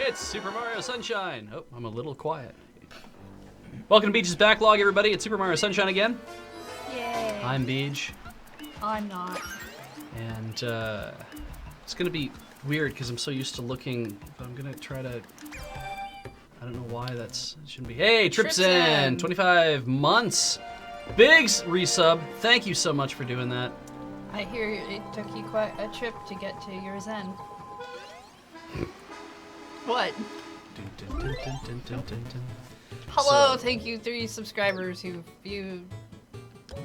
It's Super Mario Sunshine. Oh, I'm a little quiet. Welcome to Beej's Backlog, everybody. It's Super Mario Sunshine again. Yay. I'm Beej. I'm not. And it's going to be weird because I'm so used to looking, but I'm going to try to... I don't know why it shouldn't be. Hey, Tripsin! 25 months. Biggs resub. Thank you so much for doing that. I hear it took you quite a trip to get to your Zen. What? Hello, thank you 3 subscribers who viewed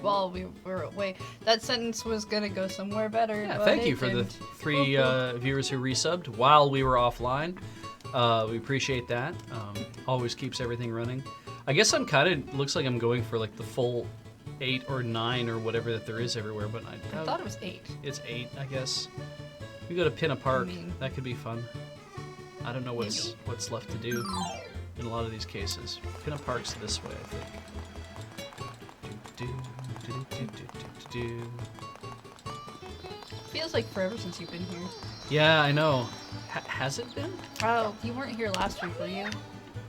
while we were away. That sentence was gonna go somewhere better. Yeah, thank you for the 3 viewers who resubbed while we were offline. We appreciate that. Always keeps everything running. I guess I'm kind of, looks like I'm going for like the full 8 or 9 or whatever that there is everywhere, but I thought it was 8. It's 8, I guess. We go to Pinna Park. That could be fun. I don't know what's left to do in a lot of these cases. Pinna Park's this way, I think. Feels like forever since you've been here. Yeah, I know. Has it been? Oh, you weren't here last week, were you?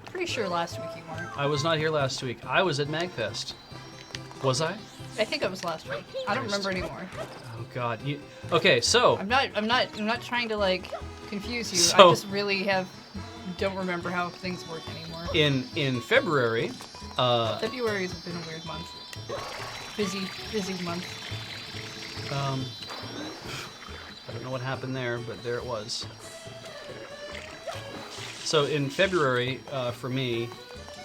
Pretty sure last week you weren't. I was not here last week. I was at MagFest. Was I? I think it was last week. I don't remember anymore. Oh God. Okay, so I'm not trying to like confuse you. So, I just really don't remember how things work anymore. In February. February's been a weird month. Busy month. I don't know what happened there, but there it was. So in February, for me,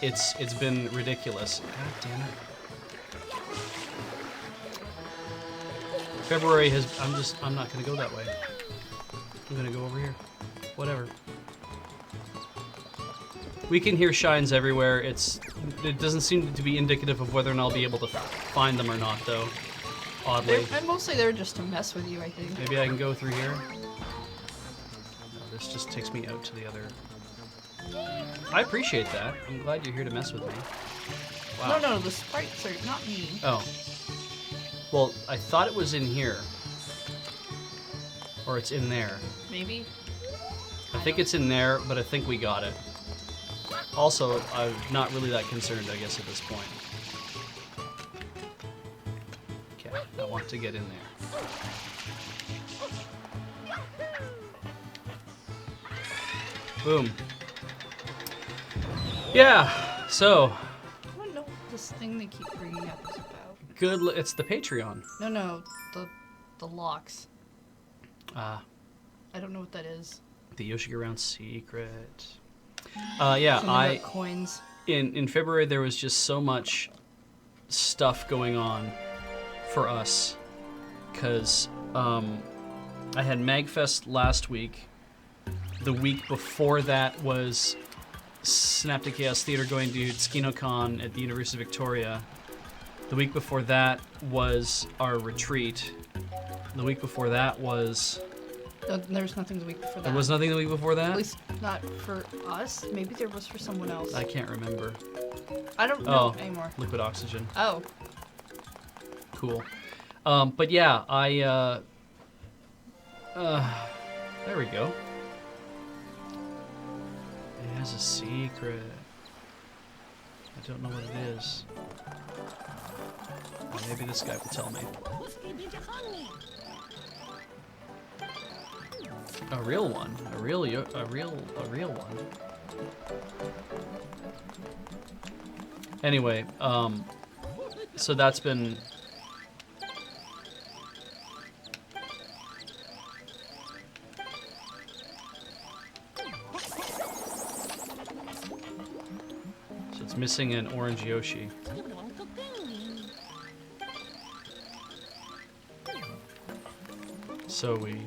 it's been ridiculous. God damn it. February I'm not gonna go that way. I'm gonna go over here. Whatever. We can hear shines everywhere. It doesn't seem to be indicative of whether or not I'll be able to find them or not, though. Oddly. And mostly they're just to mess with you, I think. Maybe I can go through here. No, this just takes me out to the other. I appreciate that. I'm glad you're here to mess with me. Wow. No, the sprites are not me. Oh. Well, I thought it was in here. Or it's in there. Maybe? I think it's in there, but I think we got it. Also, I'm not really that concerned, I guess, at this point. Okay, I want to get in there. Boom. Yeah, so. I don't know what this thing they keep bringing up is about. Good, it's the Patreon. No, the locks. I don't know what that is. The Yoshi Go Round secret. Yeah, coins. In February there was just so much stuff going on for us, because I had MagFest last week. The week before that was Synaptic Chaos Theater going to TsukinoCon at the University of Victoria. The week before that was our retreat. The week before that was... There was nothing the week before that. There was nothing the week before that? At least not for us. Maybe there was for someone else. I can't remember. I don't know anymore. Liquid oxygen. Oh. Cool. But yeah, there we go. It has a secret. I don't know what it is. Well, maybe this guy will tell me. A real one. A real one. Anyway, so that's been... So it's missing an orange Yoshi. So we...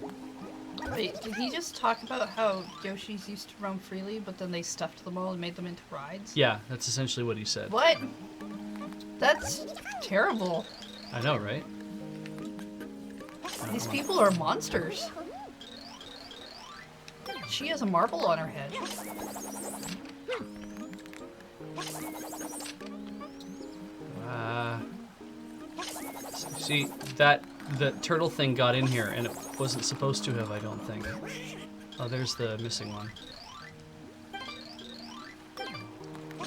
Wait, did he just talk about how Yoshis used to roam freely, but then they stuffed them all and made them into rides? Yeah, that's essentially what he said. What? That's terrible. I know, right? These people are monsters. She has a marble on her head. See, the turtle thing got in here, and it wasn't supposed to have, I don't think. Oh, there's the missing one.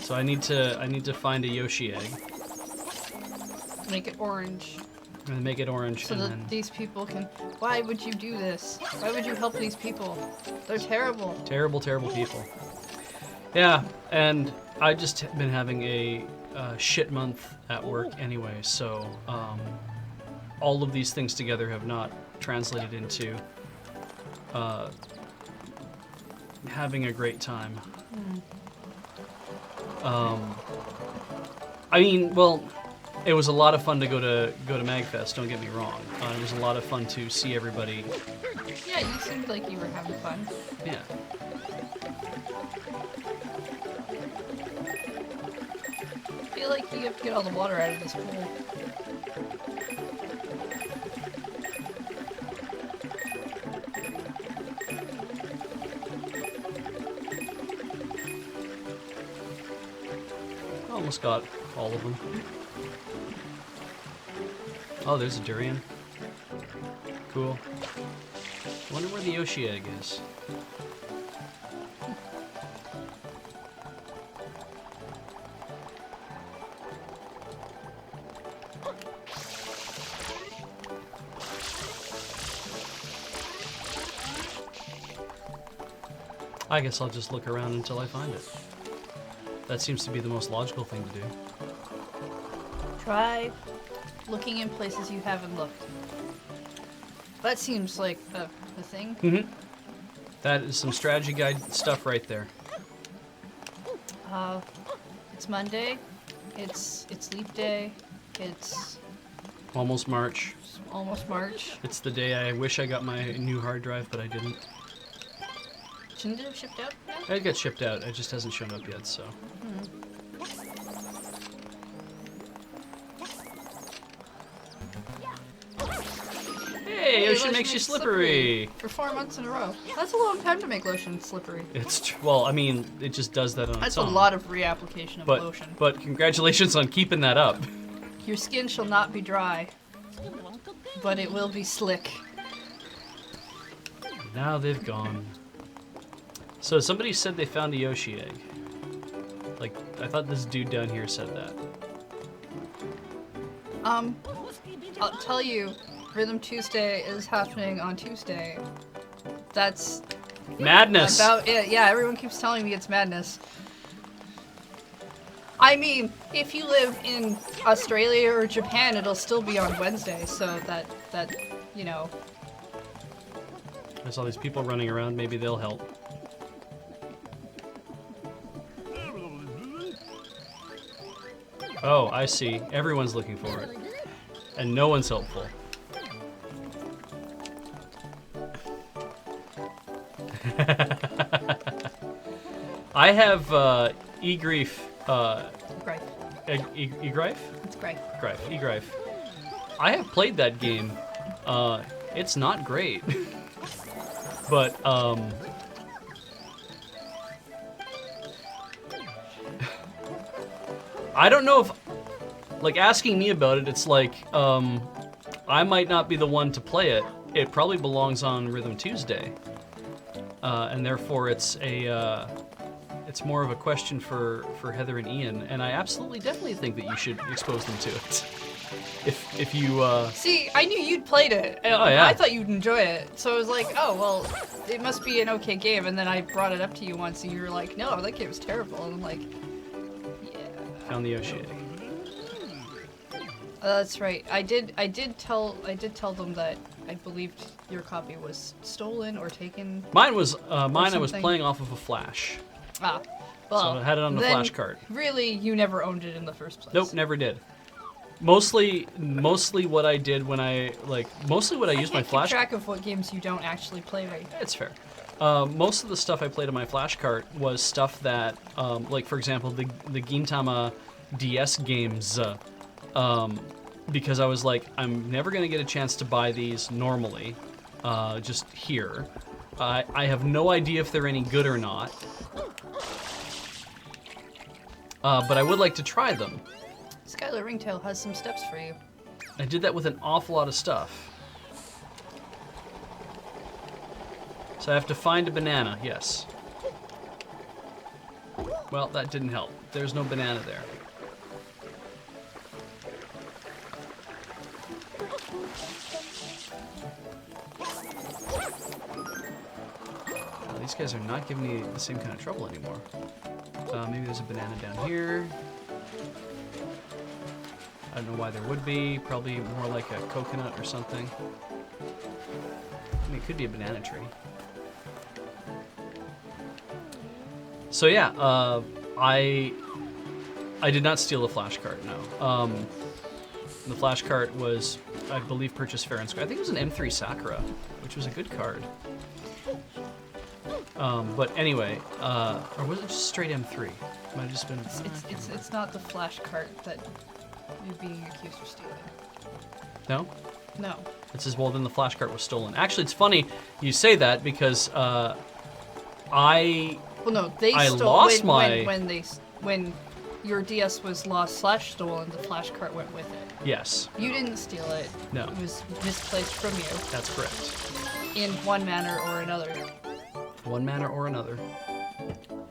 So I need to find a Yoshi egg Make it orange. and make it orange, So and that then these people can... Why would you do this? Why would you help these people? They're terrible. terrible, terrible people. Yeah, and I just been having a shit month at work anyway, so all of these things together have not translated into having a great time. I mean, well, it was a lot of fun to go to MagFest. Don't get me wrong. It was a lot of fun to see everybody. Yeah, you seemed like you were having fun. Yeah. I feel like you have to get all the water out of this pool. Almost got all of them. Oh, there's a durian. Cool. Wonder where the Yoshi egg is. I guess I'll just look around until I find it. That seems to be the most logical thing to do. Try looking in places you haven't looked. That seems like a thing. Mm-hmm. That is some strategy guide stuff right there. It's Monday. It's leap day. It's Almost March. almost March. It's the day I wish I got my new hard drive, but I didn't. Shouldn't it have shipped out yet? It got shipped out. It just hasn't shown up yet, so. Hey, lotion makes you slippery. For 4 months in a row. That's a long time to make lotion slippery. Well, I mean, it just does that on That's its a own. lot of reapplication of lotion. But congratulations on keeping that up. Your skin shall not be dry, but it will be slick. Now they've gone. So somebody said they found a Yoshi egg. Like, I thought this dude down here said that. I'll tell you, Rhythm Tuesday is happening on Tuesday. That's Madness! about it. Yeah, everyone keeps telling me it's madness. I mean, if you live in Australia or Japan, it'll still be on Wednesday, so that you know. There's all these people running around, maybe they'll help. Oh, I see. Everyone's looking for it. And no one's helpful. I have E-Grief. Great. E-Grief? It's great. E-Grief. I have played that game. It's not great. But, I don't know if, like, asking me about it, it's like, I might not be the one to play it. It probably belongs on Rhythm Tuesday. And therefore it's it's more of a question for Heather and Ian, and I absolutely definitely think that you should expose them to it. If you, See, I knew you'd played it. Oh, yeah. I thought you'd enjoy it. So I was like, oh, well, it must be an okay game. And then I brought it up to you once, and you were like, no, that game was terrible. And I'm like, yeah. found the Yoshi egg. That's right. I did tell them that I believed your copy was stolen or taken. Mine was, I was something. playing off of a flash. Ah, well. So I had it on the then flash card. Really, you never owned it in the first place. Nope, never did. Mostly what I did when mostly what I used my Keep flash. track of what games you don't actually play right. It's fair. Most of the stuff I played on my flash cart was stuff that, like for example, the Gintama DS games, because I was like, I'm never gonna get a chance to buy these normally, just here. I have no idea if they're any good or not, but I would like to try them. Skylar Ringtail has some steps for you. I did that with an awful lot of stuff. So I have to find a banana, yes. Well, that didn't help. There's no banana there. Well, these guys are not giving me the same kind of trouble anymore. Maybe there's a banana down here. I don't know why there would be. Probably more like a coconut or something. I mean, it could be a banana tree. So yeah, I did not steal the flash cart, no. The flash cart was, I believe, purchased fair and square. I think it was an M3 Sakura, which was a good card. But anyway, or was it just straight M3? Might have just been. It's not the flash cart that you're being accused of stealing. No? No. It says, well, then the flash cart was stolen. Actually, it's funny you say that because Well, no, they I stole lost when your DS was lost/stolen. The flash cart went with it. Yes. You didn't steal it. No. It was misplaced from you. That's correct. In one manner or another. One manner or another.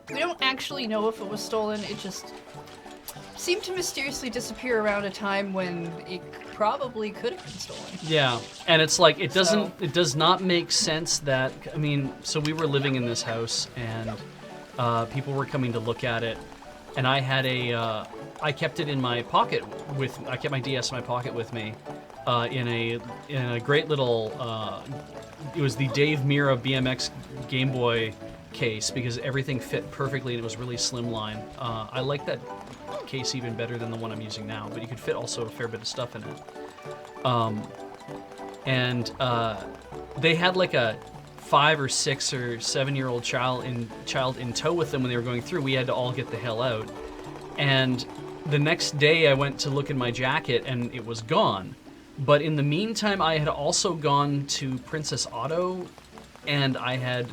We don't actually know if it was stolen. It just seemed to mysteriously disappear around a time when it probably could have been stolen. Yeah, and it's like it does not make sense that, I mean, so we were living in this house and people were coming to look at it, and I had I kept it in my pocket I kept my DS in my pocket with me in a great little it was the Dave Mira BMX Game Boy case because everything fit perfectly and it was really slimline. I like that case even better than the one I'm using now, but you could fit also a fair bit of stuff in it. They had like a 5 or 6 or 7-year-old child in tow with them when they were going through. We had to all get the hell out. And the next day I went to look in my jacket and it was gone. But in the meantime, I had also gone to Princess Auto and I had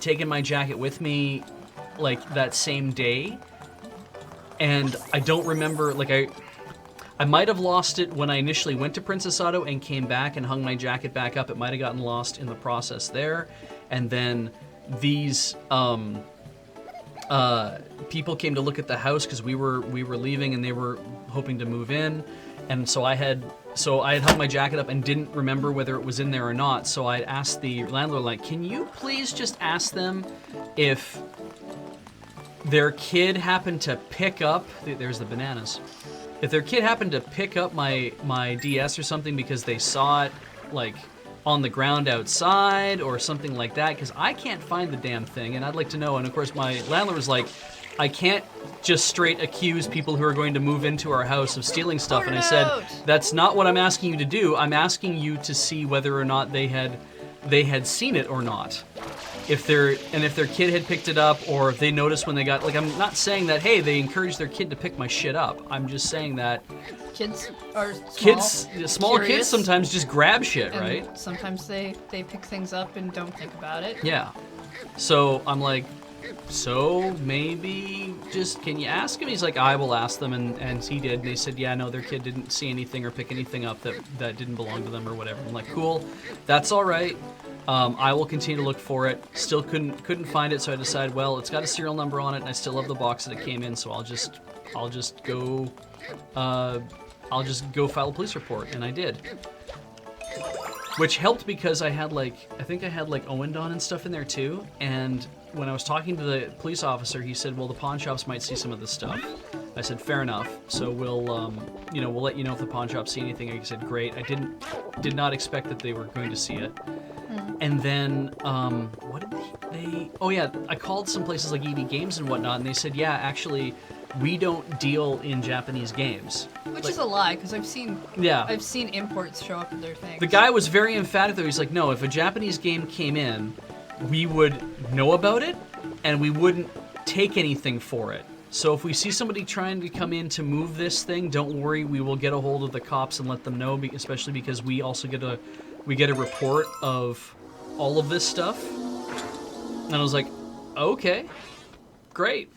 taken my jacket with me like that same day. And I don't remember, like I might have lost it when I initially went to Princess Auto and came back and hung my jacket back up. It might have gotten lost in the process there. And then these people came to look at the house because we were leaving and they were hoping to move in. And so I had hung my jacket up and didn't remember whether it was in there or not. So I asked the landlord, like, can you please just ask them if their kid happened to pick up, there's the bananas. If their kid happened to pick up my DS or something because they saw it like on the ground outside or something like that, because I can't find the damn thing and I'd like to know. And of course my landlord was like, I can't just straight accuse people who are going to move into our house of stealing stuff. And I said, that's not what I'm asking you to do. I'm asking you to see whether or not they had seen it or not. If their kid had picked it up, or if they noticed when they got, like, I'm not saying that, hey, they encouraged their kid to pick my shit up. I'm just saying that kids are small kids sometimes just grab shit, and right? Sometimes they pick things up and don't think about it. Yeah. So I'm like, so maybe just, can you ask him? He's like, I will ask them, and he did. And they said, yeah, no, their kid didn't see anything or pick anything up that didn't belong to them or whatever. I'm like, cool, that's all right. I will continue to look for it. Still couldn't find it, so I decided, well, it's got a serial number on it, and I still have the box that it came in, so I'll just go file a police report, and I did. Which helped because I think I had like Owendon and stuff in there too, and when I was talking to the police officer, he said, well, the pawn shops might see some of this stuff. I said, fair enough. So we'll let you know if the pawn shops see anything. He said, great. I did not expect that they were going to see it. And then, what did they? Oh yeah, I called some places like EB Games and whatnot, and they said, yeah, actually, we don't deal in Japanese games. Which is a lie, because I've seen imports show up in their things. The guy was very emphatic though. He's like, no, if a Japanese game came in, we would know about it, and we wouldn't take anything for it. So if we see somebody trying to come in to move this thing, don't worry, we will get a hold of the cops and let them know, especially because we also get a report of all of this stuff. And I was like, okay, great.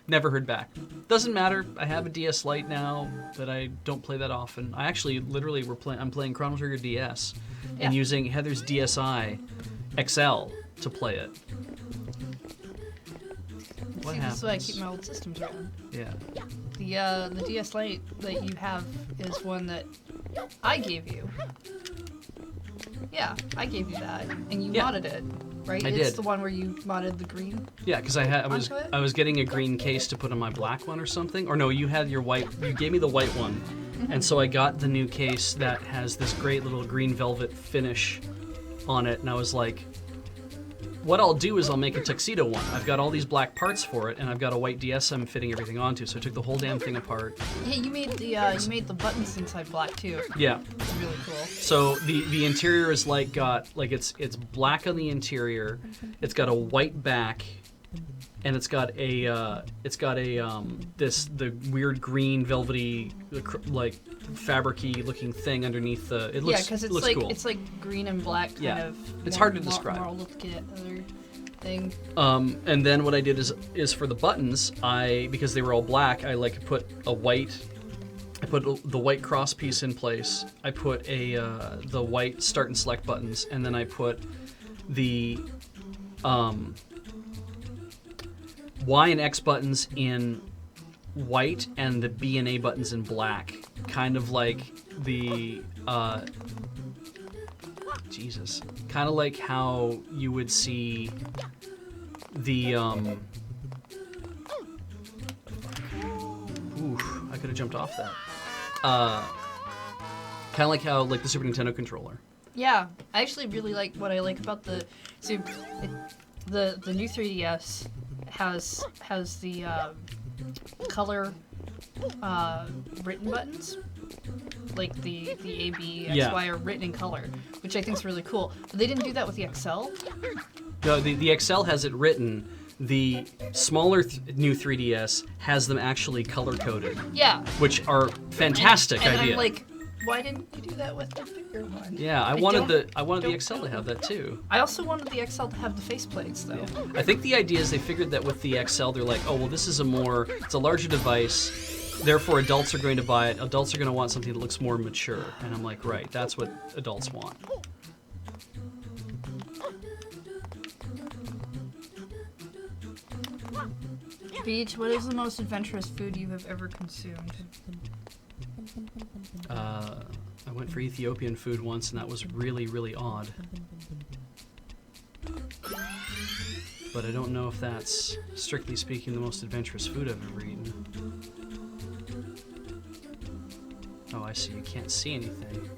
Never heard back. Doesn't matter. I have a DS Lite now that I don't play that often. I actually literally I'm playing Chrono Trigger DS and using Heather's DSi XL to play it. What See, happens? this is why I keep my old systems around. Yeah. The DS Lite that you have is one that I gave you. Yeah, I gave you that, and you modded it, right? It's did. the one where you modded the green. Yeah, because I was getting a green case to put on my black one or something. Or no, you had your white. You gave me the white one, and so I got the new case that has this great little green velvet finish on it, and I was like, what I'll do is I'll make a tuxedo one. I've got all these black parts for it, and I've got a white DS I'm fitting everything onto. So I took the whole damn thing apart. Yeah, you made the buttons inside black too. Yeah. It's really cool. So the interior is it's black on the interior. It's got a white back, and it's got the weird green velvety like fabric-y looking thing underneath the. It looks because it looks cool. it's like green and black kind of. It's hard to describe. More look at other thing. And then what I did is for the buttons, because they were all black, I put the white cross piece in place. I put the white start and select buttons, and then I put the Y and X buttons in white and the B and A buttons in black, kind of like the kind of like how you would see the ooh, I could have jumped off that. Kind of like how the Super Nintendo controller. Yeah, I actually really like what I like about the new 3DS has the color written buttons, like the A, B, X, Y are written in color, which I think is really cool. But they didn't do that with the XL. No, the XL has it written. The smaller new 3DS has them actually color coded. Yeah. Which are fantastic and idea. I'm like, why didn't you do that with the bigger one? Yeah, I wanted the XL to have that too. I also wanted the XL to have the faceplates though. Yeah. I think the idea is they figured that with the XL, they're like, oh well, this is it's a larger device. Therefore, adults are going to buy it. Adults are going to want something that looks more mature. And I'm like, right, that's what adults want. Beej, what is the most adventurous food you have ever consumed? I went for Ethiopian food once, and that was really, really odd. But I don't know if that's, strictly speaking, the most adventurous food I've ever eaten. Oh, I see. You can't see anything.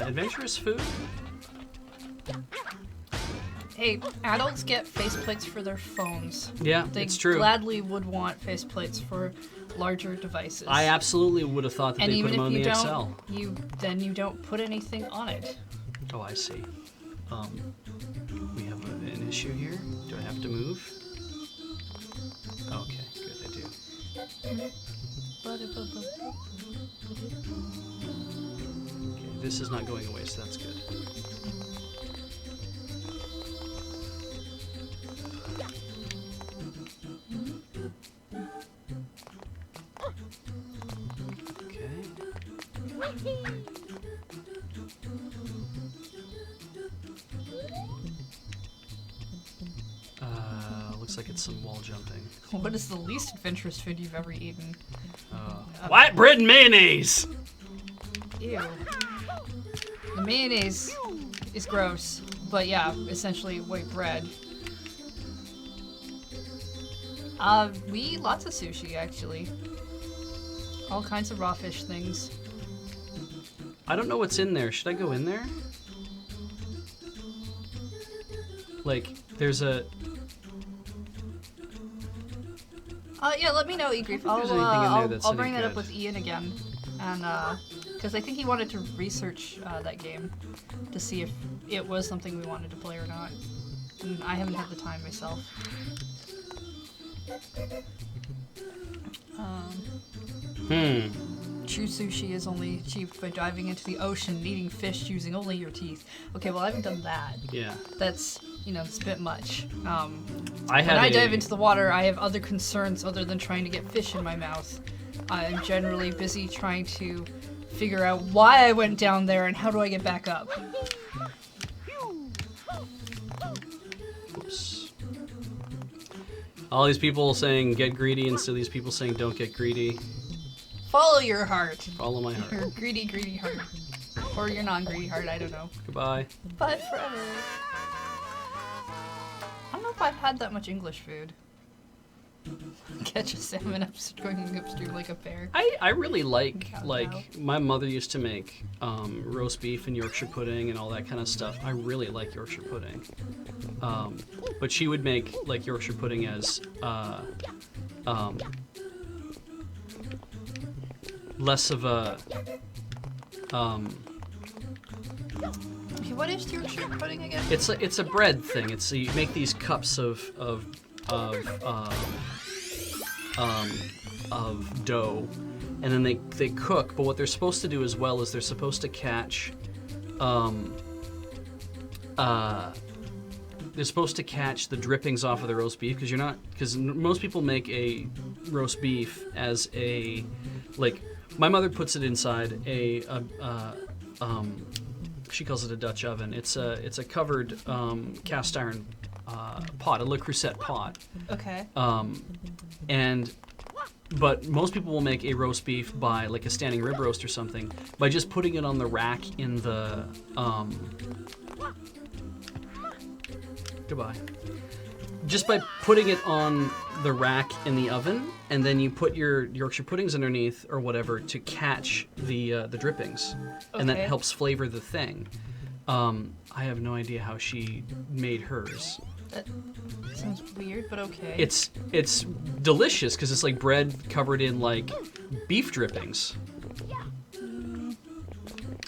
Adventurous food? Hey, adults get faceplates for their phones. Yeah, it's true. They gladly would want faceplates for larger devices. I absolutely would have thought that they put them on the XL. Then you don't put anything on it. Oh, I see. We have an issue here. Do I have to move? Okay, good, I do. Okay, this is not going away, so that's good. Looks like it's some wall jumping. What is the least adventurous food you've ever eaten? White bread and mayonnaise! Ew. The mayonnaise is gross, but yeah, essentially white bread. We eat lots of sushi, actually. All kinds of raw fish things. I don't know what's in there. Should I go in there? There's a... Yeah, let me know, Egrief. I'll bring that up with Ian again, and because I think he wanted to research that game to see if it was something we wanted to play or not. And I haven't had the time myself. True sushi is only achieved by diving into the ocean and eating fish using only your teeth. Okay, well, I haven't done that. Yeah. That's, it's a bit much. When I dive into the water, I have other concerns other than trying to get fish in my mouth. I'm generally busy trying to figure out why I went down there and how do I get back up. Oops. All these people saying get greedy instead of these people saying don't get greedy. Follow your heart. Follow my heart. Your greedy, greedy heart. Or your non-greedy heart, I don't know. Goodbye. Bye forever. I don't know if I've had that much English food. Catch a salmon going upstream like a bear. I really like my mother used to make roast beef and Yorkshire pudding and all that kind of stuff. I really like Yorkshire pudding, but she would make like Yorkshire pudding as less of a Okay, what is Yorkshire pudding again? It's a bread thing. It's you make these cups of dough, and then they cook. But what they're supposed to do as well is they're supposed to catch they're supposed to catch the drippings off of the roast beef because most people make a roast beef as a like my mother puts it inside she calls it a Dutch oven. It's a covered cast iron pot, a Le Creuset pot. Okay. But most people will make a roast beef by like a standing rib roast or something by just putting it on the rack in the goodbye. Just by putting it on the rack in the oven, and then you put your Yorkshire puddings underneath or whatever to catch the drippings, and that helps flavor the thing. I have no idea how she made hers. That sounds weird, but okay. It's delicious because it's like bread covered in like beef drippings.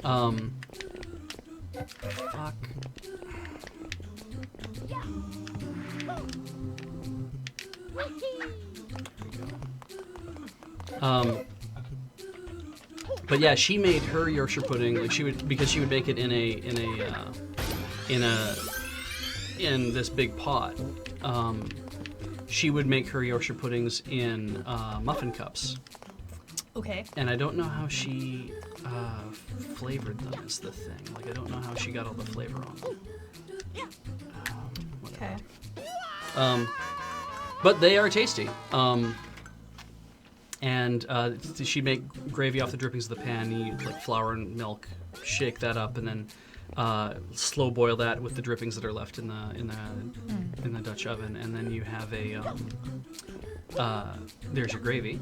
Fuck. But yeah, she made her Yorkshire pudding. Like she would make it in this big pot. She would make her Yorkshire puddings in muffin cups. Okay. And I don't know how she flavored them. Is the thing. Like I don't know how she got all the flavor on them. Okay. But they are tasty. And she'd make gravy off the drippings of the pan. You like flour and milk, shake that up, and then slow boil that with the drippings that are left in the Dutch oven. And then you have there's your gravy.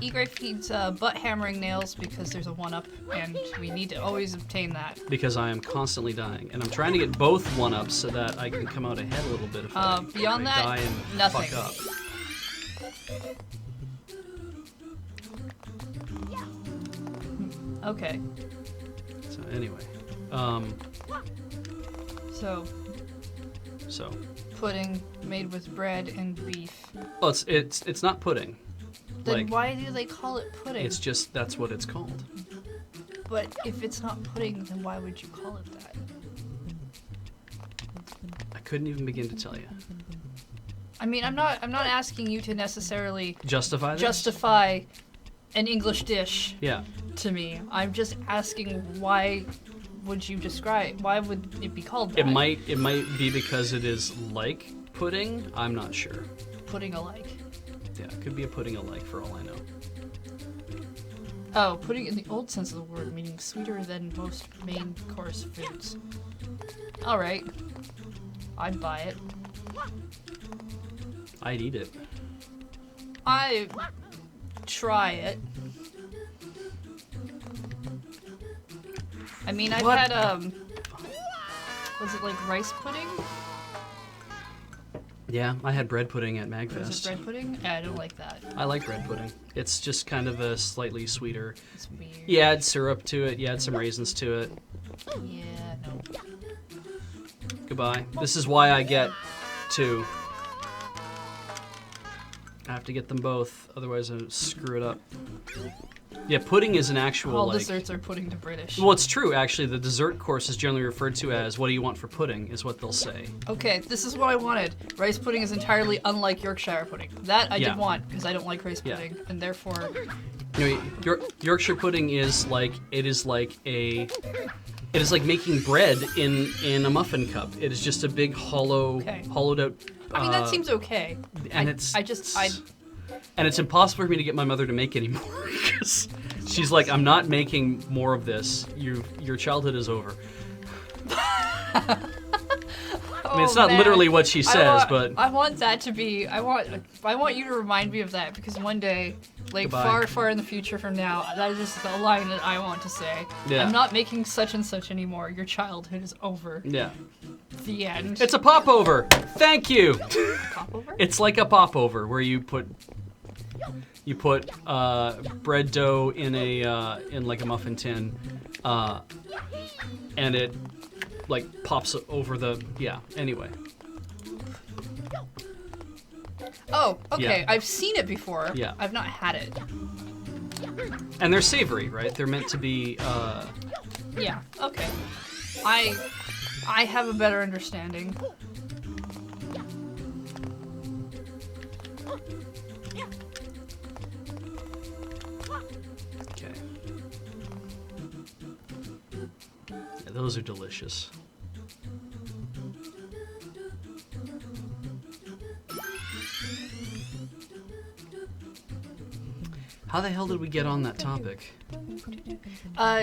E-Grave needs butt hammering nails because there's a 1-up, and we need to always obtain that. Because I am constantly dying, and I'm trying to get both 1-ups so that I can come out ahead a little bit if I beyond that, die and nothing. fuck up. Okay. So anyway, So. Pudding made with bread and beef. Oh, it's not pudding. Then why do they call it pudding? It's just that's what it's called. But if it's not pudding, then why would you call it that? I couldn't even begin to tell you. I mean, I'm not asking you to necessarily justify an English dish. Yeah. To me, I'm just asking why would it be called that? It might be because it is like pudding. I'm not sure. Pudding alike. Yeah, it could be a pudding alike for all I know. Oh, pudding in the old sense of the word, meaning sweeter than most main course foods. All right, I'd buy it. I'd eat it. I try it. I mean, I've had was it like rice pudding? Yeah, I had bread pudding at MagFest. Was it bread pudding? Yeah, I don't like that. I like bread pudding. It's just kind of a slightly sweeter. It's weird. You add syrup to it. You add some raisins to it. Yeah, no. Goodbye. This is why I get 2. I have to get them both, otherwise I'll screw it up. Yeah, pudding is an actual, All like... desserts are pudding to British. Well, it's true, actually. The dessert course is generally referred to as, what do you want for pudding, is what they'll say. Okay, this is what I wanted. Rice pudding is entirely unlike Yorkshire pudding. That I did want, because I don't like rice pudding, and therefore... You know, Yorkshire pudding is like, it is like making bread in a muffin cup. It is just a big hollowed out... I mean, that seems okay. And And it's impossible for me to get my mother to make anymore because she's like, I'm not making more of this. Your childhood is over. I mean, it's not literally what she says, but I want that to be. I want you to remind me of that because one day, like far, far in the future from now, that is just a line that I want to say. Yeah. I'm not making such and such anymore. Your childhood is over. Yeah. The end. It's a popover. Thank you. Popover? It's like a popover where you put bread dough in like a muffin tin, and it like pops over the Anyway. Oh, okay. Yeah. I've seen it before. Yeah. I've not had it. And they're savory, right? They're meant to be. Yeah. Okay. I have a better understanding. Okay. Yeah, those are delicious. How the hell did we get on that topic?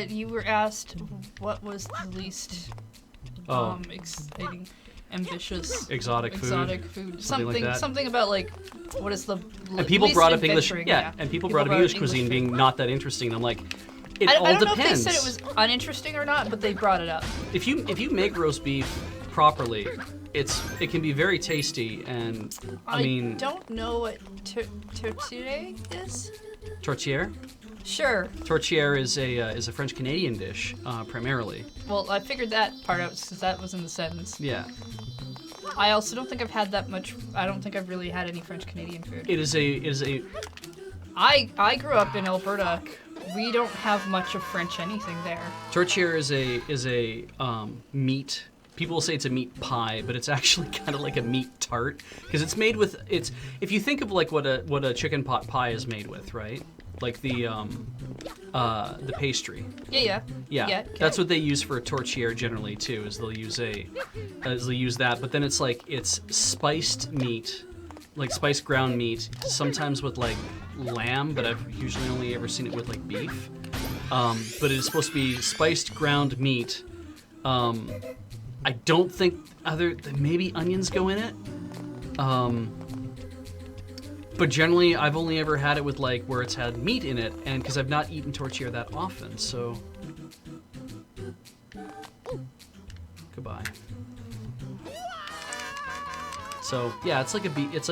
You were asked what was the least exciting, ambitious, exotic food. Something like that. Something about like what is the and people least brought up English. adventuring, Yeah, and people brought up English cuisine being not that interesting. And I'm like, it all I don't depends. know if they said it was uninteresting or not, but they brought it up. If you make roast beef properly, it can be very tasty. And I mean, don't know what tortilla is. Tortillere? Sure. Tortillere is a French Canadian dish, primarily. Well, I figured that part out because that was in the sentence. Yeah. I also don't think I've had that much. I don't think I've really had any French Canadian food. It is a. I grew up in Alberta. We don't have much of French anything there. Tortillere is a meat. People will say it's a meat pie, but it's actually kind of like a meat tart because it's made with if you think of like what a chicken pot pie is made with, right? Like the pastry. Yeah. Okay. That's what they use for a tortillere generally too. Is they'll use that, but then it's spiced meat, like spiced ground meat, sometimes with like lamb, but I've usually only ever seen it with like beef. But it is supposed to be spiced ground meat. I don't think maybe onions go in it. But generally, I've only ever had it with like where it's had meat in it, and because I've not eaten tortilla that often, so goodbye. So yeah, it's like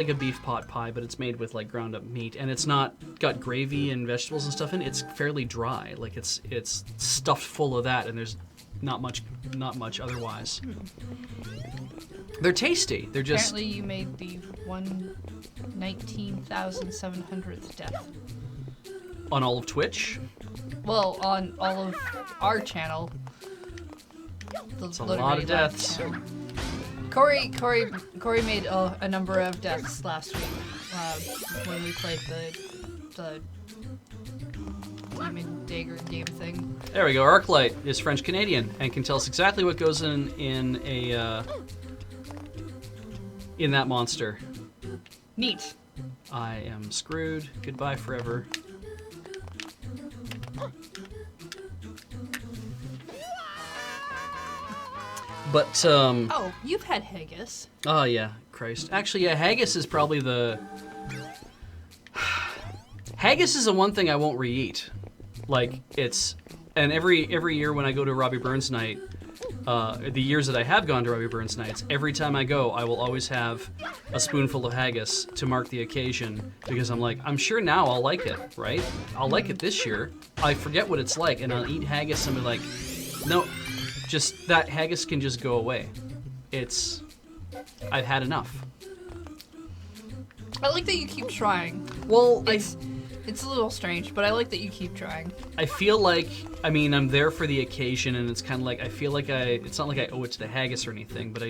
a beef pot pie, but it's made with like ground up meat, and it's not got gravy and vegetables and stuff in it. It's fairly dry, like it's stuffed full of that, and there's not much otherwise. They're tasty. They're just. Apparently, you made the 119,700th death. On all of Twitch? Well, on all of our channel. It's a lot of deaths. Corey made a number of deaths last week when we played the Demon Dagger game thing. There we go. Arclight is French Canadian and can tell us exactly what goes in that monster. Neat. I am screwed. Goodbye forever. But oh, you've had haggis. Oh yeah, Christ. Actually, yeah, haggis is probably the. Haggis is the one thing I won't re-eat. Like and every year when I go to Robbie Burns night, the years that I have gone to Robbie Burns nights, every time I go, I will always have a spoonful of haggis to mark the occasion because I'm like, I'm sure now I'll like it, right? I'll like it this year. I forget what it's like, and I'll eat haggis and be like, no, just that haggis can just go away. I've had enough. I like that you keep trying. Well, It's a little strange, but I like that you keep trying. I feel like, I mean, I'm there for the occasion, and it's kind of like, I feel like it's not like I owe it to the haggis or anything, but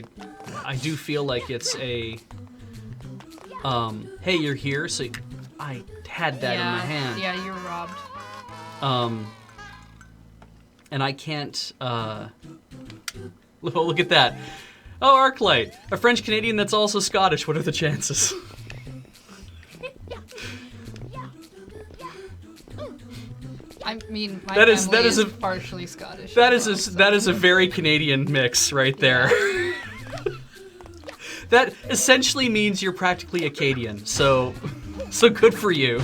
I do feel like it's a, hey, you're here, so I had that in my hand. Yeah, you were robbed. And I can't, look at that. Oh, Arclight, a French Canadian that's also Scottish. What are the chances? I mean, my family is partially Scottish. That is a very Canadian mix right there. Yeah. That essentially means you're practically Acadian. So good for you.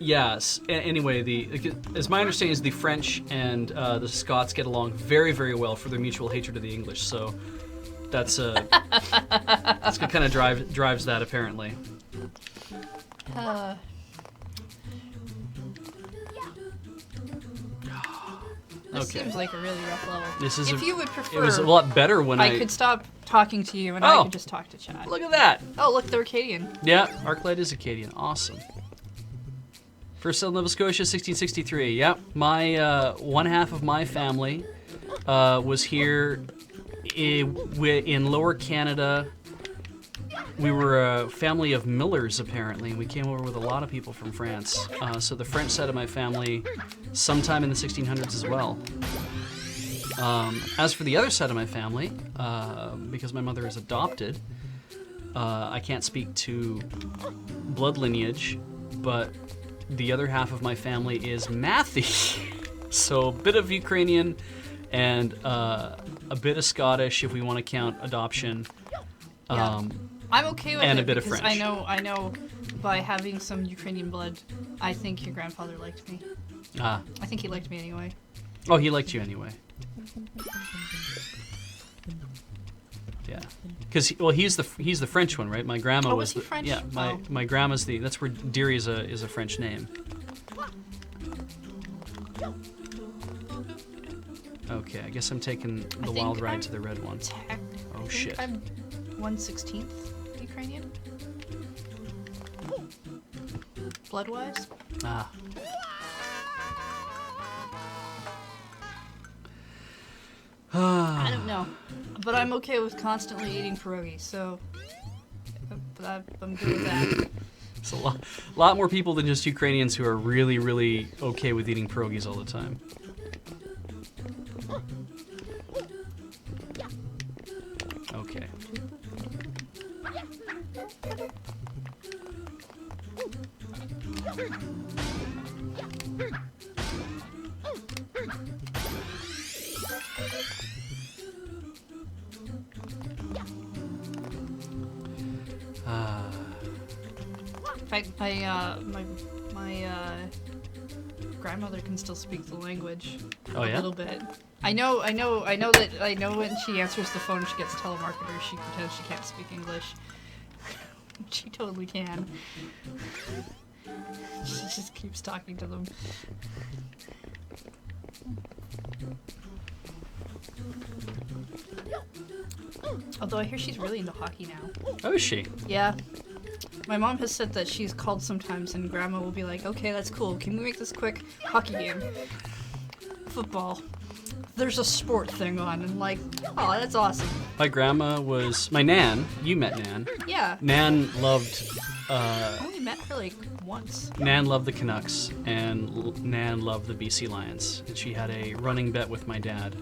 Yes. Anyway, as my understanding is, the French and the Scots get along very, very well for their mutual hatred of the English. So that's what kind of drives that apparently. This seems like a really rough level. If you would prefer, it was a lot better when I could stop talking to you and I could just talk to chat. Look at that. Oh, look, they're Acadian. Yeah, Arclight is Acadian. Awesome. First settled Nova Scotia, 1663. Yep, my one half of my family was here in Lower Canada. We were a family of millers, apparently, and we came over with a lot of people from France. So the French side of my family, sometime in the 1600s as well. As for the other side of my family, because my mother is adopted, I can't speak to blood lineage, but the other half of my family is Mathy. So a bit of Ukrainian and a bit of Scottish, if we want to count adoption. Yeah. I'm okay with and it a bit of because French. I know by having some Ukrainian blood, I think your grandfather liked me. I think he liked me anyway. Oh, he liked you anyway. Yeah, because he's the French one, right? My grandma was he French? Yeah, my grandma's that's where Deary is a French name. Okay, I guess I'm taking the wild ride to the red one. Oh shit. I'm 1/16 Ukrainian. Blood-wise. I don't know, but I'm okay with constantly eating pierogies, so I'm good with that. It's a lot more people than just Ukrainians who are really, really okay with eating pierogies all the time. Okay. In fact, my grandmother can still speak the language a little bit. I know when she answers the phone, she gets telemarketer. She pretends she can't speak English. She totally can. She just keeps talking to them. Although I hear she's really into hockey now. Oh, is she? Yeah. My mom has said that she's called sometimes and Grandma will be like, okay, that's cool. Can we make this quick? Hockey game. Football. There's a sport thing on. And like, oh, that's awesome. My grandma was... My Nan. You met Nan. Yeah. Nan loved... I only met her like once. Nan loved the Canucks, and Nan loved the BC Lions. And she had a running bet with my dad,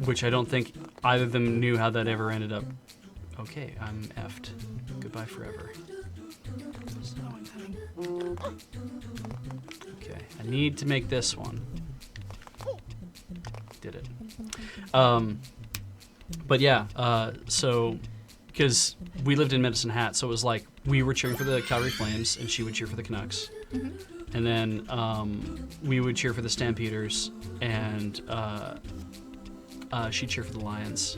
which I don't think either of them knew how that ever ended up. Okay, I'm effed. Goodbye forever. Okay, I need to make this one. Did it. But yeah, so... Because we lived in Medicine Hat, so it was like we were cheering for the Calgary Flames, and she would cheer for the Canucks. Mm-hmm. And then we would cheer for the Stampeders, and she'd cheer for the Lions.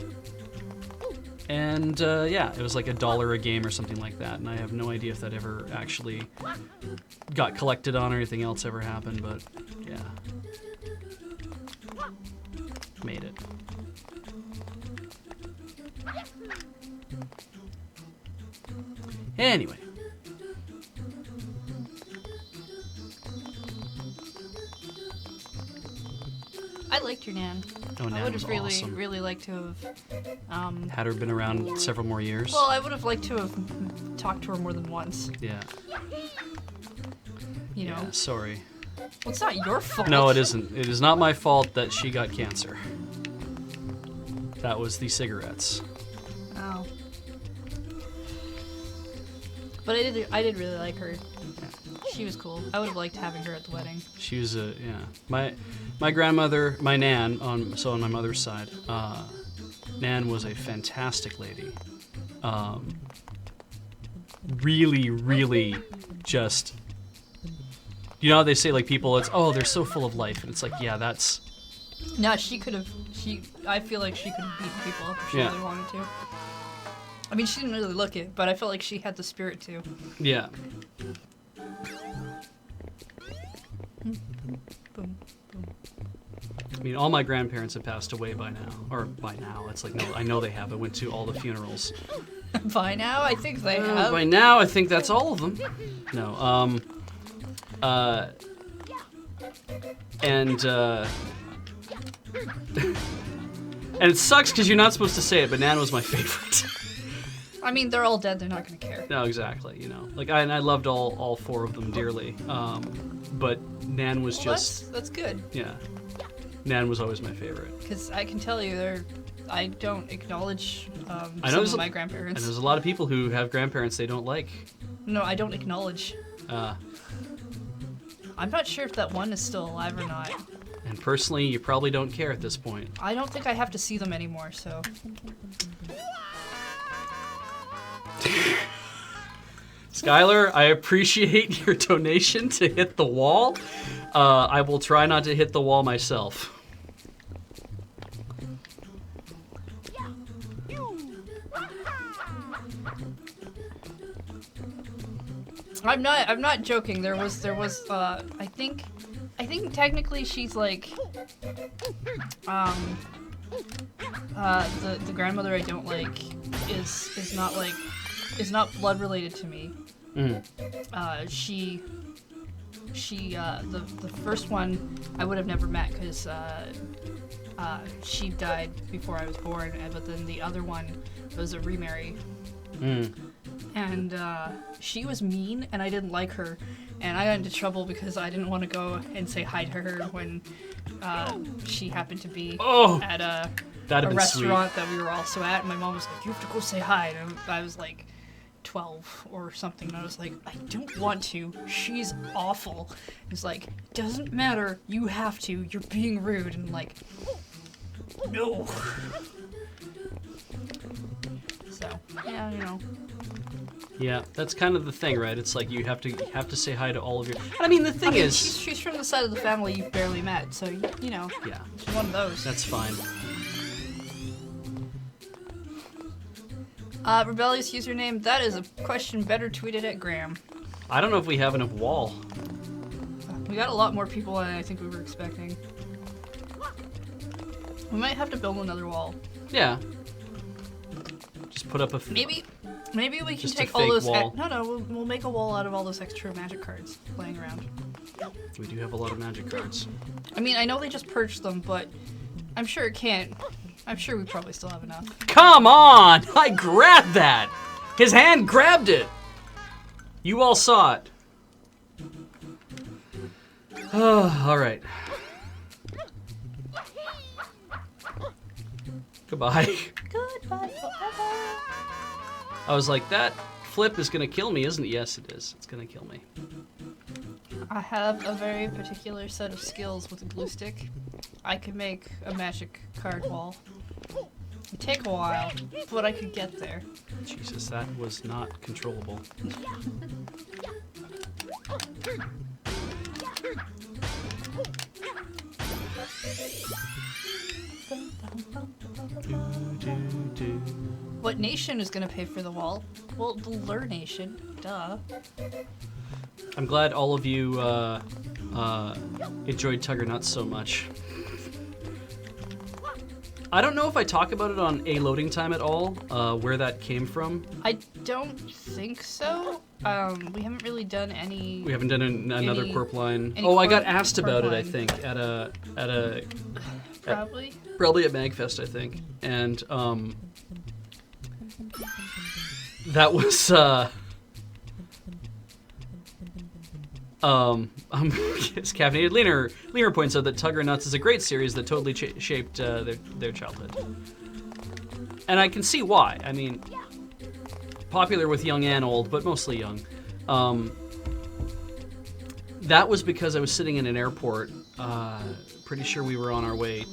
And yeah, it was like $1 a game or something like that, and I have no idea if that ever actually got collected on or anything else ever happened, but yeah. made it. Anyway. I liked your Nan. Oh, Nan I would was have really, awesome. really liked to have. Had her been around several more years. Well, I would have liked to have talked to her more than once. Yeah. You know. Yeah, sorry. Well, it's not your fault. No, it isn't. It is not my fault that she got cancer. That was the cigarettes. Oh. But I did really like her. She was cool. I would have liked having her at the wedding. She was my grandmother, my Nan, on my mother's side, Nan was a fantastic lady. Really, really just, you know how they say, like, people, it's, oh, they're so full of life, and it's like, yeah, that's... No, I feel like she could have beaten people up if she really wanted to. I mean, she didn't really look it, but I felt like she had the spirit to. Yeah. Boom, boom. I mean, all my grandparents have passed away by now. Or by now, it's like, no, I know they have. I went to all the funerals. By now, I think they have. By now, I think that's all of them. No, and it sucks because you're not supposed to say it, but Nan was my favorite. I mean, they're all dead. They're not going to care. No, exactly. You know, like I loved all four of them dearly. But Nan was just that's good. Yeah, Nan was always my favorite. Because I can tell you, I don't acknowledge I some know of my grandparents. And there's a lot of people who have grandparents they don't like. No, I don't acknowledge. I'm not sure if that one is still alive or not. And personally, you probably don't care at this point. I don't think I have to see them anymore, so. Skylar, I appreciate your donation to hit the wall. I will try not to hit the wall myself. I'm not joking. There was I think technically she's like the grandmother I don't like is not blood related to me. Mm. The first one I would have never met because she died before I was born, but then the other one was a remarry. Mm. And she was mean, and I didn't like her, and I got into trouble because I didn't want to go and say hi to her when she happened to be at a restaurant that we were also at, and my mom was like, "You have to go say hi," and I was like 12 or something, and I was like, "I don't want to. She's awful." It's like, "Doesn't matter. You have to. You're being rude," and I'm like, no. So yeah, you know. Yeah, that's kind of the thing, right? It's like you have to say hi to all of your. I mean, the thing is, she's from the side of the family you've barely met, so you know. Yeah. She's one of those. That's fine. Rebellious username. That is a question better tweeted at Graham. I don't know if we have enough wall. We got a lot more people than I think we were expecting. We might have to build another wall. Yeah. Just put up a. Maybe we can just take a all fake those. wall. We'll make a wall out of all those extra magic cards laying around. We do have a lot of magic cards. I mean, I know they just purged them, but I'm sure it can't. I'm sure we probably still have enough. Come on! I grabbed that! His hand grabbed it! You all saw it. Alright. Goodbye. Goodbye forever. I was like, that flip is gonna kill me, isn't it? Yes, it is. It's gonna kill me. I have a very particular set of skills with a glue stick. I could make a magic card wall. It'd take a while, but I could get there. Jesus, that was not controllable. What nation is gonna pay for the wall? Well, the Lur Nation. Duh. I'm glad all of you enjoyed Tugger Nuts so much. I don't know if I talk about it on A Loading Time at all, where that came from. I don't think so. We haven't really done any. We haven't done another Corp line. any Oh, I got Corp- asked Corp about it, line. I think, at a Probably. probably at Magfest, I think. And that was yes, caffeinated Leaner points out that Tugger Nuts is a great series that totally shaped their childhood. And I can see why. I mean, popular with young and old, but mostly young. That was because I was sitting in an airport. Pretty sure we were on our way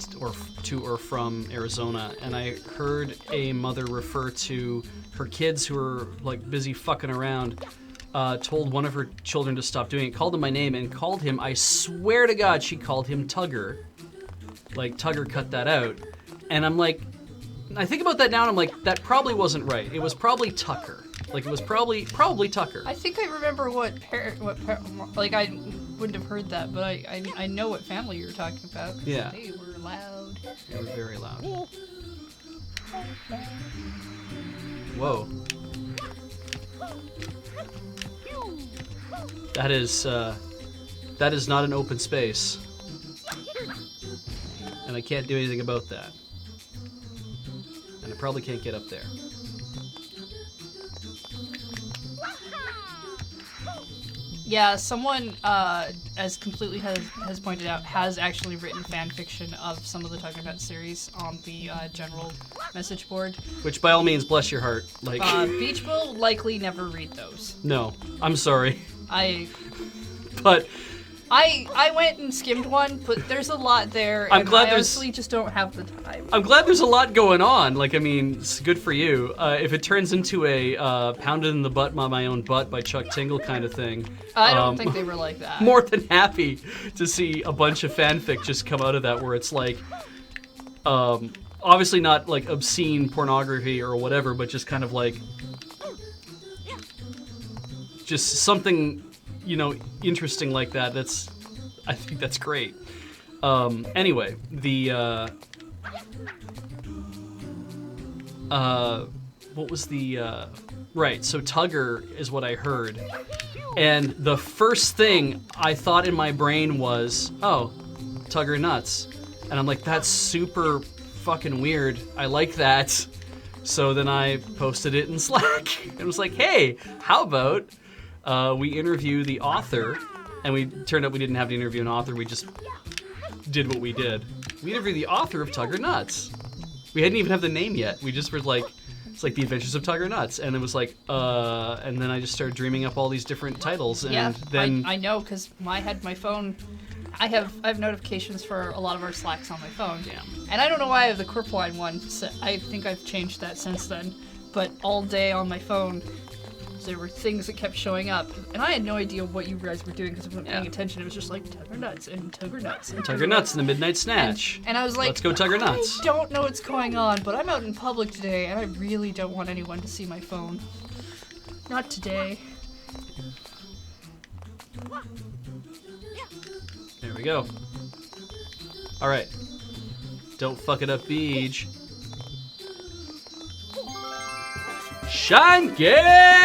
to or from Arizona, and I heard a mother refer to her kids who were like busy fucking around. Told one of her children to stop doing it, called him my name, and called him, I swear to God, she called him Tugger. Like, Tugger cut that out. And I'm like, I think about that now, and I'm like, that probably wasn't right. It was probably Tucker. Like, it was probably Tucker. I think I remember like, I wouldn't have heard that, but I know what family you're talking about. Yeah. They were loud. They were very loud. Whoa. That is not an open space. And I can't do anything about that. And I probably can't get up there. Yeah, someone, as completely has pointed out, has actually written fan fiction of some of the Tugger Nut series on the general message board. Which, by all means, bless your heart. Like, Beej will likely never read those. No, I'm sorry. But I went and skimmed one, but there's a lot there, and I honestly just don't have the time. I'm glad there's a lot going on. Like, I mean, it's good for you. If it turns into a Pounded in the Butt by My Own Butt by Chuck Tingle kind of thing. I don't think they were like that. More than happy to see a bunch of fanfic just come out of that where it's like, obviously not like obscene pornography or whatever, but just kind of like, just something, you know, interesting like that. I think that's great. Anyway, what was the, right, so Tugger is what I heard. And the first thing I thought in my brain was, oh, Tugger Nuts. And I'm like, that's super fucking weird. I like that. So then I posted it in Slack. And was like, hey, how about we interview the author? And we turned out we didn't have to interview an author. We just did what we did. We interviewed the author of Tugger Nuts. We hadn't even have the name yet. We just were like, it's like The Adventures of Tugger Nuts. And it was like, and then I just started dreaming up all these different titles. And yeah, then I know, because I had my phone. I have notifications for a lot of our Slacks on my phone. Yeah. And I don't know why I have the Corpline one. So I think I've changed that since then. But all day on my phone, there were things that kept showing up. And I had no idea what you guys were doing because I wasn't paying attention. It was just like Tugger Nuts and Tugger Nuts and Tugger Nuts and the Midnight Snatch. And I was like, let's go Tugger Nuts. I don't know what's going on, but I'm out in public today, and I really don't want anyone to see my phone. Not today. There we go. All right. Don't fuck it up, Beej. Shine Gate!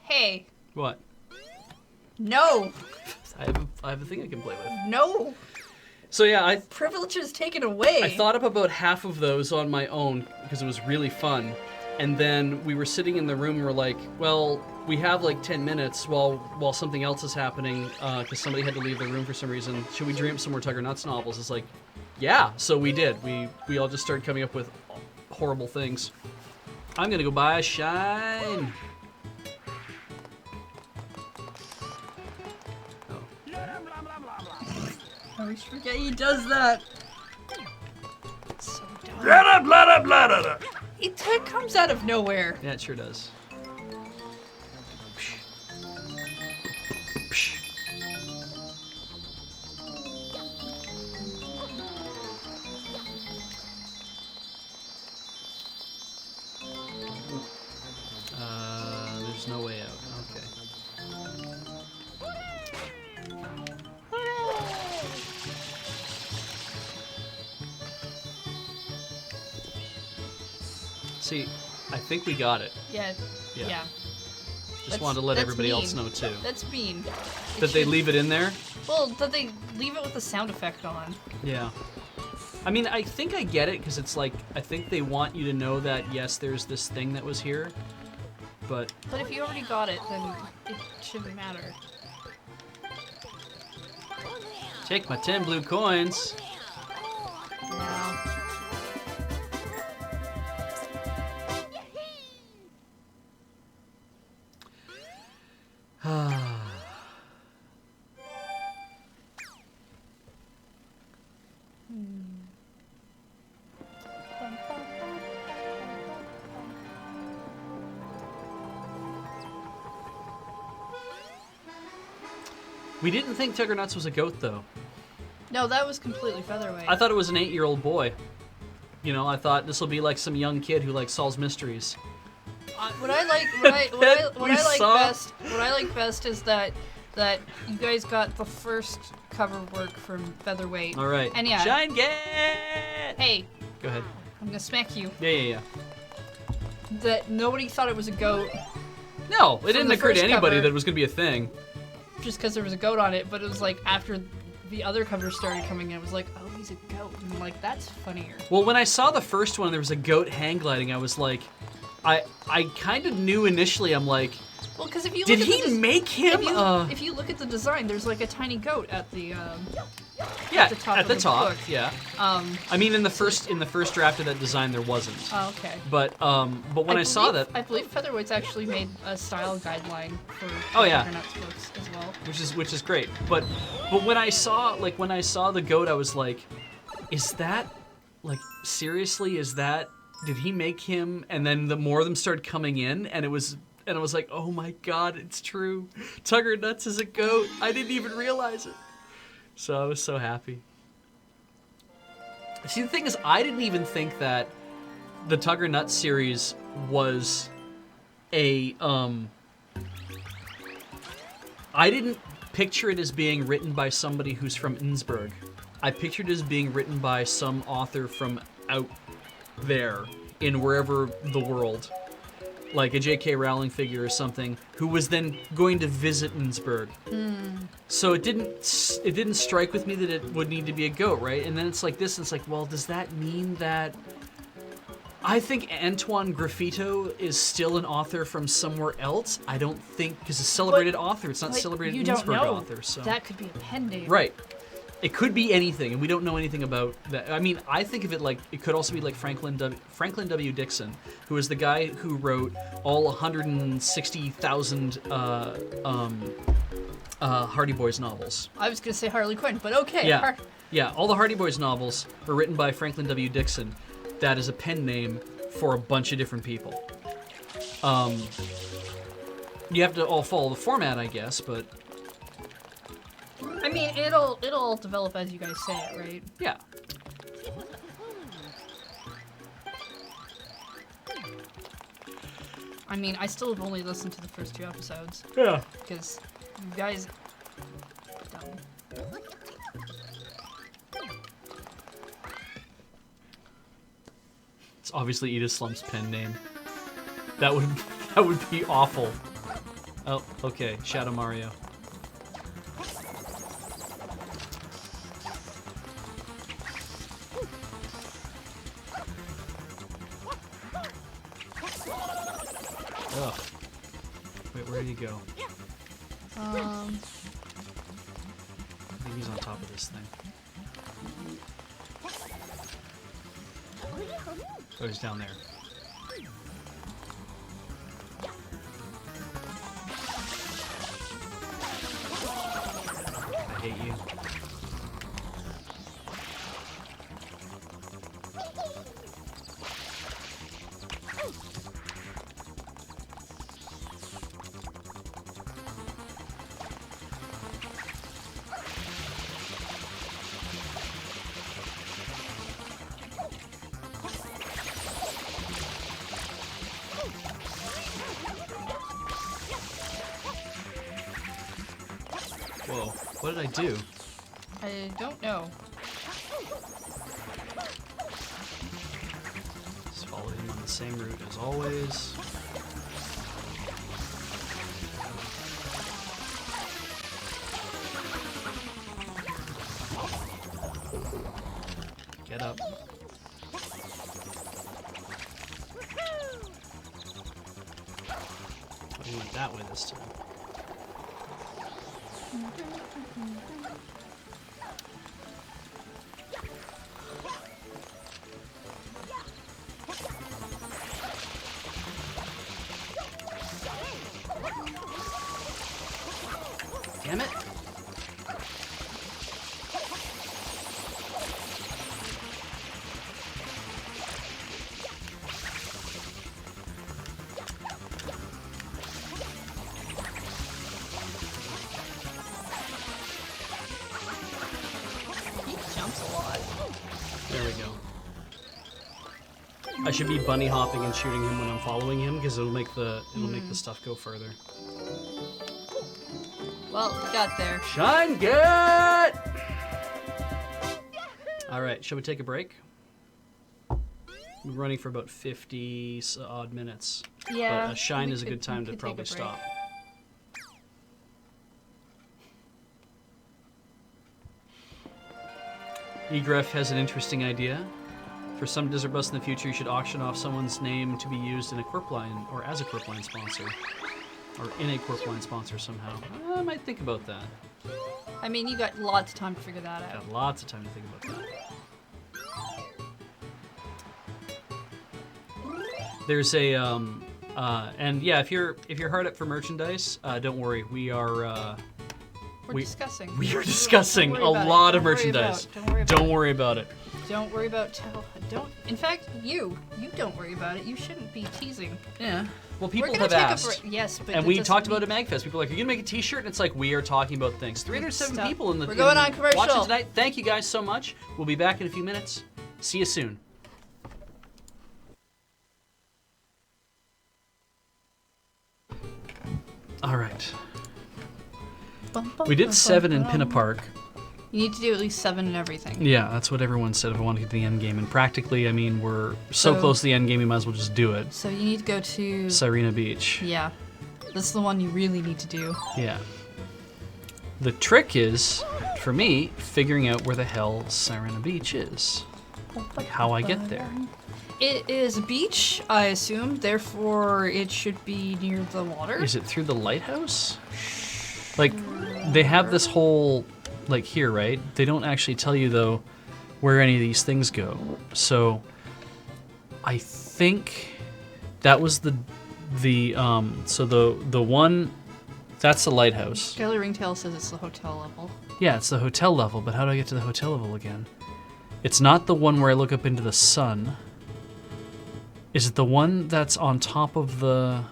Hey. What? No. I have a thing I can play with. No. So yeah, Privileges taken away. I thought up about half of those on my own because it was really fun. And then we were sitting in the room and we're like, well, we have like 10 minutes while something else is happening because somebody had to leave the room for some reason. Should we dream up some more Tugger Nuts novels? It's like, yeah. So we did. We all just started coming up with horrible things. I'm going to go buy a Shine. I always forget he does that. It's so dumb. It comes out of nowhere. Yeah, it sure does. There's no way out. Okay. See, I think we got it. Yeah. Yeah. Yeah. Just wanted to let everybody else know too. That's mean. That they leave it in there? Well, that they leave it with the sound effect on. Yeah. I mean, I think I get it, because it's like, I think they want you to know that, yes, there's this thing that was here, but... But if you already got it, then it shouldn't matter. Take my 10 blue coins. No. We didn't think Tugger Nuts was a goat, though. No, that was completely Featherweight. I thought it was an 8-year-old boy. You know, I thought this will be like some young kid who like solves mysteries. What I like best is that you guys got the first cover work from Featherweight. All right. And yeah. Shine Get! Hey. Go ahead. I'm gonna smack you. Yeah. That nobody thought it was a goat. No, it didn't occur to anybody cover, that it was gonna be a thing. Just because there was a goat on it, but it was like after the other covers started coming in, it was like, oh, he's a goat. And I'm like, that's funnier. Well, when I saw the first one, there was a goat hang gliding. I was like, I kind of knew initially. I'm like, well, because if you did look he make him? If you look at the design, there's like a tiny goat at the yeah, at the top. At the top, book. yeah. I mean, in the first draft of that design, there wasn't. Oh, okay. But when I saw that, I believe Featherweight's actually made a style guideline for yeah, Nuts books as well. Which is great. But when I saw the goat, I was like, is that seriously? Is that? Did he make him? And then the more of them started coming in, and I was like, oh my god, it's true. Tugger Nuts is a goat. I didn't even realize it. So I was so happy. See, the thing is, I didn't even think that the Tugger Nuts series was a, I didn't picture it as being written by somebody who's from Innsbruck. I pictured it as being written by some author from out there in wherever the world, like a J.K. Rowling figure or something, who was then going to visit Innsbruck. So it didn't strike with me that it would need to be a goat, right? And then it's like this, and it's like, well, does that mean that? I think Antoine Graffito is still an author from somewhere else. I don't think, because it's a celebrated author. It's not celebrated Innsbruck author. So that could be a pen name, right? It could be anything, and we don't know anything about that. I mean, I think of it like it could also be like Franklin W. Dixon, who is the guy who wrote all 160,000 Hardy Boys novels. I was gonna say Harley Quinn, but okay. Yeah, all the Hardy Boys novels were written by Franklin W. Dixon. That is a pen name for a bunch of different people. You have to all follow the format, I guess, but. I mean, it'll develop as you guys say it, right? Yeah. I mean, I still have only listened to the first 2 episodes. Yeah. Because you guys... Dumb. It's obviously Edith Slump's pen name. That would be awful. Oh, okay. Shadow Mario. Ugh. Wait, where did he go? Um... I think he's on top of this thing. Oh, he's down there. I hate you. Whoa, what did I do? I don't know. Just followed him on the Same route as always. Get up. We went that way this time. Damn it. He jumps a lot. There we go. I should be bunny hopping and shooting him when I'm following him because it'll make the stuff go further. Well, got there. Shine get! All right, shall we take a break? We're running for about 50 odd minutes. Yeah. But a shine is a good time to probably stop. Egref has an interesting idea. For some desert bus in the future, you should auction off someone's name to be used in a Quirp line or as a Quirp line sponsor. Or in a Quirp line sponsor somehow. I might think about that. I mean, you got lots of time to figure that out. Got lots of time to think about that. There's a and yeah, if you're hard up for merchandise, don't worry. We are We're discussing. we are discussing a Don't worry about lot it. of Don't worry merchandise. about it. Don't worry about it. Don't worry about don't. In fact, you don't worry about it. You shouldn't be teasing. Yeah. Well, We're people gonna have take asked. a break. Yes, but And it we doesn't talked about mean- it at MagFest. People are like, "Are you gonna make a T-shirt?" And it's like, we are talking about things. 307 Stop. people in the. We're going on commercial. Watching tonight. Thank you guys so much. We'll be back in a few minutes. See you soon. All right. We did 7 in Pinna Park. You need to do at least 7 in everything. Yeah, that's what everyone said if I want to get to the end game. And practically, I mean, we're so So- close to the end game, we might as well just do it. So you need to go to. Sirena Beach. Yeah, that's the one you really need to do. Yeah. The trick is, for me, figuring out where the hell Sirena Beach is. Like how I get there. It is a beach, I assume. Therefore, it should be near the water. Is it through the lighthouse? Like, they have this whole, like here, right? They don't actually tell you, though, where any of these things go. So, I think that was the one, that's the lighthouse. Skylar Ringtail says it's the hotel level. Yeah, it's the hotel level, but how do I get to the hotel level again? It's not the one where I look up into the sun. Is it the one that's on top of the...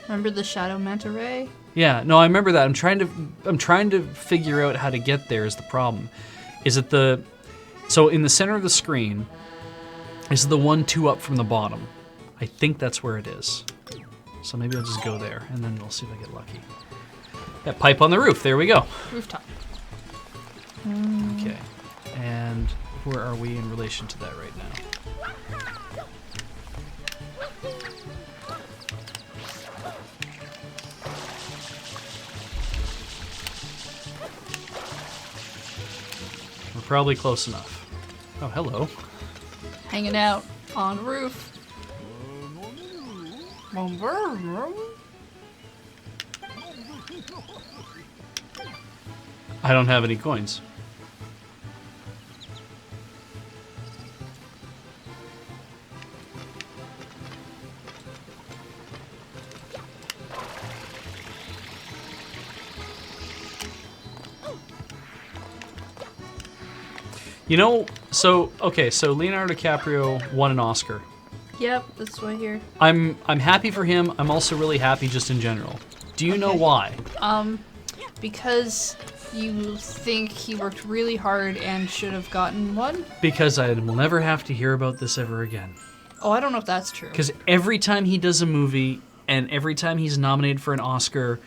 Remember the Shadow Manta Ray? Yeah, no, I remember that. I'm trying to figure out how to get there is the problem. Is it the... So in the center of the screen is the 1 2 up from the bottom. I think that's where it is. So maybe I'll just go there, and then we'll see if I get lucky. That pipe on the roof, there we go. Rooftop. Okay, and where are we in relation to that right now? We're probably close enough. Oh, hello. Hanging out on the roof. I don't have any coins. You know, so Leonardo DiCaprio won an Oscar. Yep, that's what I hear. I'm happy for him. I'm also really happy just in general. Do you know why? Because you think he worked really hard and should have gotten one? Because I will never have to hear about this ever again. Oh, I don't know if that's true. Because every time he does a movie and every time he's nominated for an Oscar,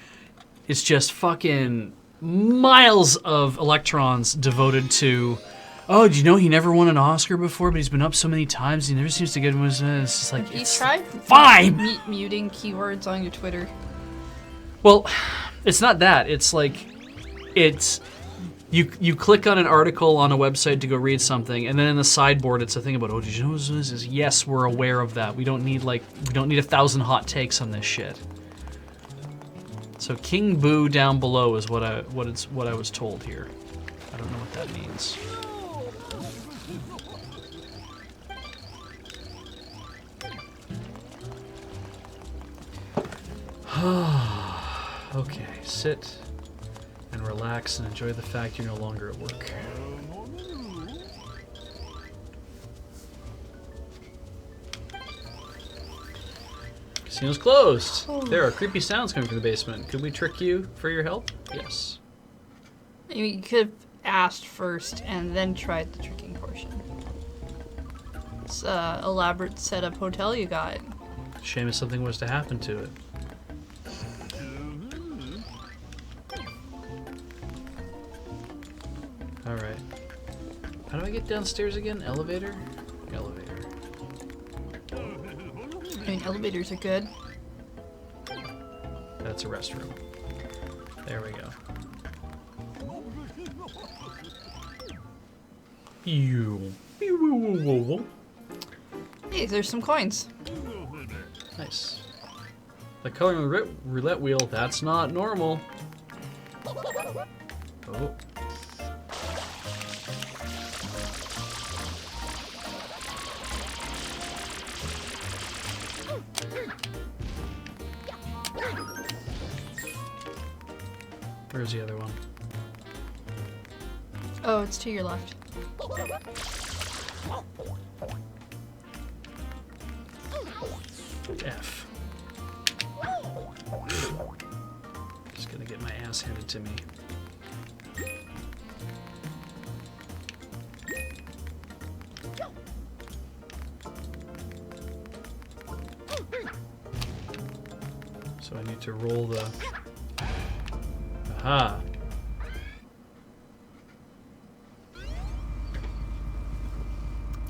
it's just fucking miles of electrons devoted to, oh, do you know he never won an Oscar before, but he's been up so many times, he never seems to get one. It's just like, You it's tried fine! muting keywords on your Twitter. Well, it's not that. It's like, it's... You click on an article on a website to go read something, and then in the sideboard it's a thing about, oh, did you know this is? Yes, we're aware of that. We don't need 1,000 hot takes on this shit. So King Boo down below is what I was told here. I don't know what that means. Okay, sit and relax and enjoy the fact you're no longer at work. Casino's closed. Oh. There are creepy sounds coming from the basement. Could we trick you for your help? Yes. You could have asked first and then tried the tricking portion. It's an elaborate setup hotel you got. Shame if something was to happen to it. Alright. How do I get downstairs again? Elevator? Elevator. I mean, elevators are good. That's a restroom. There we go. Pew. Pew, woo, woo, woo, woo. Hey, there's some coins. Nice. The coloring roulette wheel, that's not normal. Oh. Where's the other one? Oh, it's to your left. F. Just gonna get my ass handed to me. So I need to roll the... Aha!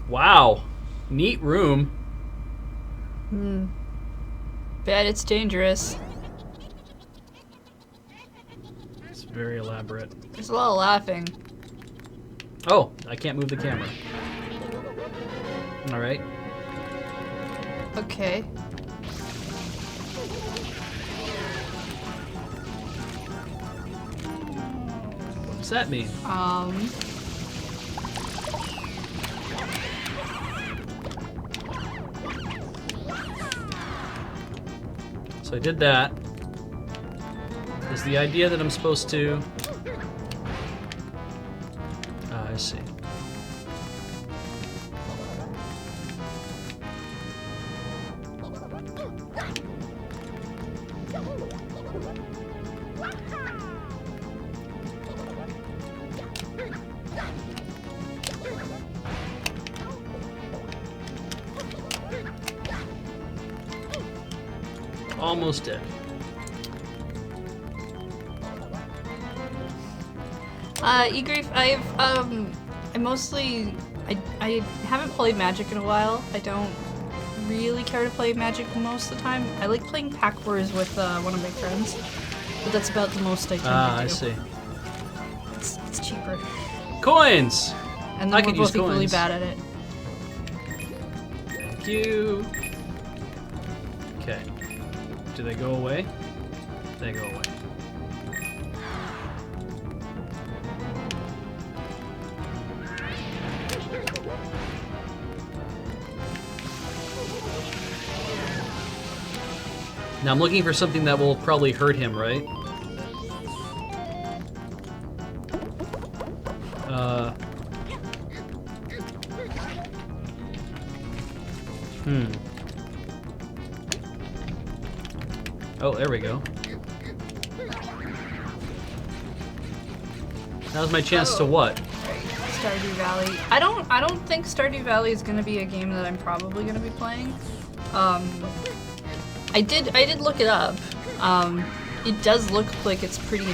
Wow! Neat room. Bet it's dangerous. It's very elaborate. There's a lot of laughing. Oh, I can't move the camera. Alright. Okay. What does that mean? So I did that. Is the idea that I'm supposed to... Ah, I see. Almost dead. Egrief, I haven't played Magic in a while. I don't really care to play Magic most of the time. I like playing Pack Wars with one of my friends, but that's about the most I tend to do. I see. It's cheaper. Coins! And I then could we're use both equally coins. bad at it. Thank you. Okay. Do they go away? They go away. Now I'm looking for something that will probably hurt him, right? Oh, there we go. That was my chance to what? Stardew Valley. I don't think Stardew Valley is gonna be a game that I'm probably gonna be playing. I did look it up. It does look like it's pretty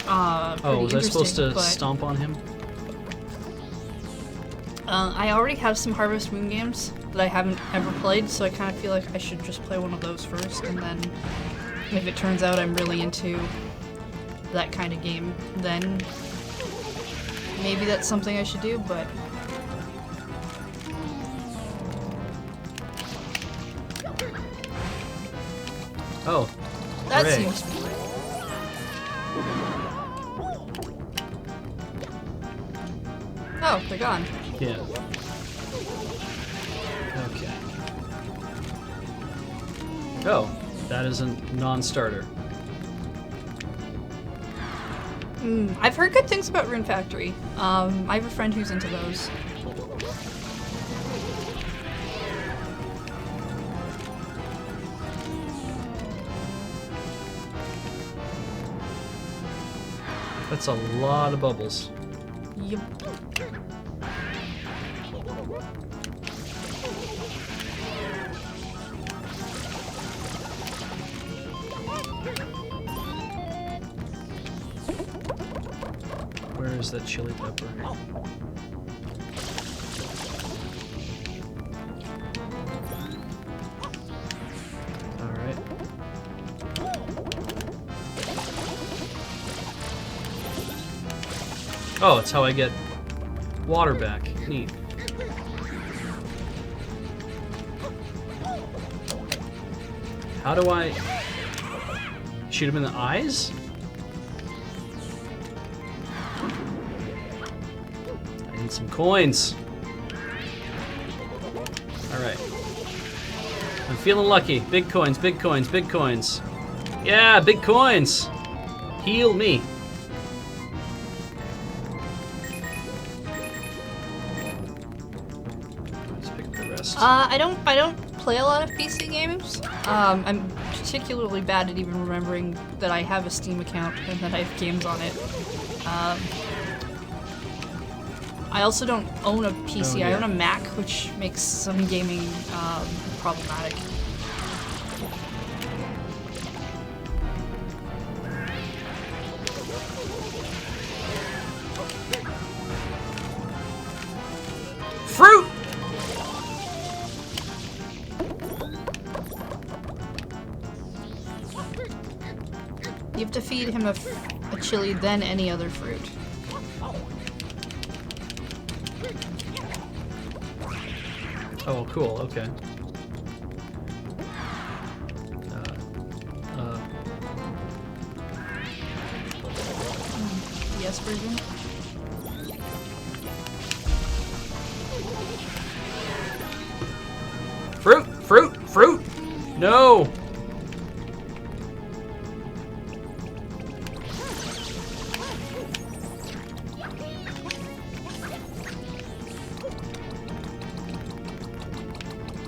Oh, was I supposed to but stomp on him? I already have some Harvest Moon games that I haven't ever played, so I kind of feel like I should just play one of those first, and then if it turns out I'm really into that kind of game, then maybe that's something I should do, but... Oh. That hooray. seems... Oh, they're gone. Yeah. Okay. Oh, that is a non-starter. I've heard good things about Rune Factory. I have a friend who's into those. That's a lot of bubbles. Yep. Where is that chili pepper? Alright. Oh, it's how I get water back. Neat. How do I shoot him in the eyes? I need some coins. Alright. I'm feeling lucky. Big coins, big coins, big coins. Yeah, big coins! Heal me. Let's pick up the rest. I don't play a lot of PC games. I'm particularly bad at even remembering that I have a Steam account and that I have games on it. I also don't own a PC. Oh, yeah. I own a Mac, which makes some gaming problematic. Fruit! You have to feed him a chili, then any other fruit. Oh, cool. Okay. Yes, version. Fruit! Fruit! Fruit! No!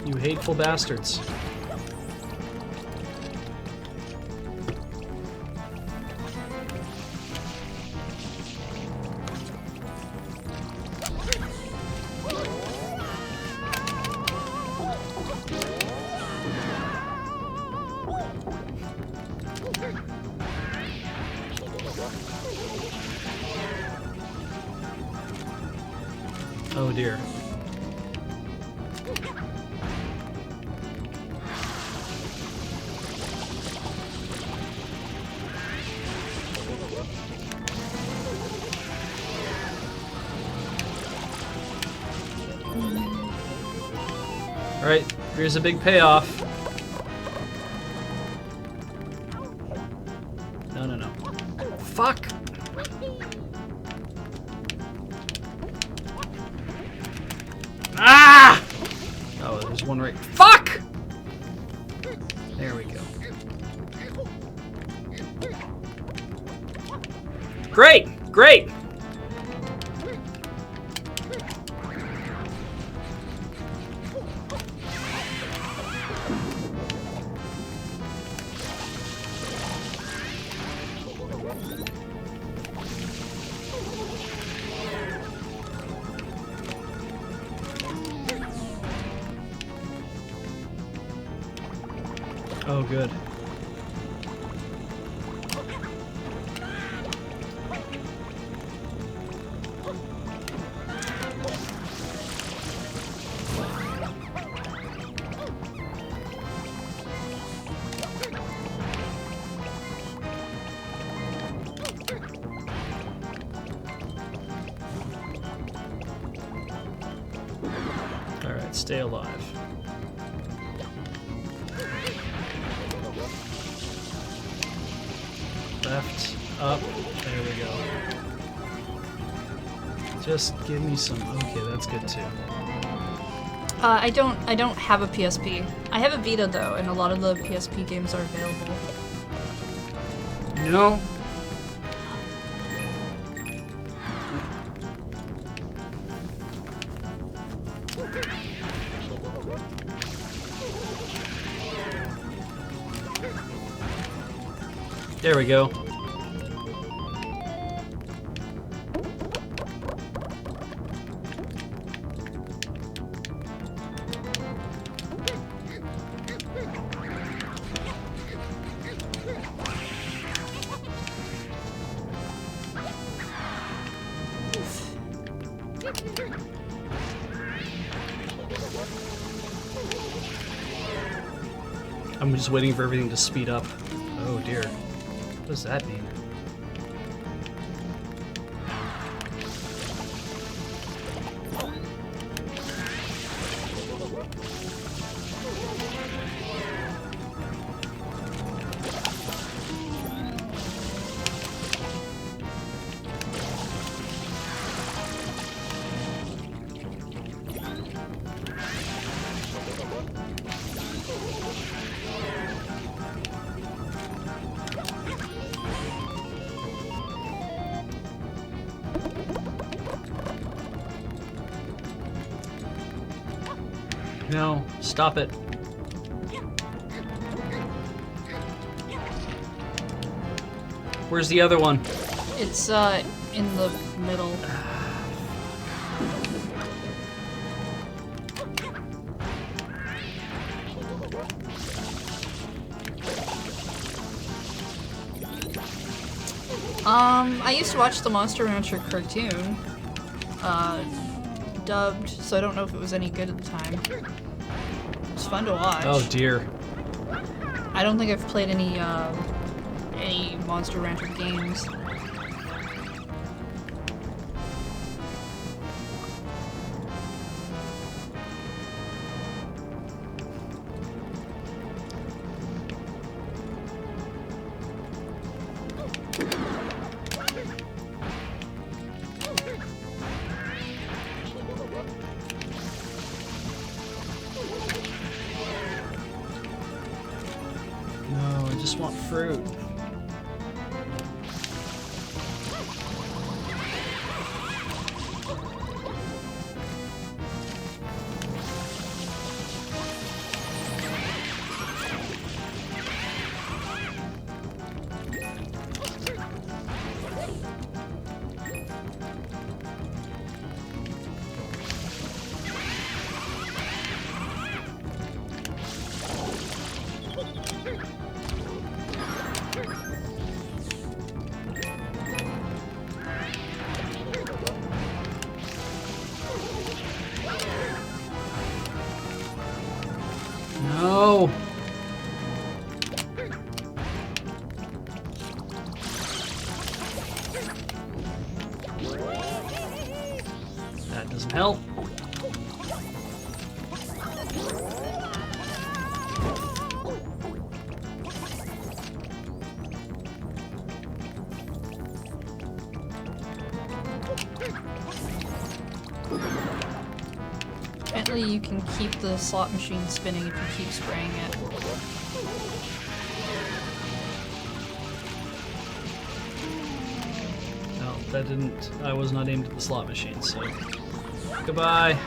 You hateful bastards. Oh dear. Alright, here's a big payoff. No, no, no. Fuck! Ah! Oh, there's one right. Fuck! There we go. Great! Great! Oh, good. Stay alive. Left, up, there we go. Just give me some, okay, that's good too. I don't have a PSP. I have a Vita though, and a lot of the PSP games are available. No. There we go. I'm just waiting for everything to speed up. Oh dear. What does that mean? No, stop it. Where's the other one? It's in the middle. I used to watch the Monster Rancher cartoon, dubbed, so I don't know if it was any good at the time. It was fun to watch. Oh dear. I don't think I've played any Monster Rancher games. No, I just want fruit. No. That doesn't help. Apparently you can keep the slot machine spinning if you keep spraying it. No, that didn't. I was not aimed at the slot machine, so. Goodbye.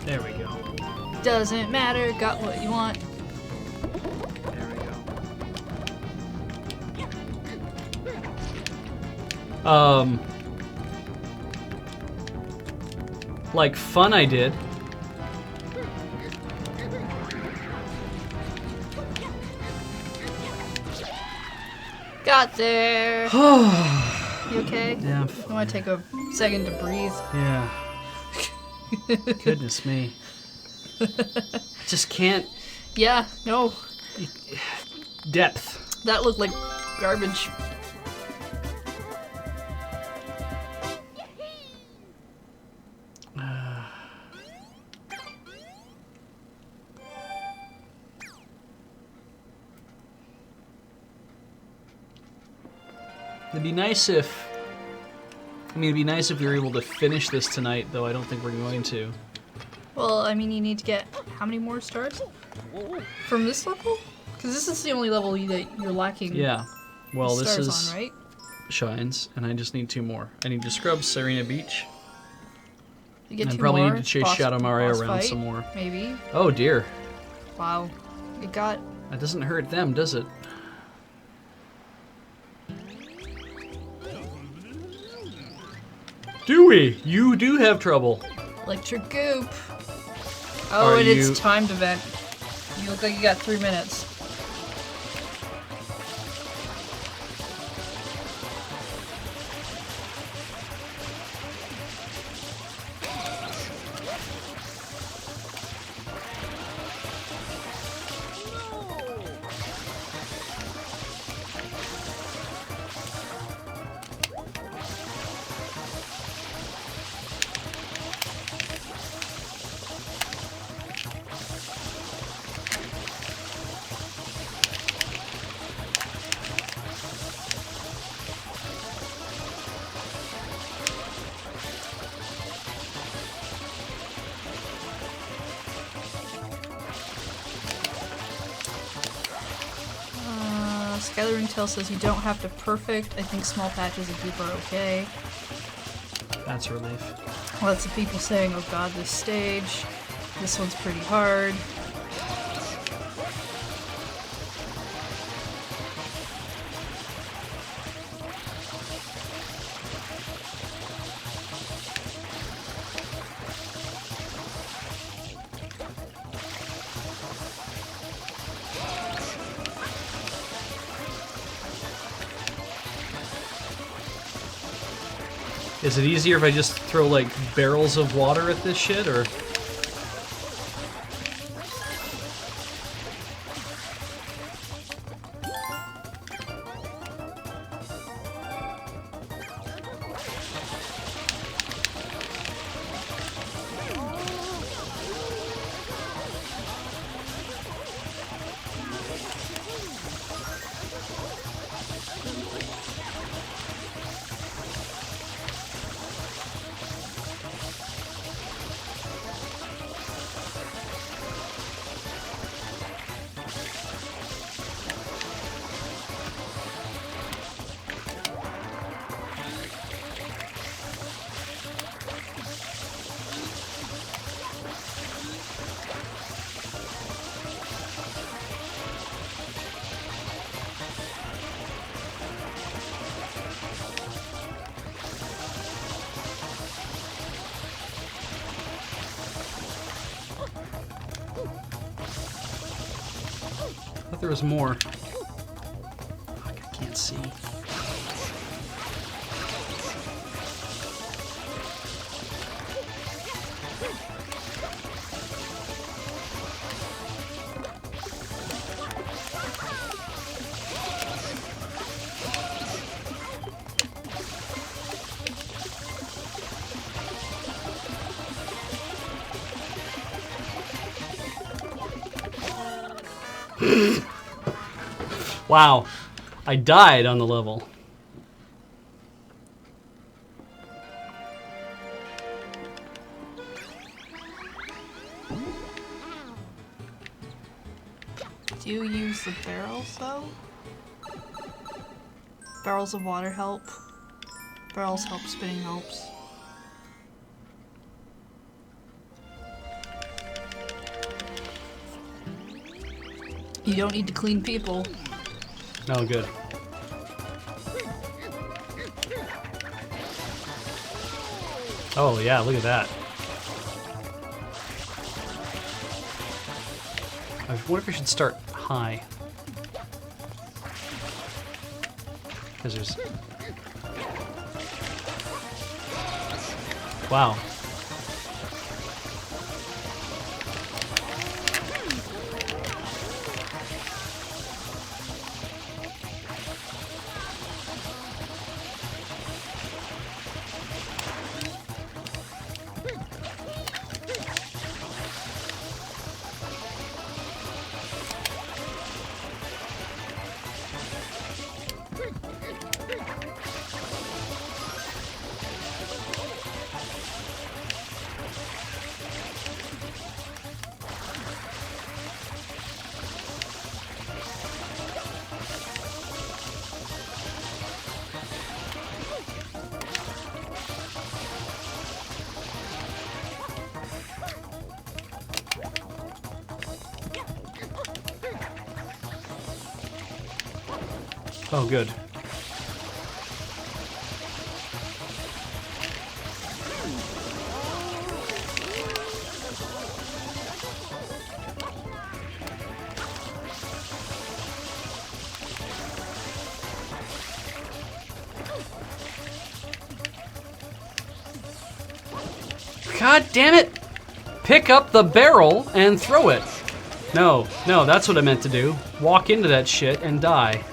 There we go. Doesn't matter, got what you want. There we go. Like fun I did. got there. You okay? Yeah. I want to take a second to breathe. Yeah. Goodness me. Just can't. Yeah, no. Depth. That looked like garbage. It'd be nice if... I mean, it'd be nice if we were able to finish this tonight, though I don't think we're going to. Well, I mean, you need to get how many more stars from this level? Because this is the only level that you're lacking. Yeah. Well, this stars is on, right? Shines, and I just need 2 more. I need to scrub Serena Beach. You get And I 2 probably more. need to chase boss, Shadow Mario boss around fight, some more. Maybe. Oh dear. Wow. You got. That doesn't hurt them, does it? Do we? You do have trouble. Electric goop. Oh, Are and you- it's timed event. You look like you got 3 minutes. Skylar Tail says you don't have to perfect. I think small patches of goop are okay. That's a relief. Lots of people saying, oh god, this stage. This one's pretty hard. Is it easier if I just throw like barrels of water at this shit, or? I thought there was more. Fuck, I can't see. Wow, I died on the level. Do you use the barrels though? Barrels of water help. Barrels help, spinning helps. You don't need to clean people. Oh, good. Oh, yeah, look at that. I wonder if we should start high. Because there's... Wow. Oh, good. God damn it! Pick up the barrel and throw it. No, that's what I meant to do. Walk into that shit and die.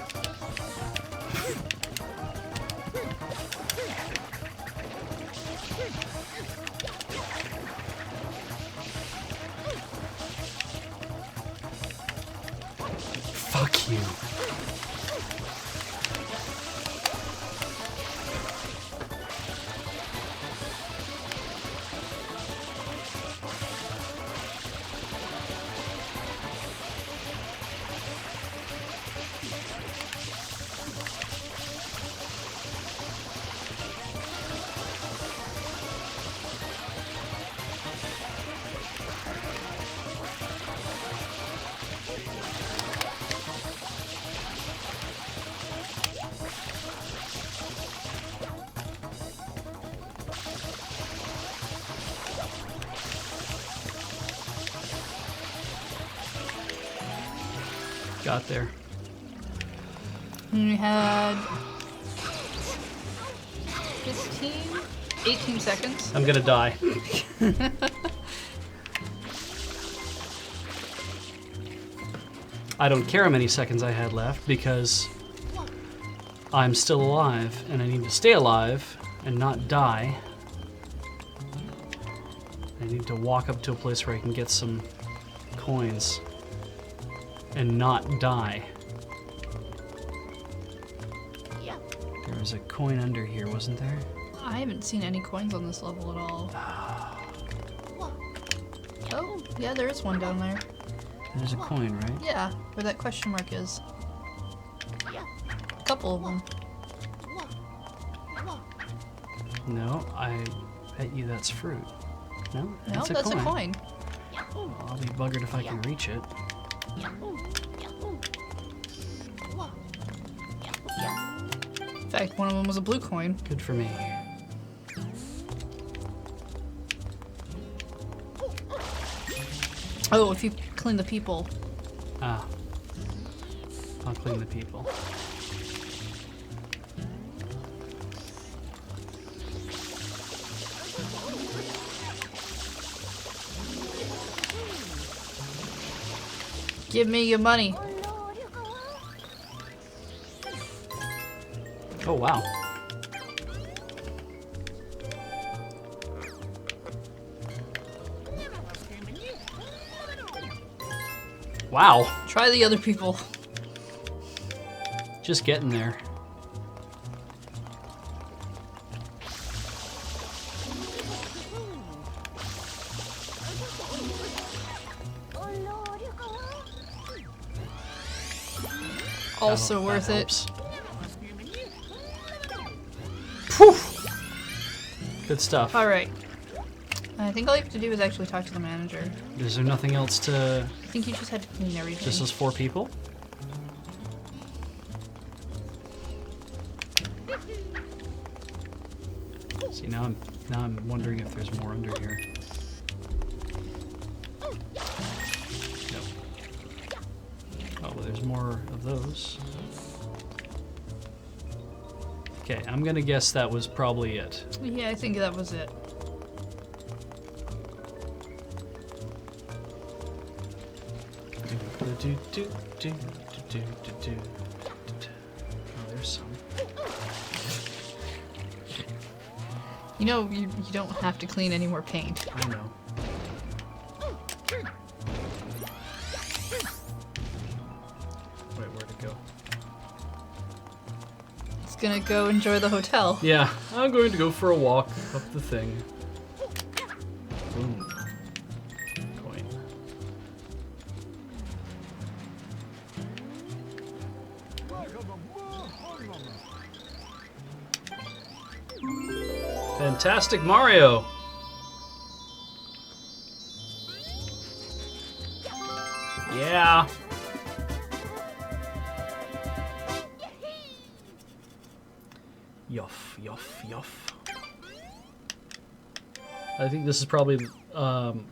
Fuck you. Got there. And we had 18 seconds. I'm gonna die. I don't care how many seconds I had left because I'm still alive and I need to stay alive and not die. I need to walk up to a place where I can get some coins and not die. There was a coin under here, wasn't there? I haven't seen any coins on this level at all. Oh, yeah, there is one down there. There's a coin, right? Yeah, where that question mark is. A couple of them. No, I bet you that's fruit. No? No, That's that's a coin. I'll be buggered if I can reach it. In fact, one of them was a blue coin. Good for me. Oh, if you clean the people. Ah. I'll clean the people. Give me your money. Oh, wow. Wow. Try the other people. Just getting there. Also That worth helps. it. Phew. Good stuff. Alright. I think all you have to do is actually talk to the manager. Is there nothing else to... I think you just had to clean everything. Just those 4 people? See, now I'm wondering if there's more under here. Nope. Oh, well, there's more of those. Okay, I'm gonna guess that was probably it. Yeah, I think that was it. Oh, there's some. You know, you don't have to clean any more paint. I know. Wait, where'd it go? It's gonna go enjoy the hotel. Yeah, I'm going to go for a walk up the thing. Boom. Coin. Fantastic Mario! Yeah! Yuff, yuff, yuff. I think this is probably going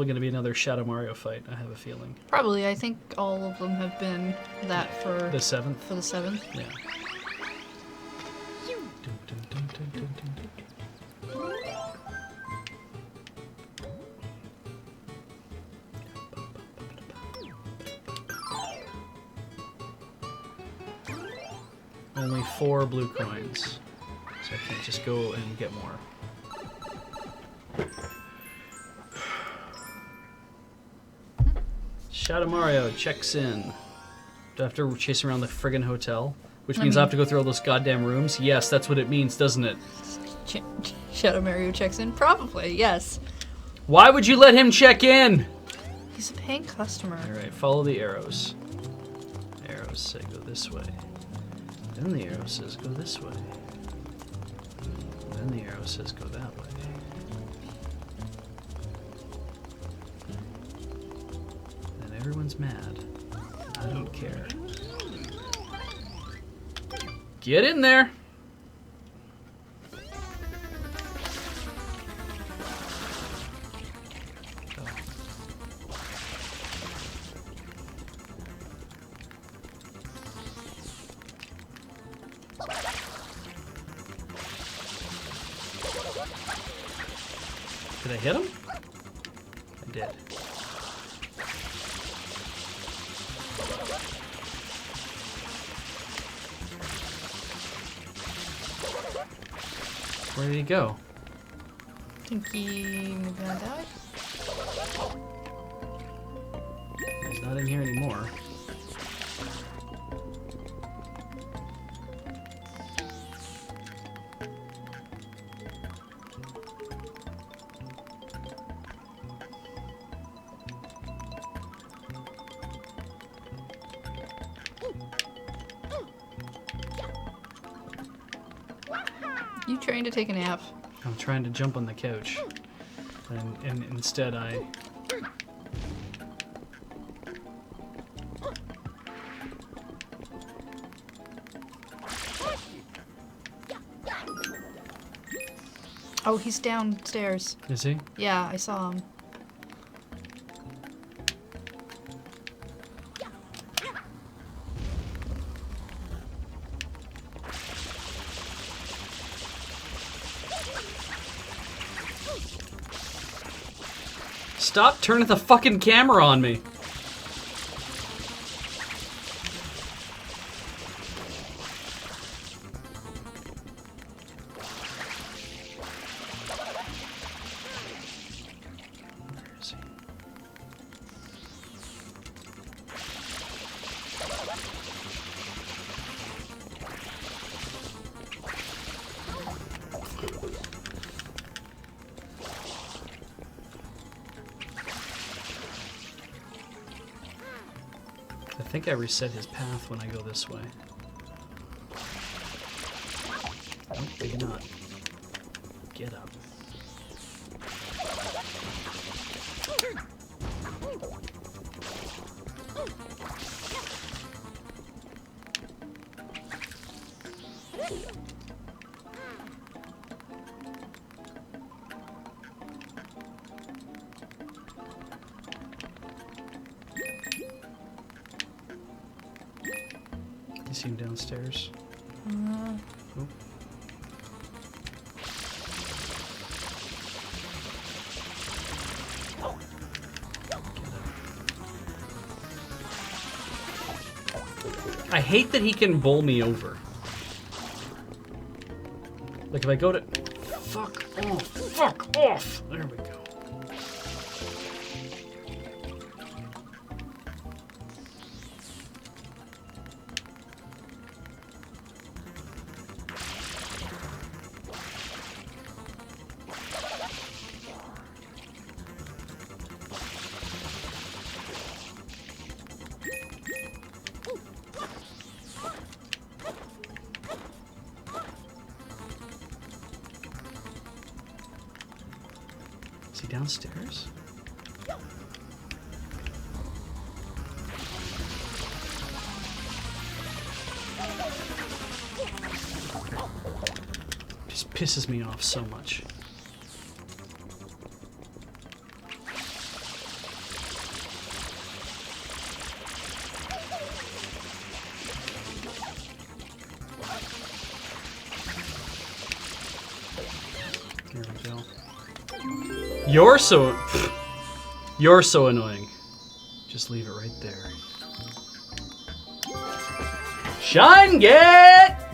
to be another Shadow Mario fight, I have a feeling. Probably. I think all of them have been that for The 7th? For the 7th. Yeah. Only 4 blue coins, so I can't just go and get more. Shadow Mario checks in. Do I have to chase around the friggin' hotel? Which means I have to go through all those goddamn rooms? Yes, that's what it means, doesn't it? Shadow Mario checks in? Probably, yes. Why would you let him check in? He's a paying customer. Alright, follow the arrows. Arrows say go this way. Then the arrow says go this way. Then the arrow says go that way. And everyone's mad. I don't care. Get in there! Did I hit him? I did. Where did he go? I think he maybe not died. He's not in here anymore. You trained to take a nap. I'm trying to jump on the couch. And instead I... Oh, he's downstairs. Is he? Yeah, I saw him. Stop turning the fucking camera on me! Where is he? I think I reset his path when I go this way. Nope, maybe not. Get up. You see him downstairs? Uh, Oh. I hate that he can bowl me over. Like if I go to... Fuck off. Fuck off. There we go. Is he downstairs? Just pisses me off so much. There we go. You're so annoying. Just leave it right there. Shine get!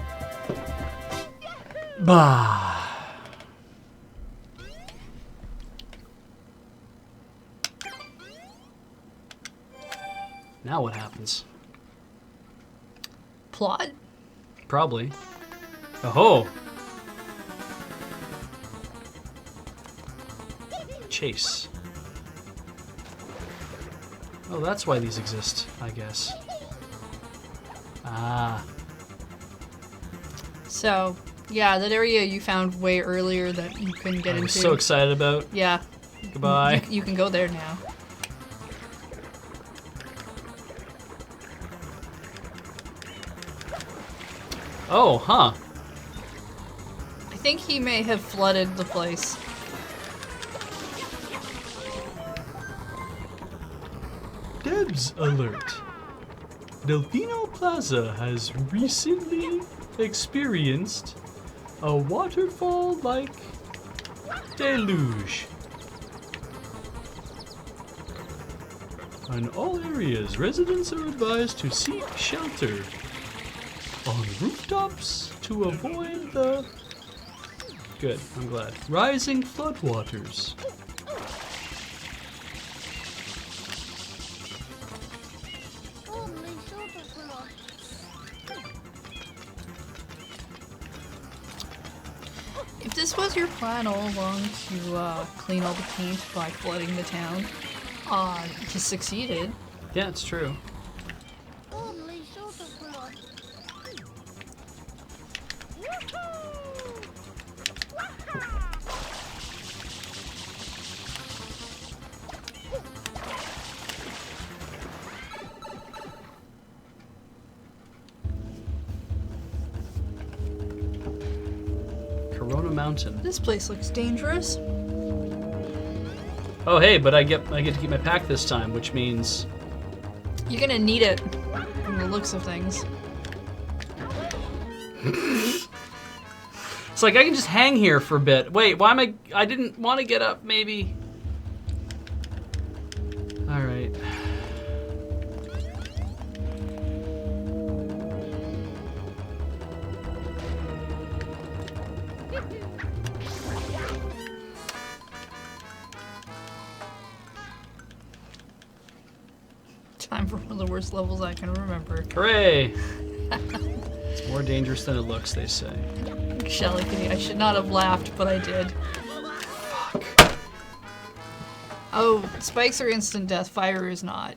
Bah. Now what happens? Plot? Probably. Oh. Chase. Oh, that's why these exist, I guess. Ah. So, yeah, that area you found way earlier that you couldn't get I into. was so excited about. Yeah. Goodbye. You can go there now. Oh, huh. I think he may have flooded the place. Debs alert. Delfino Plaza has recently experienced a waterfall-like deluge. In all areas, residents are advised to seek shelter on rooftops to avoid the... Good, I'm glad. Rising floodwaters. If this was your plan all along to clean all the paint by flooding the town, you succeeded. Yeah, it's true. Corona Mountain. This place looks dangerous. Oh hey, but I get to keep my pack this time, which means You're gonna need it from the looks of things. it's like I can just hang here for a bit. Wait, why am I didn't want to get up, maybe. All right. Time for one of the worst levels I can remember. Hooray! It's more dangerous than it looks, they say. Shelly, I should not have laughed, but I did. Fuck. Oh, spikes are instant death, fire is not.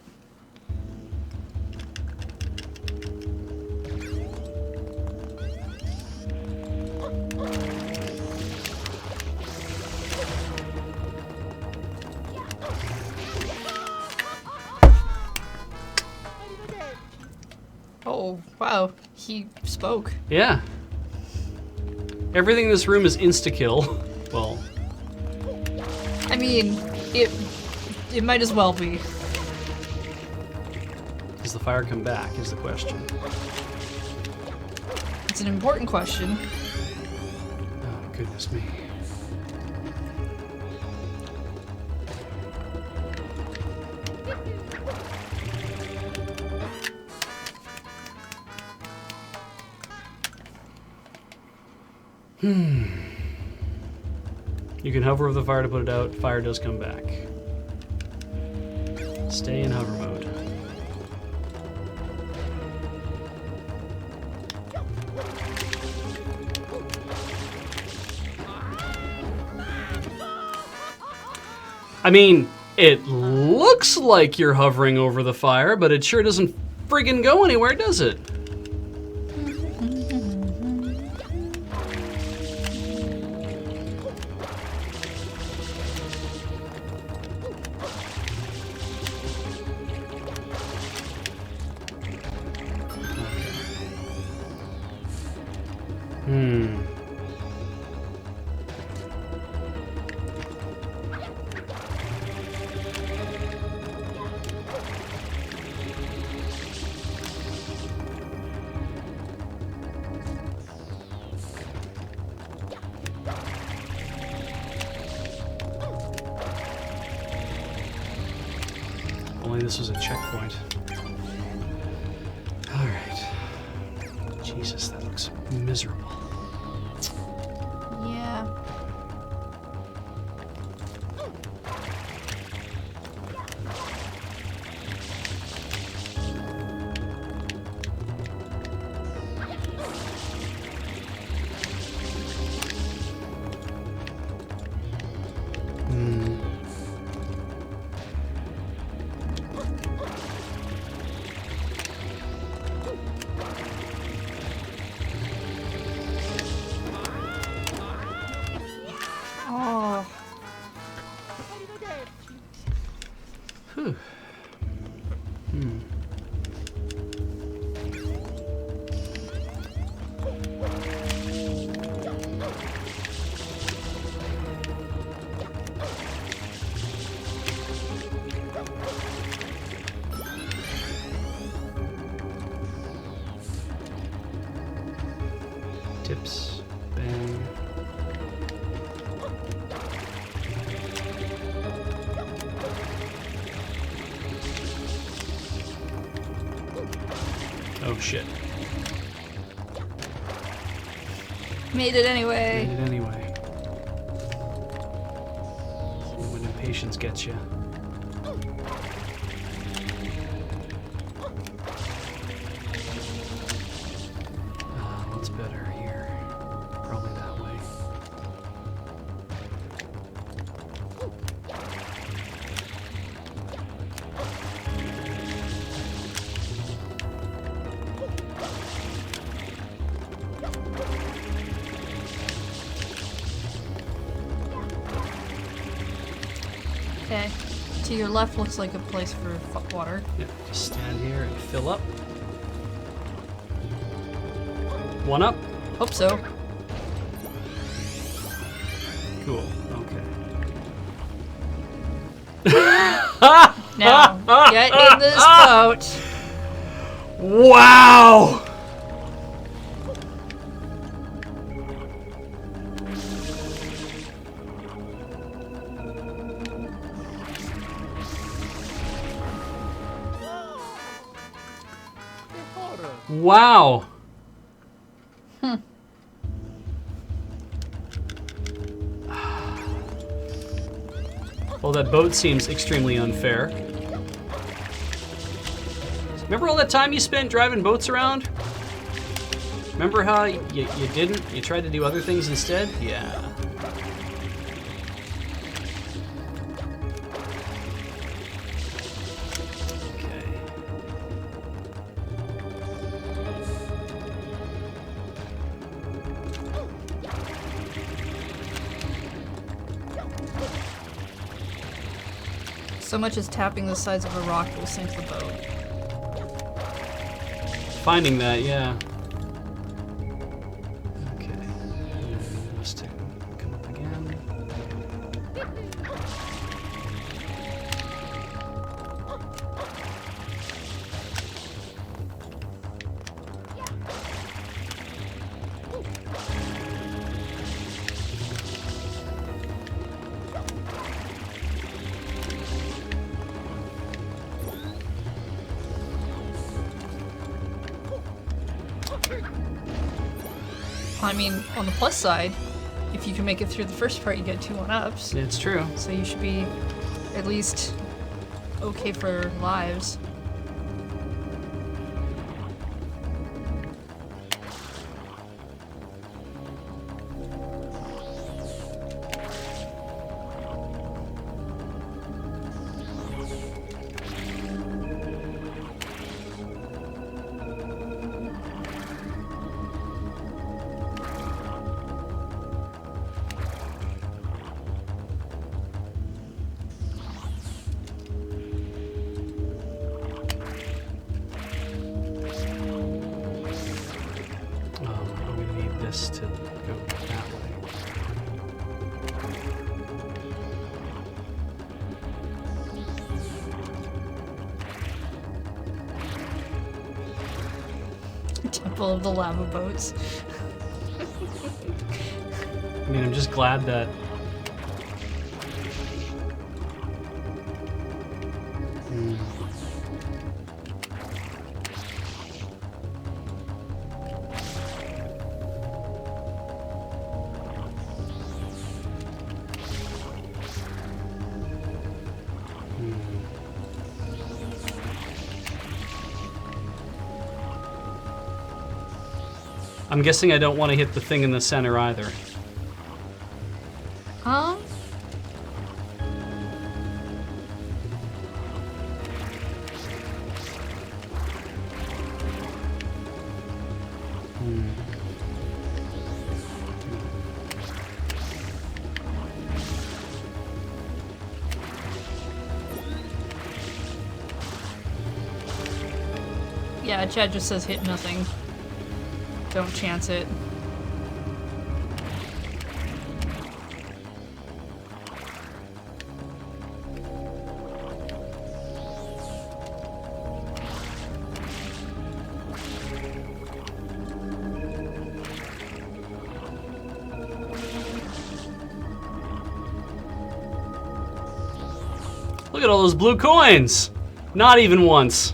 Oh, wow. He spoke. Yeah. Everything in this room is insta-kill. Well, I mean, it might as well be. does the fire come back is the question. It's an important question. Oh, goodness me. You can hover over the fire to put it out. Fire does come back. Stay in hover mode. I mean, it looks like you're hovering over the fire, but it sure doesn't friggin' go anywhere, does it? Only this was a checkpoint. Alright. Jesus, that looks miserable. Yeah. Oh. Whew. Tips. Bang. Oh shit. Made it anyway. Made it anyway. When impatience gets you. What's better here? Probably that way. Okay. To your left looks like a place for water. Yeah, just stand here and fill up. One up. Hope so. Cool. Okay. Now, get in this boat. Wow! Wow! Well, that boat seems extremely unfair. Remember all that time you spent driving boats around? Remember how you didn't? You tried to do other things instead? Yeah. Okay. So much as tapping the sides of a rock will sink the boat. Finding that, yeah. Okay. Must come up again. I mean, on the plus side, if you can make it through the first part, you get 2 1-ups. It's true. So you should be at least okay for lives. To go that way. Temple of the Lava Boats. I mean, I'm just glad that I'm guessing I don't want to hit the thing in the center either. Yeah, Chad just says hit nothing. Don't chance it. Look at all those blue coins! Not even once.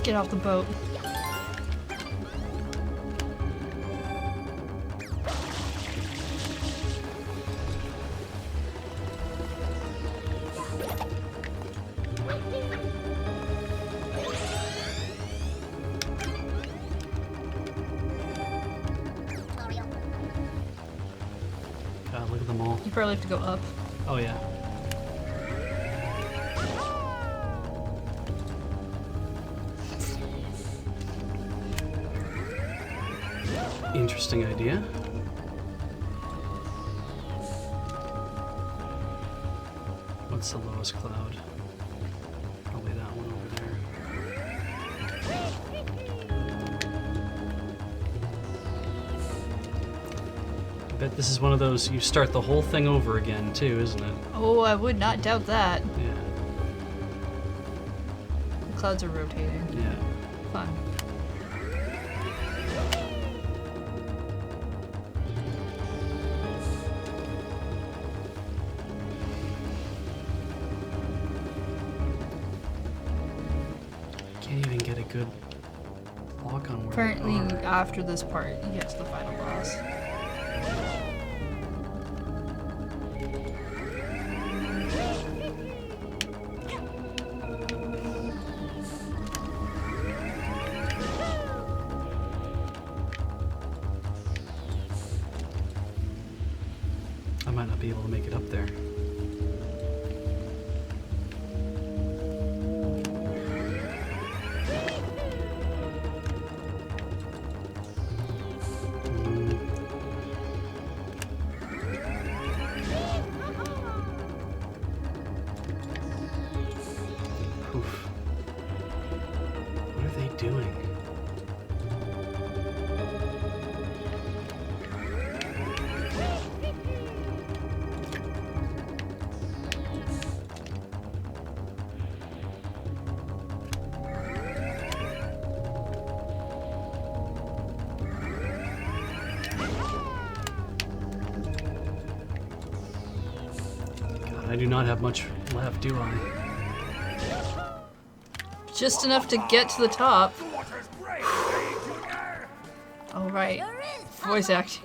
Get off the boat. God, look at them all. You probably have to go up. Oh yeah. Interesting idea. What's the lowest cloud? Probably that one over there. I bet this is one of those you start the whole thing over again too, isn't it? Oh, I would not doubt that. Yeah. The clouds are rotating. Yeah. Fun. Can't even get a good lock on where Apparently, they are. after this part, you get to the final boss. I might not be able to make it up there. Doing? I do not have much left, do I? Just enough to get to the top. All right. Voice acting.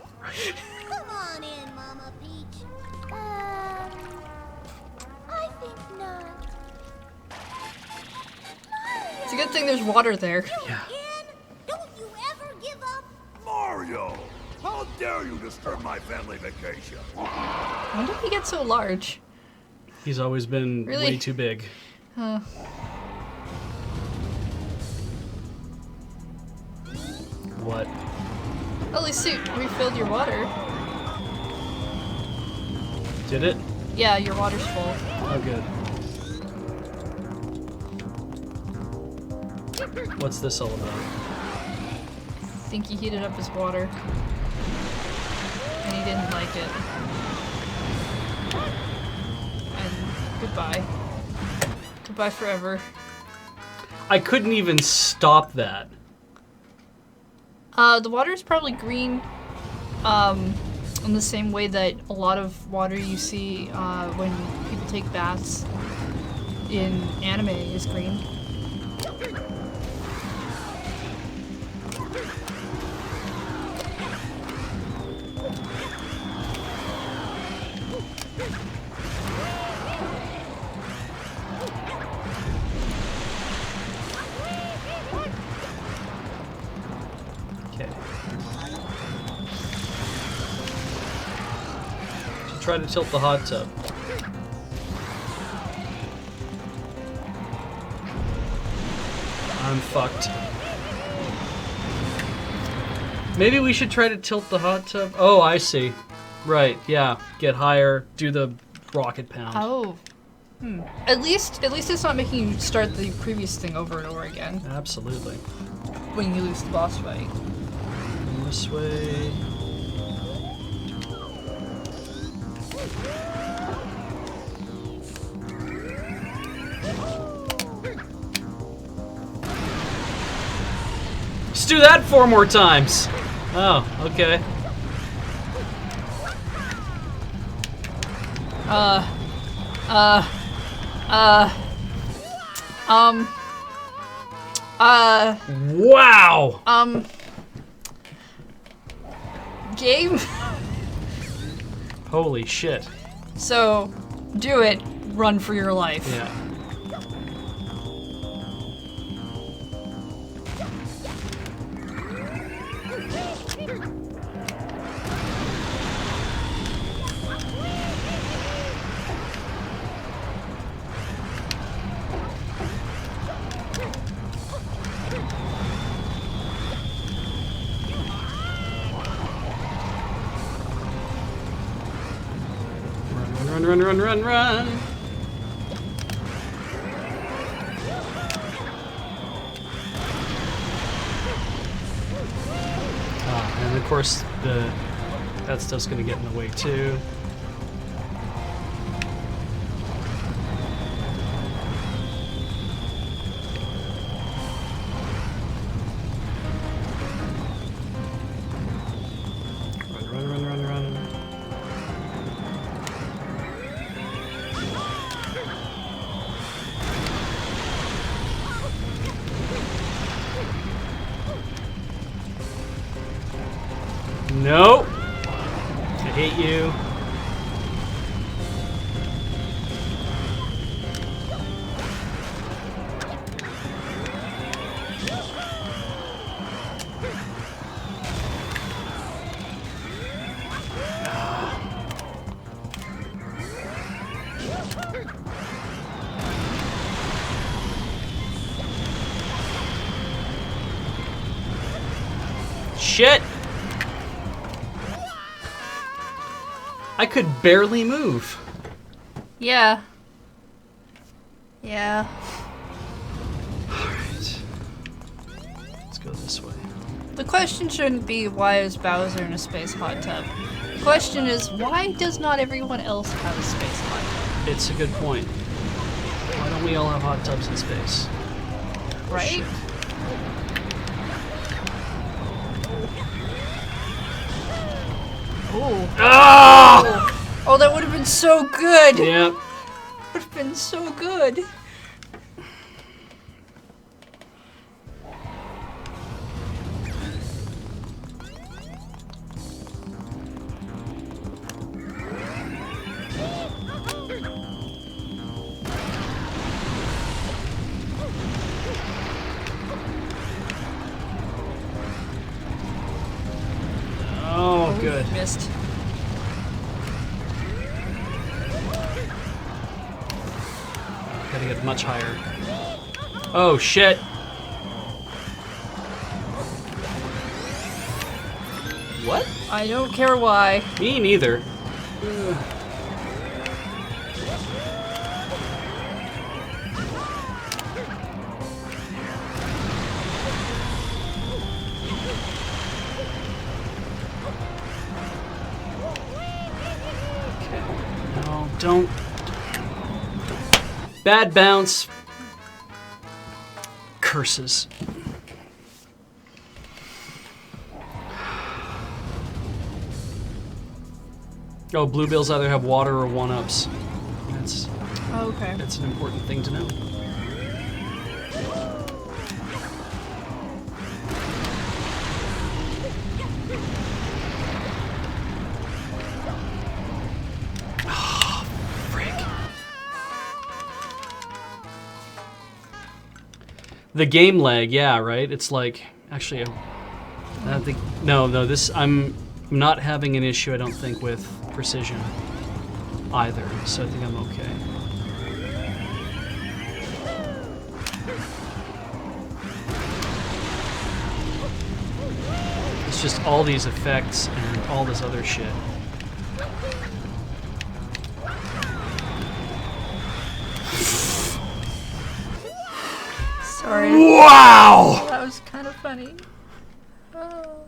Come on in, Mama Peach. I think not. It's a good thing there's water there. Yeah. Again? Don't you ever give up? Mario! How dare you disturb my family vacation? When did he get so large? He's always been Really? way too big. Huh. What? At least you refilled your water. Did it? Yeah, your water's full. Oh, good. What's this all about? I think he heated up his water. And he didn't like it. And goodbye. Goodbye forever. I couldn't even stop that. The water's probably green, in the same way that a lot of water you see, when people take baths in anime is green. Okay. Should try to tilt the hot tub. I'm fucked. Maybe we should try to tilt the hot tub. Oh, I see. Right, yeah. Get higher, do the rocket pound. Oh. At least it's not making you start the previous thing over and over again Absolutely. when you lose the boss fight. And this way. Let's do that 4 more times. Oh, okay. Wow! Game? Holy shit. So, do it. Run for your life. Yeah. Run, run, run, run, run! And of course, that stuff's gonna get in the way too. Run, run, run, run, run. Nope. I hate you. Shit! I could barely move. Yeah. Yeah. Alright. Let's go this way. The question shouldn't be why is Bowser in a space hot tub? The question is why does not everyone else have a space hot tub? It's a good point. Why don't we all have hot tubs in space? Right? Shit. Ooh. Ah! Oh, that would have been so good! Yep. been so good. Oh, good. Missed. Gotta get much higher. Oh, shit. What? I don't care why. Me neither. No, don't. Bad bounce. Curses. Oh, bluebills either have water or one-ups. That's Oh, okay. that's an important thing to know. Oh, frick. The game lag, yeah, right? It's like, actually, I don't think, no, this, I'm not having an issue, I don't think, with precision either, so I think I'm okay. It's just all these effects and all this other shit. Sorry. Wow! That was kind of funny. Oh.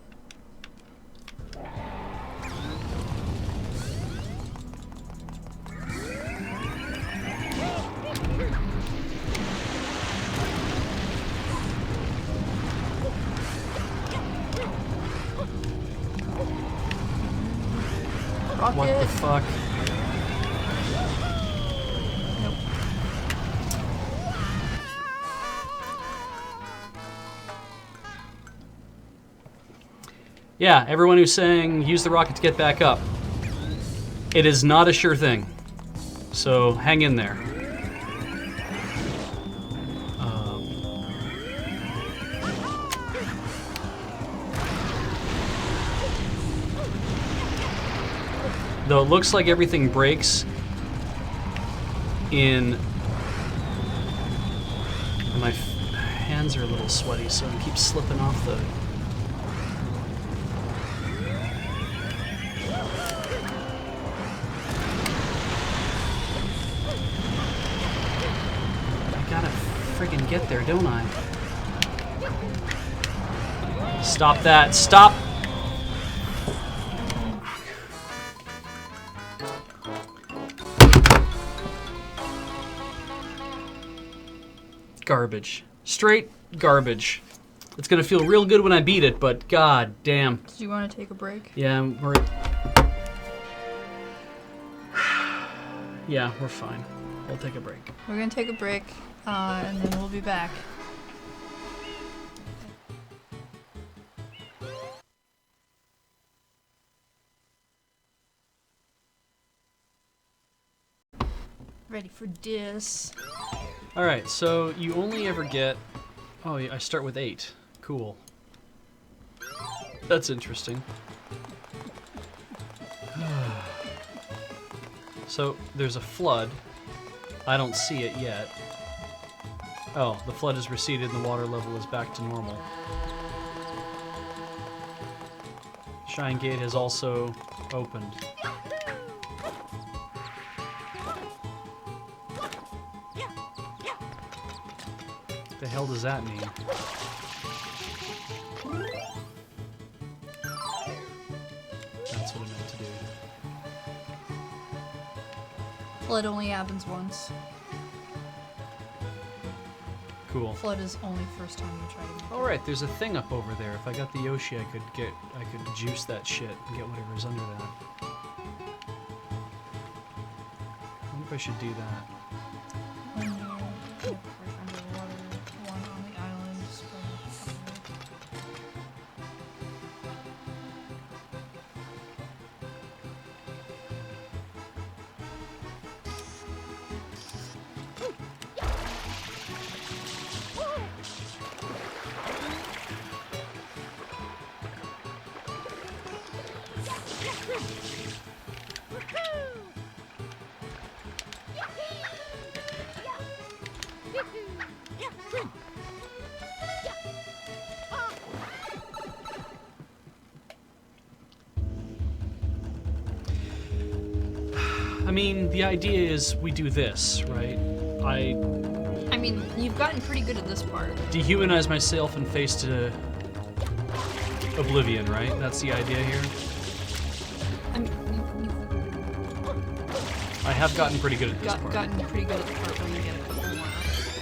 Rocket. What the fuck? Nope. Yeah, everyone who's saying use the rocket to get back up. It is not a sure thing. So hang in there. Though it looks like everything breaks in... My hands are a little sweaty, so I keep slipping off the... I gotta friggin' get there, don't I? Stop that. Stop! Garbage. Straight garbage. It's gonna feel real good when I beat it, but god damn. Did you want to take a break? Yeah, we're... Yeah, we're fine. We'll take a break. We're gonna take a break, and then we'll be back. Ready for this. Alright, so you only ever get... Oh, I start with 8. Cool. That's interesting. So, there's a flood. I don't see it yet. Oh, the flood has receded and the water level is back to normal. Shine Gate has also opened. The hell does that mean? That's what I meant to do. Flood only happens once. Cool. Flood is only first time you try to make it. All right, there's a thing up over there. If I got the Yoshi, I could juice that shit and get whatever's under that. I wonder if I should do that. mean, the idea is we do this, right? I mean, you've gotten pretty good at this part. dehumanize myself and face to oblivion, right? That's the idea here. I mean, I have gotten pretty good at this part. gotten pretty good at the part where you get a couple more.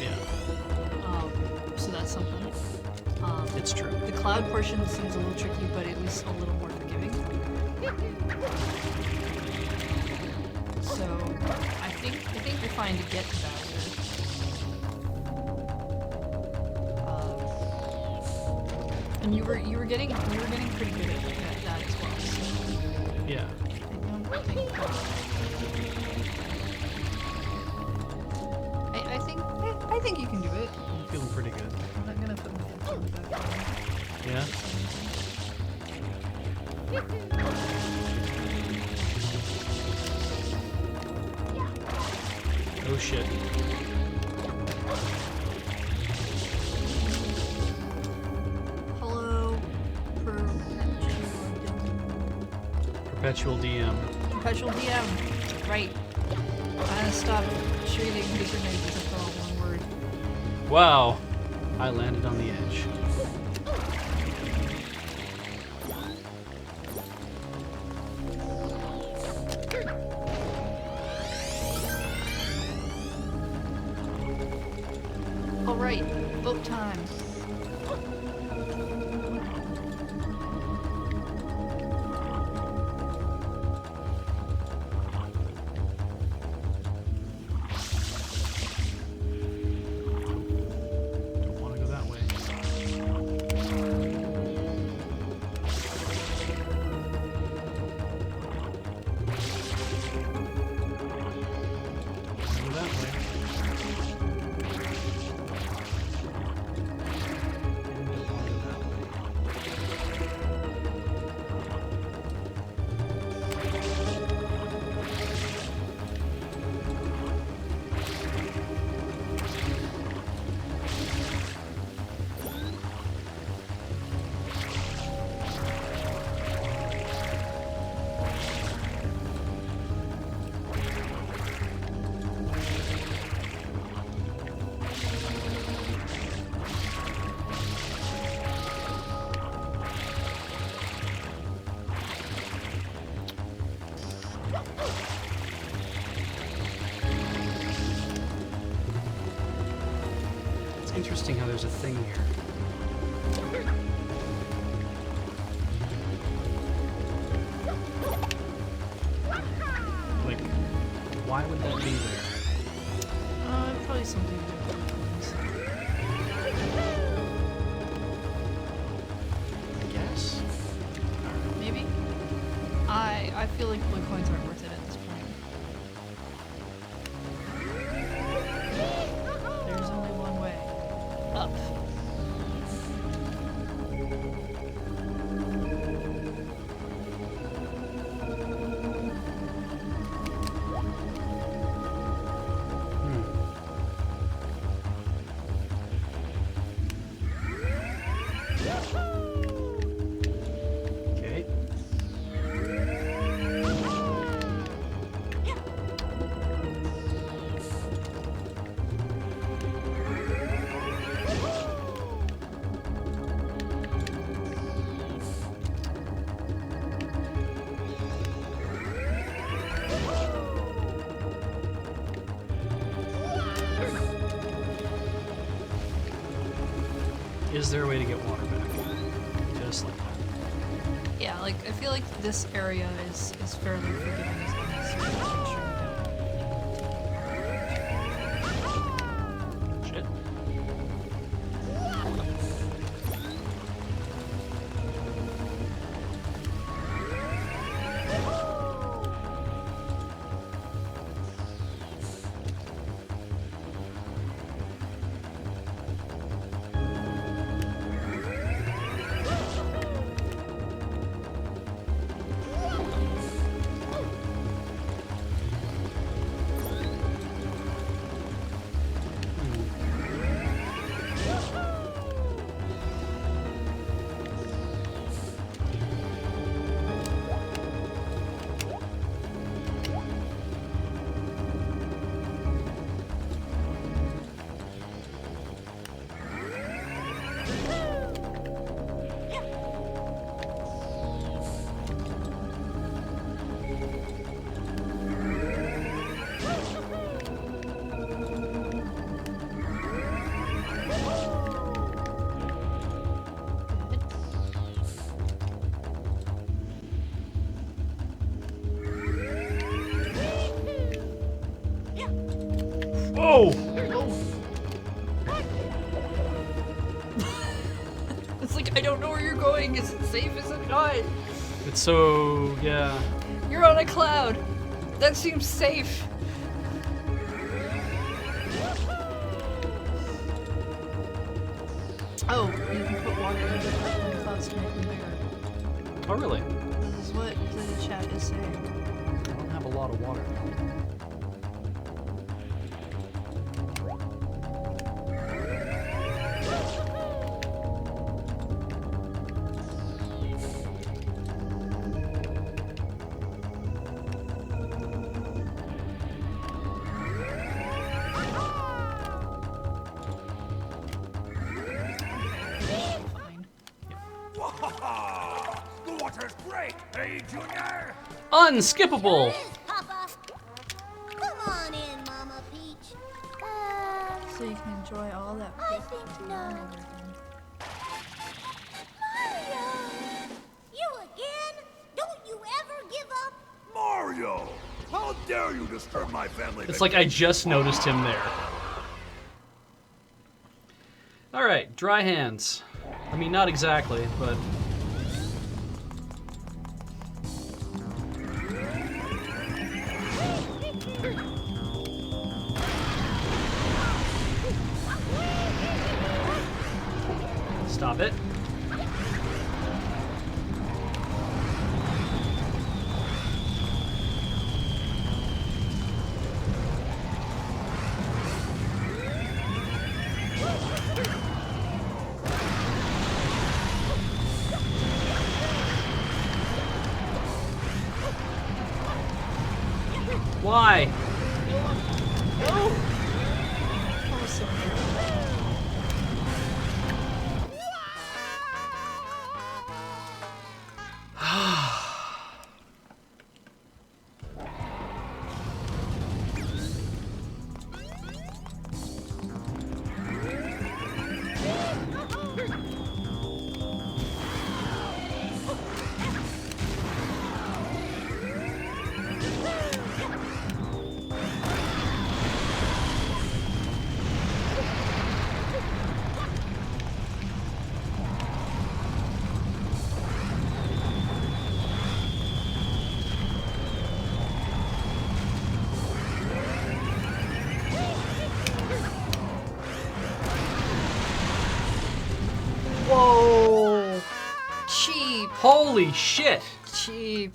Yeah, So that's something. it's true. The cloud portion seems a little tricky, but at least a little more forgiving. So I think you're fine to get to Bowser. And you were getting pretty good at that as well. So Yeah. I think you can do it. I'm feeling pretty good. I'm not gonna put my hands on the back. Yeah? Oh shit. Hello, Perpetual DM. Perpetual DM. Right. I'm gonna stop shooting the grenades as if all one word. Wow. I landed on the edge. All right, boat time. Don't want to go that way. Don't wanna go that way. Don't wanna go that way. It's interesting how there's a thing here. Like, why would that be there? Probably something to do with I guess. coins. Maybe. I feel like blue coins aren't worth it at this point. There's only one way. Up. Okay. Is there a way to get water back? Just like that. Yeah, like I feel like this area is fairly forgiving as long as you're making sure you Shit. safe is it not? It's so, yeah. You're on a cloud. That seems safe. Oh, you can put water in the clouds to make them bigger. Oh, really? This is what the chat is saying. I don't have a lot of water. Fine. Wahaha! The water's great, hey, Junior? Unskippable! Is, Papa. Come on in, Mama Peach. So you can enjoy all that. I think not. Mario! You again? Don't you ever give up? Mario! How dare you disturb my family? It's like I just noticed him there. All right, dry hands. I mean, not exactly, but... Stop it. Why? Whoa! Cheap. Holy shit! Cheap.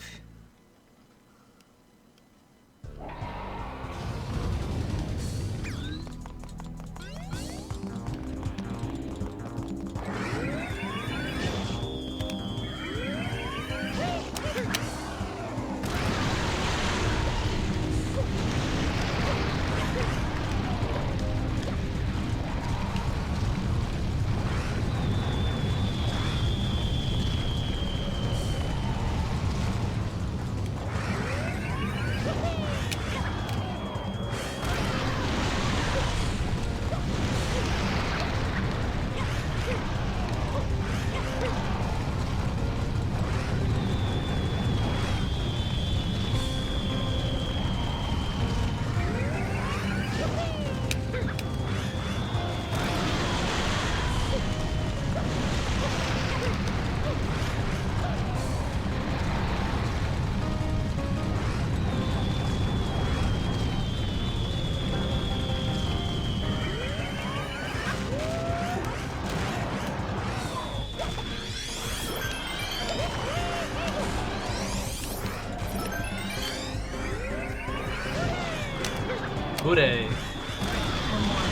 Hooray. One more.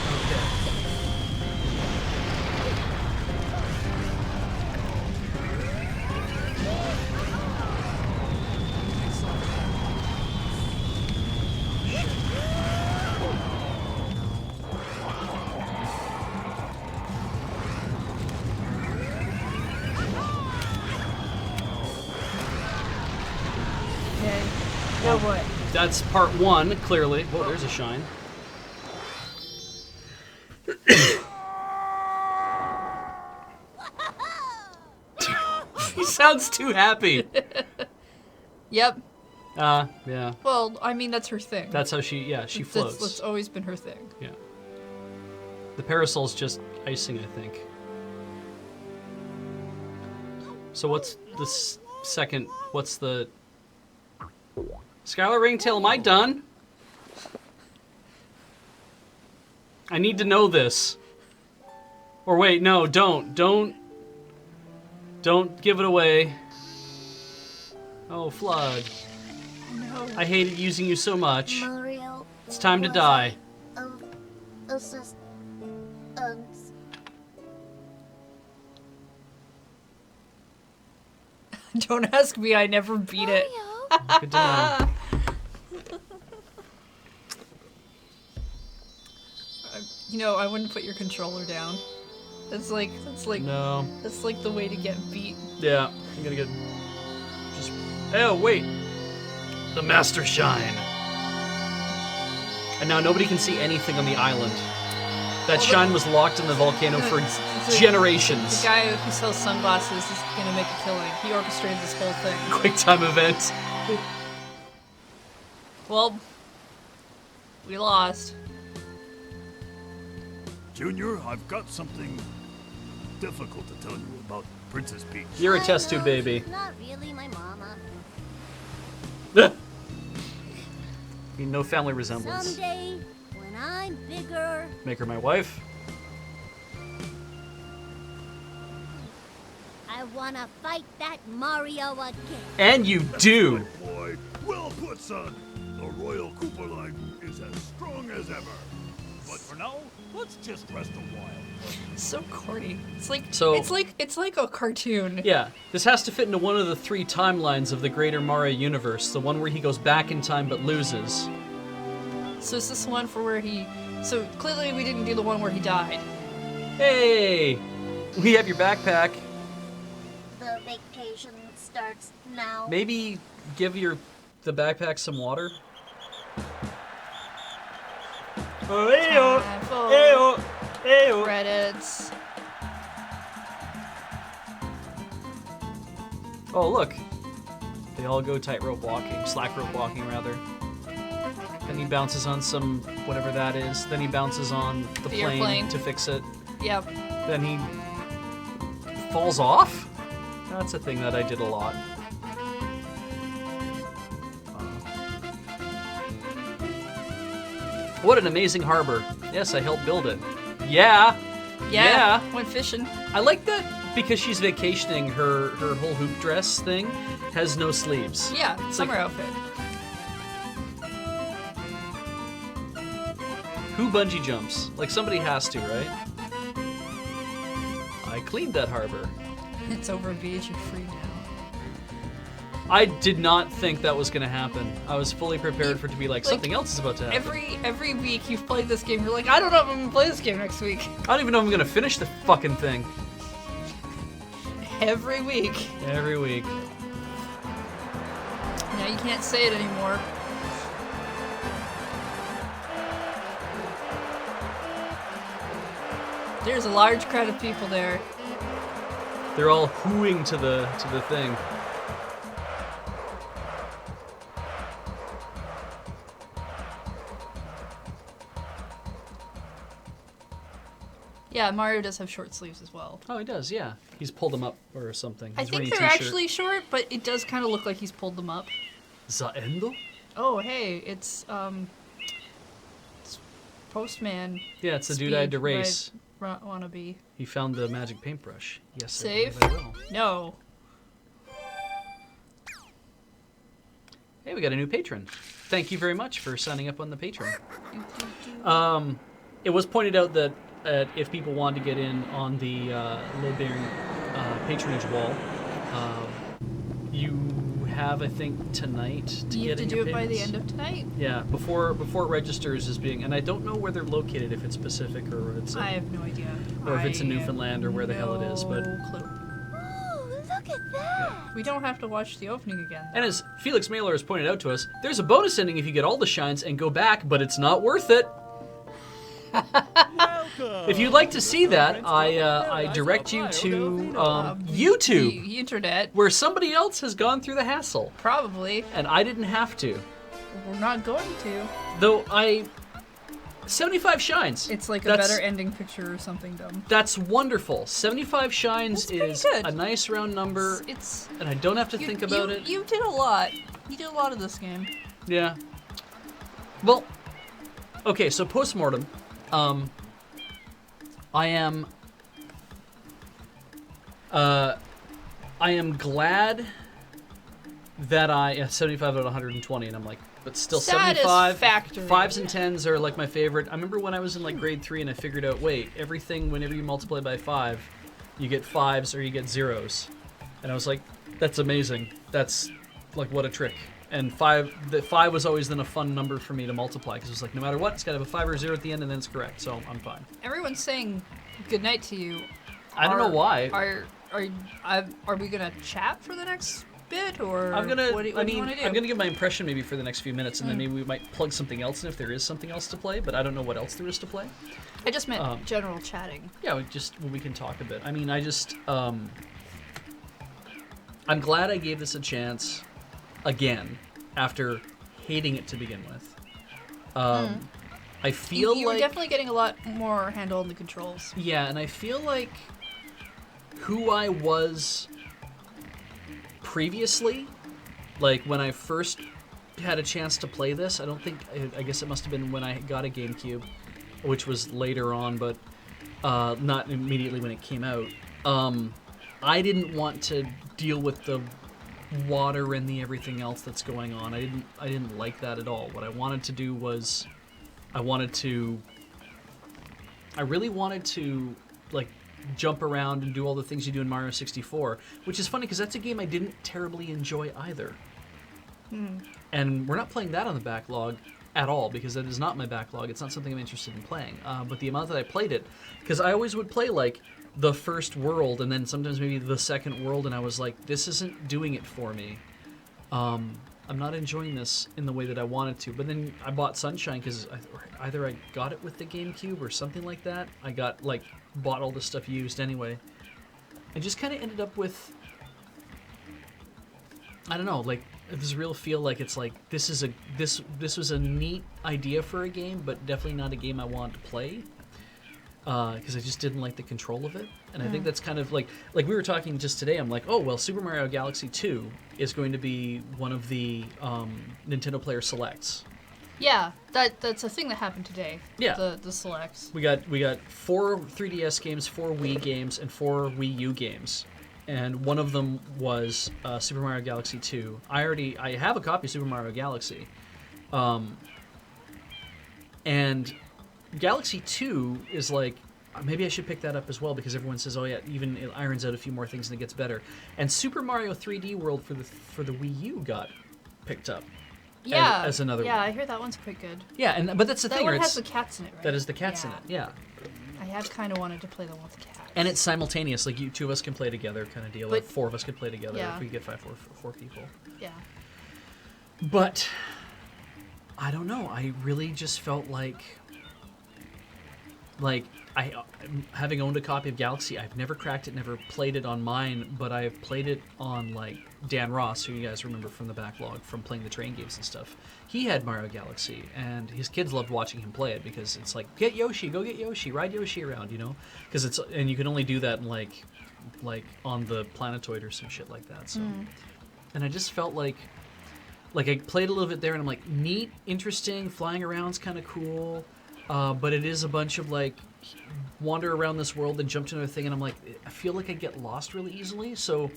Okay. Now what? That's part one, clearly. Whoa, there's a shine. He sounds too happy. Yep. Yeah. Well, I mean, that's her thing. That's how she floats. That's always been her thing. Yeah. The parasol's just icing, I think. So what's the second? What's the... Skylar Ringtail, am I done? I need to know this. Or wait, no, don't give it away. Oh, Flood. No. I hated using you so much. Mario. It's time to die. Assist. Don't ask me, I never beat it. Good to know. You know, I wouldn't put your controller down. That's like No. that's like the way to get beat. Yeah, I'm gonna get... Just... Oh, wait. The Master Shine. And now nobody can see anything on the island. That shine was locked in the volcano for generations. The guy who sells sunglasses is gonna make a killing. He orchestrated this whole thing. Quick time event. Well, we lost. Junior, I've got something difficult to tell you about Princess Peach. You're a test tube baby. Not really my mama. No family resemblance. Someday, when I'm bigger, Make her my wife. I wanna fight that Mario again. And you do. Right, boy. Well put, son. The Royal Koopa line is as strong as ever. But for now, let's just rest a while. So corny. It's like So- it's like a cartoon. Yeah, this has to fit into one of the 3 timelines of the greater Mario universe. The one where he goes back in time but loses. So is this one for where he? So clearly we didn't do the one where he died. Hey! We have your backpack. The vacation starts now. Maybe give the backpack some water? Time for credits. Oh, look. They all go tightrope walking, slack rope walking, rather. Then he bounces on some, whatever that is. Then he bounces on the plane airplane. to fix it. Yep. Then he falls off? That's a thing that I did a lot. What an amazing harbor. Yes, I helped build it. Yeah. Yeah. Went fishing. I like that because she's vacationing, her whole hoop dress thing has no sleeves. Yeah. It's Summer like- outfit. Who bungee jumps? Like somebody has to, right? I cleaned that harbor. It's over, Beej. You're free now. I did not think that was gonna happen. I was fully prepared for it to be like something else is about to happen. Every week you've played this game, you're like, I don't know if I'm gonna play this game next week. I don't even know if I'm gonna finish the fucking thing. Every week. Every week. Now you can't say it anymore. There's a large crowd of people there. They're all hooing to the thing. Yeah, Mario does have short sleeves as well. Oh, he does, yeah. He's pulled them up or something. I He's think wearing they're a t-shirt. actually short, but it does kind of look like he's pulled them up. Zaendo? Oh, hey, it's Postman. Yeah, it's the dude I had to race. Wanna be. He found the magic paintbrush. Yes, Save? I believe I will. No. Hey, we got a new patron. Thank you very much for signing up on the Patreon. It was pointed out that if people wanted to get in on the load-bearing patronage wall, you have, I think, tonight to You get have to in do your it by the payments. end of tonight? Yeah, before it registers as being, and I don't know where they're located, if it's Pacific or if it's I have no idea. or if it's in I Newfoundland or where the hell it is, but no clue. Ooh, look at that! We don't have to watch the opening again. and as Felix Mailer has pointed out to us, there's a bonus ending if you get all the shines and go back, but it's not worth it. If you'd like to see that, I direct you to YouTube, The internet, where somebody else has gone through the hassle, probably. and I didn't have to. We're not going to. Though I 75 shines. It's like a That's- better ending picture or something dumb. That's wonderful. 75 shines That's pretty is good. a nice round number, It's and I don't have to think about it. You did a lot. You did a lot of this game. Yeah. Well, okay, so postmortem. I am glad that 75 out of 120, and I'm like, but still 75. Satisfactory. 5s and 10s are like my favorite. I remember when I was in like grade 3 and I figured out, wait, everything whenever you multiply by 5, you get 5s or you get 0s, and I was like, that's amazing. That's like what a trick. And 5 was always then a fun number for me to multiply because it was like no matter what, it's got to have a 5 or 0 at the end, and then it's correct, so I'm fine. Everyone's saying goodnight to you. I don't know why. Are we gonna chat for the next bit, or I'm gonna. what do you want to do? I'm gonna give my impression maybe for the next few minutes, and then maybe we might plug something else in if there is something else to play. But I don't know what else there is to play. I just meant general chatting. Yeah, we can talk a bit. I mean, I'm glad I gave this a chance again after hating it to begin with. I feel You're like definitely getting a lot more handle on the controls. yeah, and I feel like who I was previously, like when I first had a chance to play this, I guess it must have been when I got a GameCube, which was later on, but not immediately when it came out. I didn't want to deal with the water and the everything else that's going on. I didn't like that at all. What I wanted to do was I really wanted to like jump around and do all the things you do in Mario 64, which is funny because that's a game I didn't terribly enjoy either. And we're not playing that on the backlog at all because that is not my backlog. It's not something I'm interested in playing. But the amount that I played it, because I always would play like the first world and then sometimes maybe the second world, and I was like, this isn't doing it for me. I'm not enjoying this in the way that I wanted to. But then I bought Sunshine because either I got it with the GameCube or something like that. I bought all this stuff used anyway. I just kind of ended up with, I don't know, like this real feel like it's like this was a neat idea for a game, but definitely not a game I wanted to play. Because I just didn't like the control of it. And I think that's kind of like we were talking just today, I'm like, oh, well, Super Mario Galaxy 2 is going to be one of the Nintendo Player Selects. Yeah, that's a thing that happened today. Yeah. The selects. We got 4 3DS games, 4 Wii games, and 4 Wii U games. And one of them was Super Mario Galaxy 2. I have a copy of Super Mario Galaxy. And Galaxy 2 is like, maybe I should pick that up as well because everyone says, oh yeah, even it irons out a few more things and it gets better. And Super Mario 3D World for the Wii U got picked up. Yeah, as another yeah, one. I hear that one's quite good. Yeah, but that's the That thing. one right? has the cats in it, right? That is the cats in it. Yeah. I have kind of wanted to play the one with the cats. And it's simultaneous, like two of us can play together, kind of deal. Or But- 4 of us could play together Yeah. if we get four people. Yeah. But I don't know. I really just felt like having owned a copy of Galaxy, I've never cracked it, never played it on mine, but I've played it on like Dan Ross, who you guys remember from the backlog from playing the train games and stuff. He had Mario Galaxy, and his kids loved watching him play it because it's like, get Yoshi, go get Yoshi, ride Yoshi around, you know? Because and you can only do that in like on the Planetoid or some shit like that. So, and I just felt like I played a little bit there, and I'm like, neat, interesting, flying around's kind of cool. But it is a bunch of like wander around this world and jump to another thing, and I'm like, I feel like I get lost really easily. So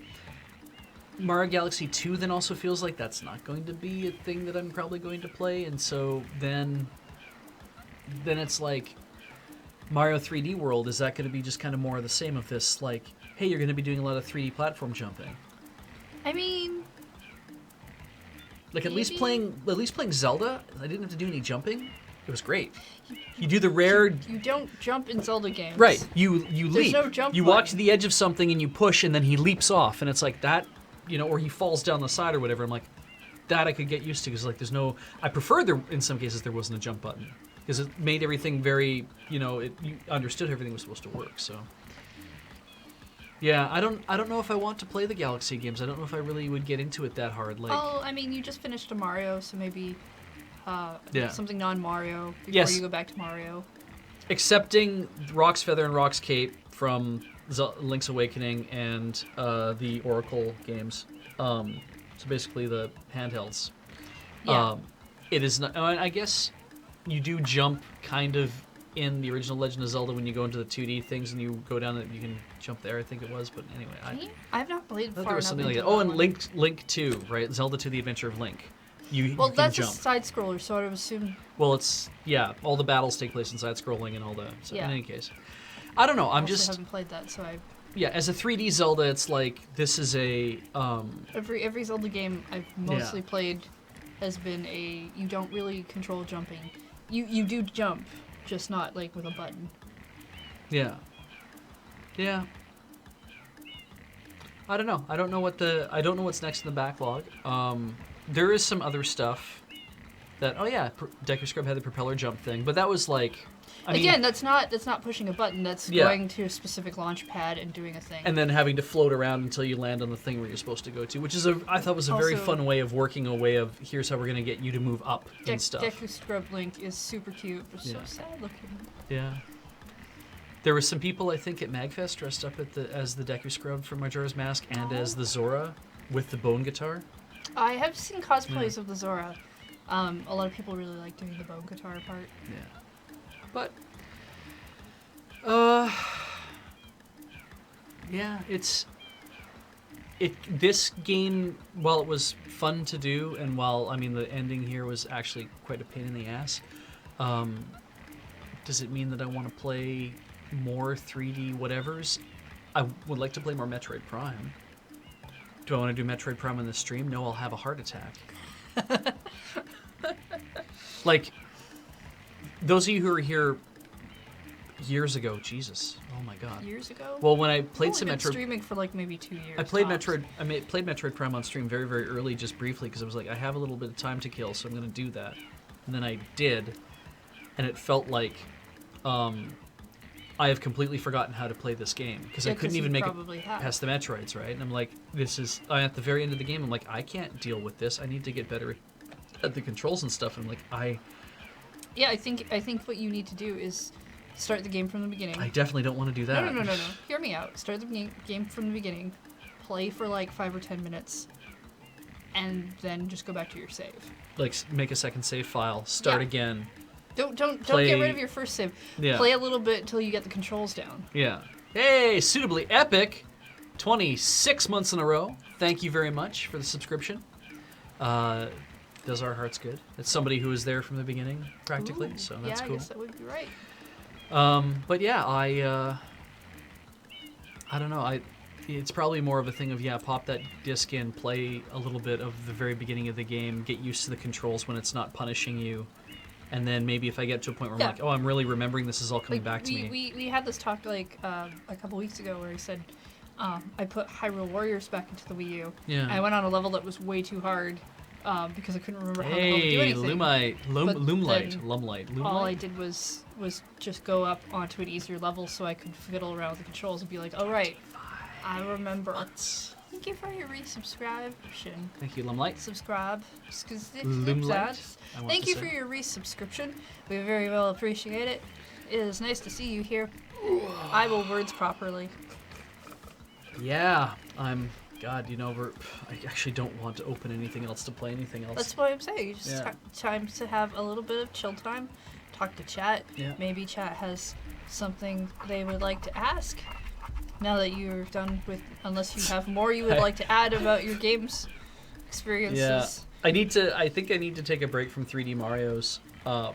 Mario Galaxy 2 then also feels like that's not going to be a thing that I'm probably going to play, and so then it's like Mario 3D World, is that going to be just kind of more of the same of this, like, hey, you're going to be doing a lot of 3D platform jumping? I mean, Like at least maybe. playing Zelda, I didn't have to do any jumping. It was great. You do the rare. You don't jump in Zelda games. Right. You leap. no jump you walk button. to the edge of something and you push, and then he leaps off, and it's like that, or he falls down the side or whatever. I'm like, that I could get used to because like there's no. I prefer there in some cases there wasn't a jump button because it made everything very you understood how everything was supposed to work. So. Yeah, I don't know if I want to play the Galaxy games. I don't know if I really would get into it that hard. Like. Well, I mean, you just finished a Mario, so maybe something non-Mario before Yes. you go back to Mario. Accepting Rock's Feather and Rock's Cape from Link's Awakening and the Oracle games. So basically the handhelds. Yeah. It is not. I guess you do jump kind of in the original Legend of Zelda when you go into the 2D things and you go down that you can jump there. I think it was, but anyway, I have not played I thought far there was enough something like into that. Oh, that and one. Link 2, right? Zelda 2: The Adventure of Link. You Well, can that's jump. a side scroller, so I would assume. Well, it's all the battles take place in side scrolling and all that. So Yeah. in any case, I don't know. I'm Also just haven't played that, so I. yeah. As a 3D Zelda, it's like this is a Every Zelda game I've mostly played has been you don't really control jumping. You do jump, just not like with a button. yeah. I don't know. I don't know what's next in the backlog. There is some other stuff that Deku Scrub had the propeller jump thing, but that was like I mean, that's not pushing a button. That's going to a specific launch pad and doing a thing. and then having to float around until you land on the thing where you're supposed to go to, which is I thought was a very Also- fun way of working a way of here's how we're gonna get you to move up and stuff. Deku Scrub Link is super cute, but so Yeah. sad looking. Yeah. There were some people, I think, at MagFest dressed up as the Deku Scrub from Majora's Mask and as the Zora with the bone guitar. I have seen cosplays of the Zora. A lot of people really like doing the bone guitar part. Yeah. But, yeah, this game, while it was fun to do, and while, I mean, the ending here was actually quite a pain in the ass, does it mean that I want to play more 3D whatevers? I would like to play more Metroid Prime. Do I want to do Metroid Prime on the stream? No, I'll have a heart attack. Like, those of you who were here years ago, Jesus, oh my God. Years ago? Well, when I played I've some only been Metroid, streaming for like maybe 2 years. I played tops. played Metroid Prime on stream very, very early, just briefly, because I was like, I have a little bit of time to kill, so I'm going to do that. And then I did, and it felt like I have completely forgotten how to play this game because I couldn't even make it past the Metroids, right? And I'm like, I'm at the very end of the game. I'm like, I can't deal with this. I need to get better at the controls and stuff. And I'm like, Yeah, I think what you need to do is start the game from the beginning. I definitely don't want to do that. No. Hear me out. Start the game from the beginning. Play for like 5 or 10 minutes. And then just go back to your save. Like, make a second save file. Start again. Don't get rid of your first save. Yeah. Play a little bit until you get the controls down. Yeah. Hey, Suitably Epic, 26 months in a row. Thank you very much for the subscription. Does our hearts good. It's somebody who was there from the beginning, practically, Ooh, so that's yeah, cool. I guess that would be right. But yeah, I don't know. It's probably more of a thing of, pop that disc in, play a little bit of the very beginning of the game, get used to the controls when it's not punishing you. And then maybe if I get to a point where I'm like, oh, I'm really remembering this is all coming back to me. We had this talk like a couple weeks ago where he said I put Hyrule Warriors back into the Wii U. Yeah. And I went on a level that was way too hard because I couldn't remember how the hell to do anything. Lumlight. All I did was just go up onto an easier level so I could fiddle around with the controls and be like, oh, right, I remember. Thank you for your resubscription. Thank you, Lumlight. Subscribe. Lumlight. Thank you for your resubscription. We very well appreciate it. It is nice to see you here. I will words properly. Yeah, God, I actually don't want to open anything else to play anything else. That's what I'm saying. Just time to have a little bit of chill time. Talk to chat. Yeah. Maybe chat has something they would like to ask. Now that you're done with, unless you have more you would like to add about your games experiences. Yeah. I think I need to take a break from 3D Marios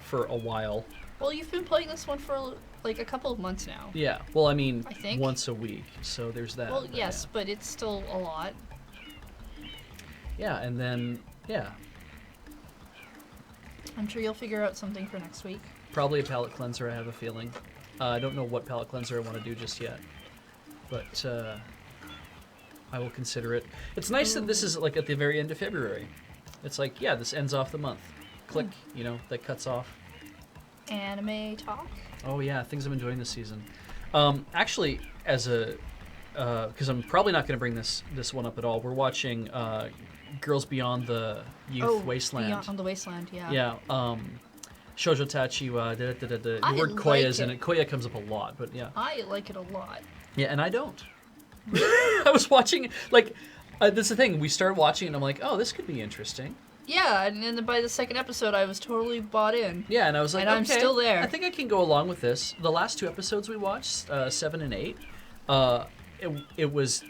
for a while. Well, you've been playing this one for like a couple of months now. Yeah. Well, I mean, I think. once a week. So there's that. Well, yes, but it's still a lot. Yeah, and then, I'm sure you'll figure out something for next week. Probably a palate cleanser, I have a feeling. I don't know what palate cleanser I want to do just yet. But I will consider it. It's nice that this is like at the very end of February. It's like, this ends off the month. Click, that cuts off. Anime talk? Oh yeah, things I'm enjoying this season. Actually, as a, because I'm probably not going to bring this one up at all. We're watching Girls Beyond the Youth Wasteland. Beyond the Wasteland, yeah. Yeah. Shoujo Tachi wa the I word like Koya is in it. it. Koya comes up a lot, but yeah. I like it a lot. Yeah, and I don't. I was watching, like, that's the thing. We started watching, and I'm like, oh, this could be interesting. Yeah, and then by the second episode, I was totally bought in. Yeah, and I was like, And okay, I'm still there. I think I can go along with this. The last 2 episodes we watched, 7 and 8, it was.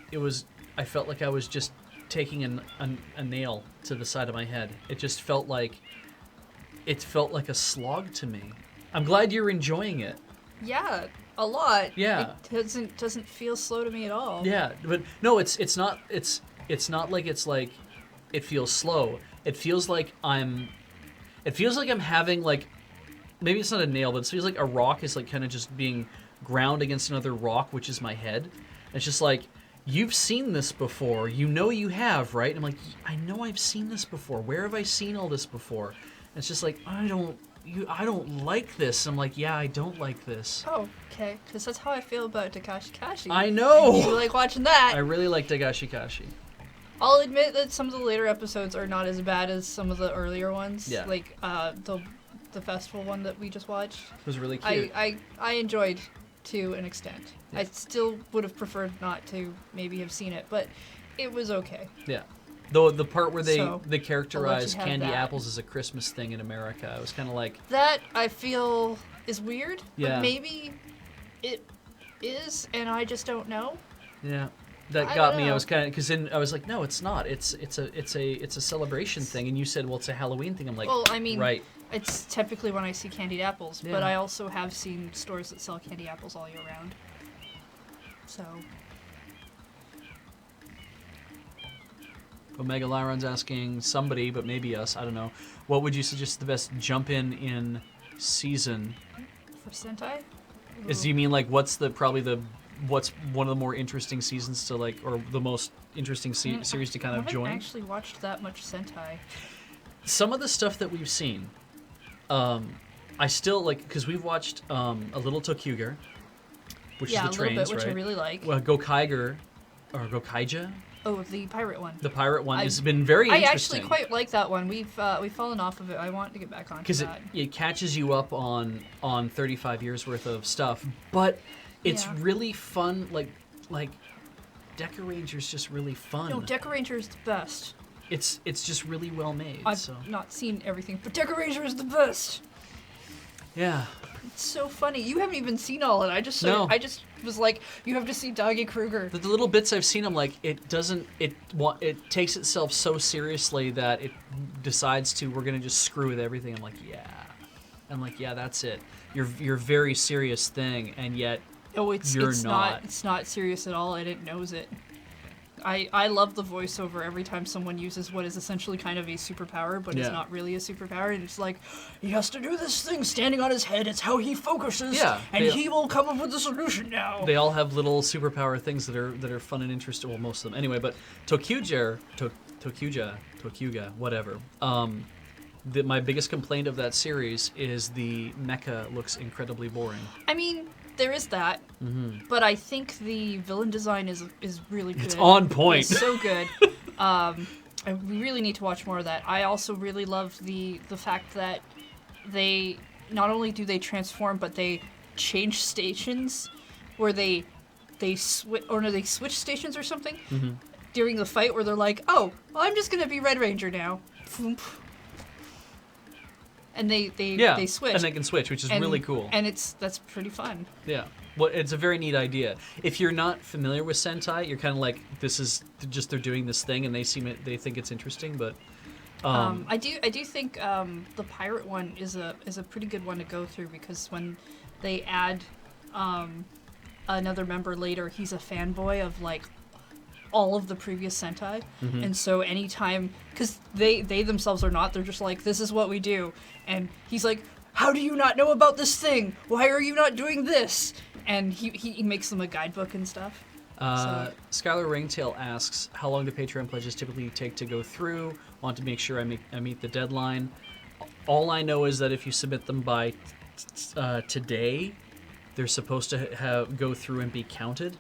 I felt like I was just taking a nail to the side of my head. It just felt like a slog to me. I'm glad you're enjoying it. Yeah, a lot. Yeah. It doesn't feel slow to me at all. Yeah, but no, it's not like it feels slow. It feels like I'm having, like, maybe it's not a nail, but it feels like a rock is like kind of just being ground against another rock, which is my head. It's just like, you've seen this before. You know you have, right? And I'm like, I know I've seen this before. Where have I seen all this before? And it's just like, I don't like this. I'm like, yeah, I don't like this. Oh, okay. Because that's how I feel about Takashi Kashi. I know. You like watching that. I really like Dagashi Kashi. I'll admit that some of the later episodes are not as bad as some of the earlier ones. Yeah. Like the festival one that we just watched. It was really cute. I enjoyed to an extent. Yeah. I still would have preferred not to maybe have seen it, but it was okay. Yeah. Though the part where they So, characterize have candy that. apples as a Christmas thing in America, I was kind of like, That I feel is weird, Yeah. but maybe it is, and I just don't know. yeah. That I got don't me. I know. was kind of, because then I was like, no, it's not. It's a celebration thing. And you said, well, it's a Halloween thing. I'm like, Well, I mean, right. it's typically when I see candied apples, Yeah. but I also have seen stores that sell candy apples all year round. So, Omega Lyron's asking somebody, but maybe us. I don't know. What would you suggest the best jump in season? for Sentai? Do you mean like what's one of the more interesting seasons to like, or the most interesting series to kind of I join? haven't actually watched that much Sentai. Some of the stuff that we've seen, I still like, because we've watched a little Tokyuger, which Yeah, is a the little trains, bit, which right? I really like. Well, Gokaiger, or Gokaija, Oh, the pirate one. the pirate one, I've- has been very I interesting. actually quite like that one. We've fallen off of it. I want to get back onto Because that. it catches you up on 35 years worth of stuff, but it's Yeah. really fun. Like Deca Ranger's just really fun. No, Deca Ranger is the best. it's just really well made. I've So not seen everything, but Deca Ranger is the best. yeah, It's so funny. You haven't even seen all of it. I just was like, you have to see Doggy Kruger. the little bits I've seen, I'm like, it takes itself so seriously that it decides to, we're gonna just screw with everything. I'm like, yeah, that's it. You're a very serious thing, and yet Oh, it's You're it's not. It's not serious at all, and it knows it. I love the voiceover every time someone uses what is essentially kind of a superpower, but Yeah. it's not really a superpower. And it's like, he has to do this thing standing on his head. It's how he focuses, Yeah, and they- he will come up with the solution now. they all have little superpower things that are fun and interesting. Well, most of them anyway. But Tokyuga, whatever. My biggest complaint of that series is the mecha looks incredibly boring. I mean, there is that, but I think the villain design is really good. It's on point. It's so good. We really need to watch more of that. I also really love the fact that they not only do they transform, but they change stations, where they switch stations or something during the fight, where they're like, oh, I'm just gonna be Red Ranger now. Foomp. And they switch. and they can switch, which is really cool. And that's pretty fun. Yeah. Well, it's a very neat idea. If you're not familiar with Sentai, you're kind of like, this is just they're doing this thing, and they think it's interesting. But I do think the pirate one is a pretty good one to go through, because when they add another member later, he's a fanboy of like all of the previous Sentai, and so anytime, because they themselves are not, they're just like, this is what we do, and he's like, how do you not know about this thing? Why are you not doing this? And he makes them a guidebook and stuff. Skylar Ringtail asks, how long do Patreon pledges typically take to go through? Want to make sure I meet the deadline. All I know is that if you submit them by today, they're supposed to go through and be counted.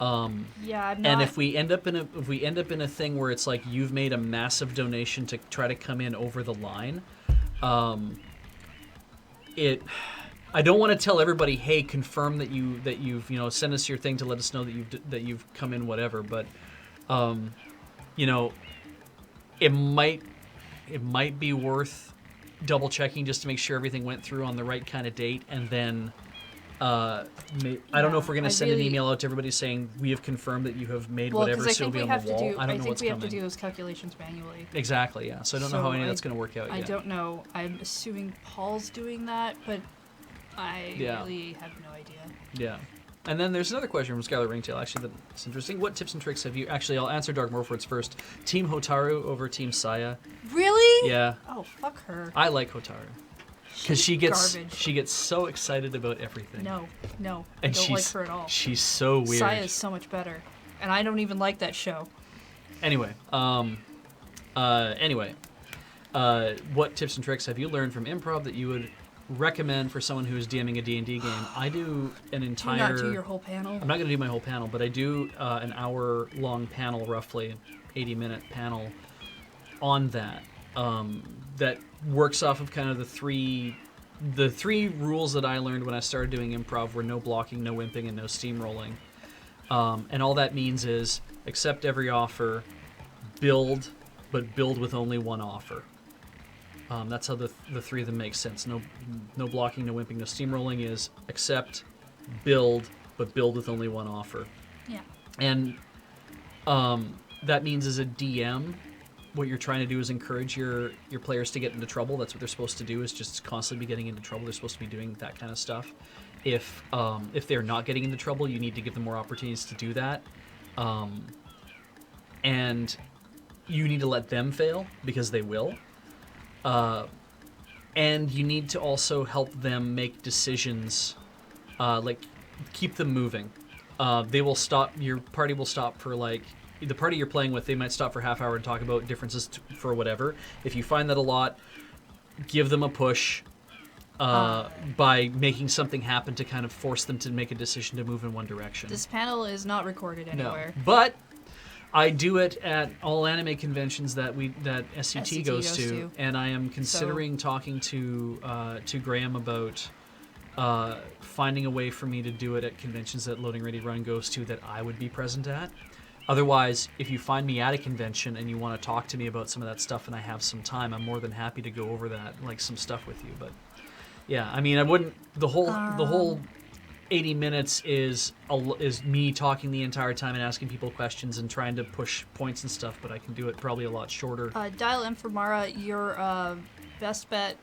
Yeah, I'm not. And if we end up in a thing where it's like you've made a massive donation to try to come in over the line, I don't want to tell everybody, hey, confirm that you've send us your thing to let us know that you've come in, whatever. But it might be worth double checking just to make sure everything went through on the right kind of date, and then I don't know if we're going to send an email out to everybody saying we have confirmed that you have made whatever, so it'll be on the wall. I don't know what's coming. I think we have to do those calculations manually. Exactly, yeah. So I don't know how any of that's going to work out yet. I don't know. I'm assuming Paul's doing that, but I really have no idea. Yeah. And then there's another question from Skylar Ringtail, actually, that's interesting. What tips and tricks have you... Actually, I'll answer Dark Morfords first. Team Hotaru over Team Saya. Really? Yeah. Oh, fuck her. I like Hotaru. Because she gets garbage. So excited about everything. No. I don't like her at all. She's so weird. Saya is so much better. And I don't even like that show. Anyway, what tips and tricks have you learned from improv that you would recommend for someone who is DMing a D&D game? I do an entire... Do you not do your whole panel? I'm not going to do my whole panel, but I do an hour-long panel, roughly, 80-minute panel on that. That works off of kind of the three rules that I learned when I started doing improv were no blocking, no wimping, and no steamrolling. And all that means is accept every offer, build, but build with only one offer. That's how the three of them make sense. No blocking, no wimping, no steamrolling is accept, build, but build with only one offer. Yeah. And that means as a DM, what you're trying to do is encourage your players to get into trouble. That's what they're supposed to do, is just constantly be getting into trouble. They're supposed to be doing that kind of stuff. If they're not getting into trouble, you need to give them more opportunities to do that. And you need to let them fail, because they will. And you need to also help them make decisions, keep them moving. They will stop, your party will stop for the party you're playing with, they might stop for half hour and talk about differences for whatever. If you find that a lot, give them a push by making something happen to kind of force them to make a decision to move in one direction. This panel is not recorded anywhere. No. But I do it at all anime conventions that SCT goes to, and I am considering talking to Graham about finding a way for me to do it at conventions that Loading Ready Run goes to that I would be present at. Otherwise, if you find me at a convention and you want to talk to me about some of that stuff and I have some time, I'm more than happy to go over that, some stuff with you. But yeah, I mean, I wouldn't. The whole 80 minutes is me talking the entire time and asking people questions and trying to push points and stuff. But I can do it probably a lot shorter. Dial M for Mara, your best bet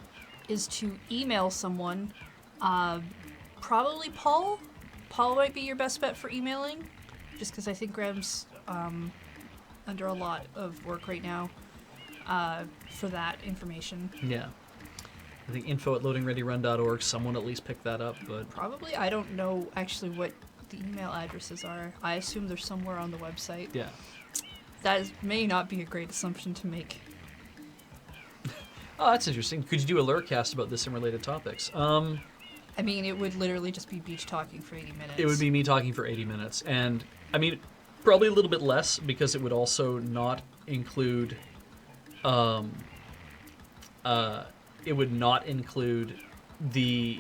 is to email someone. Probably Paul. Paul might be your best bet for emailing, just because I think Graham's under a lot of work right now for that information. Yeah. I think info@loadingreadyrun.org, someone at least picked that up, but... Probably. I don't know actually what the email addresses are. I assume they're somewhere on the website. Yeah. May not be a great assumption to make. Oh, that's interesting. Could you do a Lurkcast about this and related topics? I mean, it would literally just be Beej talking for 80 minutes. It would be me talking for 80 minutes. And, I mean, probably a little bit less, because it would also not include... it would not include the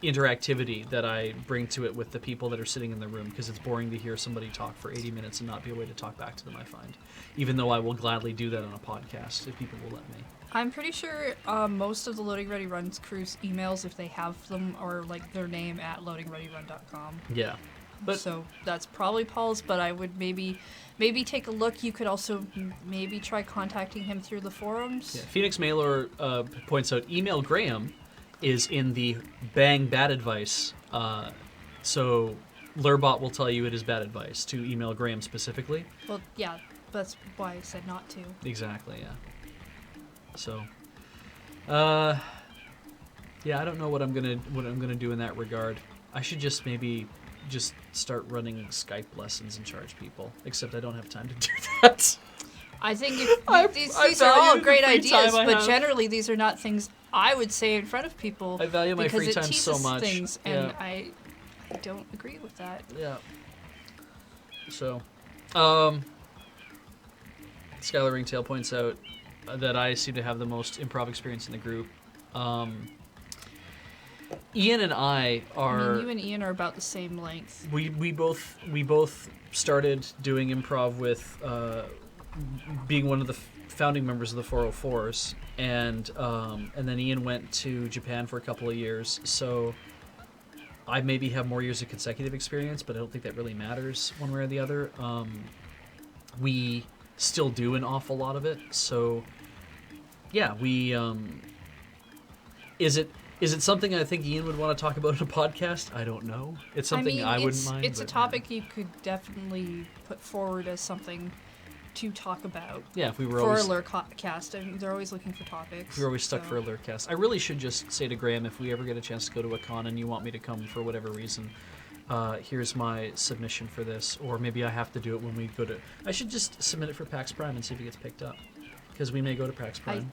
interactivity that I bring to it with the people that are sitting in the room, because it's boring to hear somebody talk for 80 minutes and not be a way to talk back to them, I find. Even though I will gladly do that on a podcast if people will let me. I'm pretty sure most of the Loading Ready Run's crew's emails, if they have them, are their name at loadingreadyrun.com. Yeah. But so that's probably Paul's, but I would maybe take a look. You could also maybe try contacting him through the forums. Yeah. Phoenix Mailer points out, email Graham is in the bang bad advice. So Lurbot will tell you it is bad advice to email Graham specifically. Well, yeah, that's why I said not to. Exactly, yeah. So, yeah, I don't know what I'm gonna do in that regard. I should just maybe start running Skype lessons and charge people. Except I don't have time to do that. I think these are all great ideas, but generally these are not things I would say in front of people. I value my free time so much. Things, and I don't agree with that. Yeah. So, Skylar Ringtail points out that I seem to have the most improv experience in the group. Ian and I are. You and Ian are about the same length. We both started doing improv with being one of the founding members of the 404s, and then Ian went to Japan for a couple of years. So I maybe have more years of consecutive experience, but I don't think that really matters one way or the other. We still do an awful lot of it. So yeah, we is it something I think Ian would want to talk about in a podcast? I don't know. It's something I wouldn't mind. It's a topic you could definitely put forward as something to talk about. Yeah, if we were for always... a Lurkcast. I mean, they're always looking for topics. We're always stuck for a Lurkcast. I really should just say to Graham, if we ever get a chance to go to a con and you want me to come for whatever reason, here's my submission for this. Or maybe I have to do it when we go to... I should just submit it for PAX Prime and see if it gets picked up. Because we may go to PAX Prime.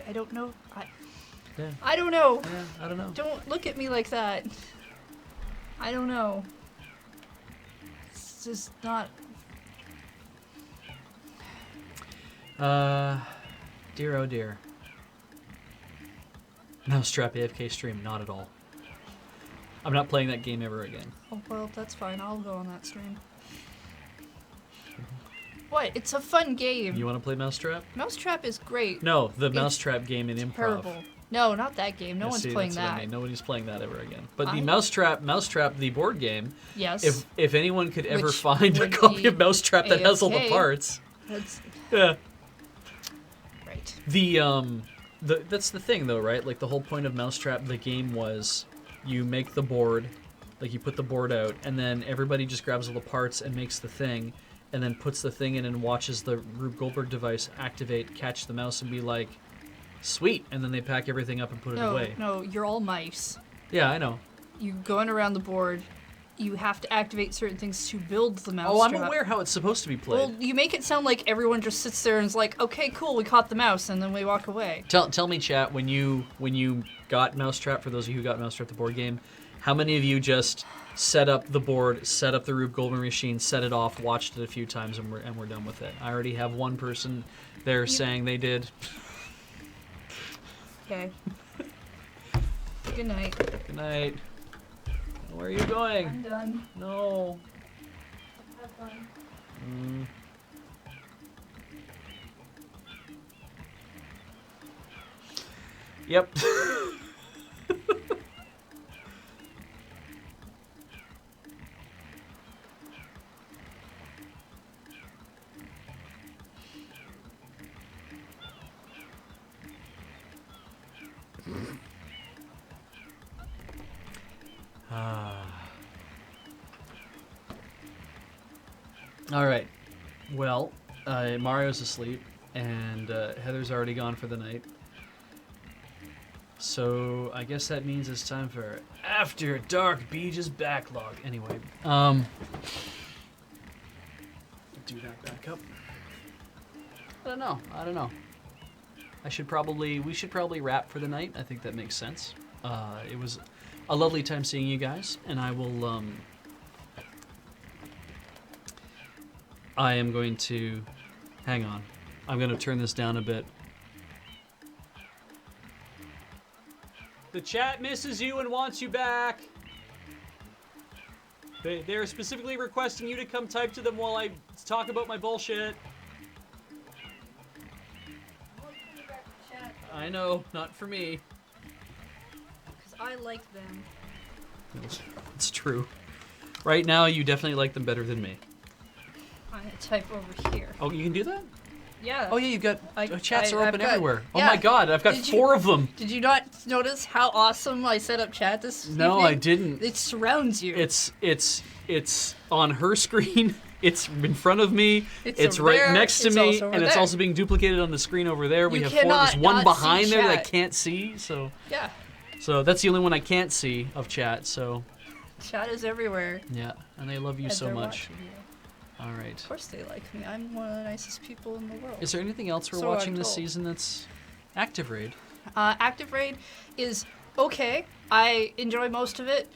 I don't know. Yeah. I don't know. Yeah, I don't know. Don't look at me like that. I don't know. It's just not... Dear oh dear. Mousetrap AFK stream, not at all. I'm not playing that game ever again. Oh, well, that's fine. I'll go on that stream. What? It's a fun game. You want to play Mousetrap? Mousetrap is great. No, the Mousetrap game in improv. Terrible. No, not that game. No Yeah, one's see, playing that's what I that. mean. Nobody's playing that ever again. But the Mousetrap, the board game. Yes. If anyone could ever Which find a would copy be of Mousetrap that has all the AFK. parts. That's Yeah. right. That's the thing though, right? Like the whole point of Mousetrap, the game was you make the board, like you put the board out, and then everybody just grabs all the parts and makes the thing, and then puts the thing in and watches the Rube Goldberg device activate, catch the mouse, and be like, sweet, and then they pack everything up and put it away. No, you're all mice. Yeah, I know. You going around the board. You have to activate certain things to build the mouse. Oh, I'm aware how it's supposed to be played. Well, you make it sound like everyone just sits there and is like, okay, cool, we caught the mouse, and then we walk away. Tell me, chat, when you got Mousetrap, for those of you who got Mousetrap, the board game, how many of you just set up the board, set up the Rube Goldberg machine, set it off, watched it a few times, and we're done with it? I already have one person there saying they did. Okay. Good night. Good night. Where are you going? I'm done. No. Have fun. Yep. All right. Well, Mario's asleep, and Heather's already gone for the night. So I guess that means it's time for After Dark Beej's Backlog. Anyway, do that back up. I don't know. We should probably wrap for the night. I think that makes sense. It was a lovely time seeing you guys, and I will. I am going to. Hang on. I'm going to turn this down a bit. The chat misses you and wants you back. They're specifically requesting you to come type to them while I talk about my bullshit. I know, not for me. Because I like them. It's true. Right now, you definitely like them better than me. I'm going to type over here. Oh, you can do that? Yeah. Oh, yeah, you've got... chats are open I've got- everywhere. yeah. Oh my god, I've got 4 of them. Did you not notice how awesome I set up chat this No, evening? I didn't. It surrounds you. It's on her screen. It's in front of me. It's over right there, next to it's me, also over and it's there. also being duplicated on the screen over there. We You have 4. cannot There's one not behind see there that I chat. can't see. So Yeah. that's the only one I can't see of chat. So Chat is everywhere. yeah, and they love you and so they're much. watching you. All right. Of course they like me. I'm one of the nicest people in the world. Is there anything else we're So I'm watching this told. season that's Active Raid? Active Raid is okay. I enjoy most of it.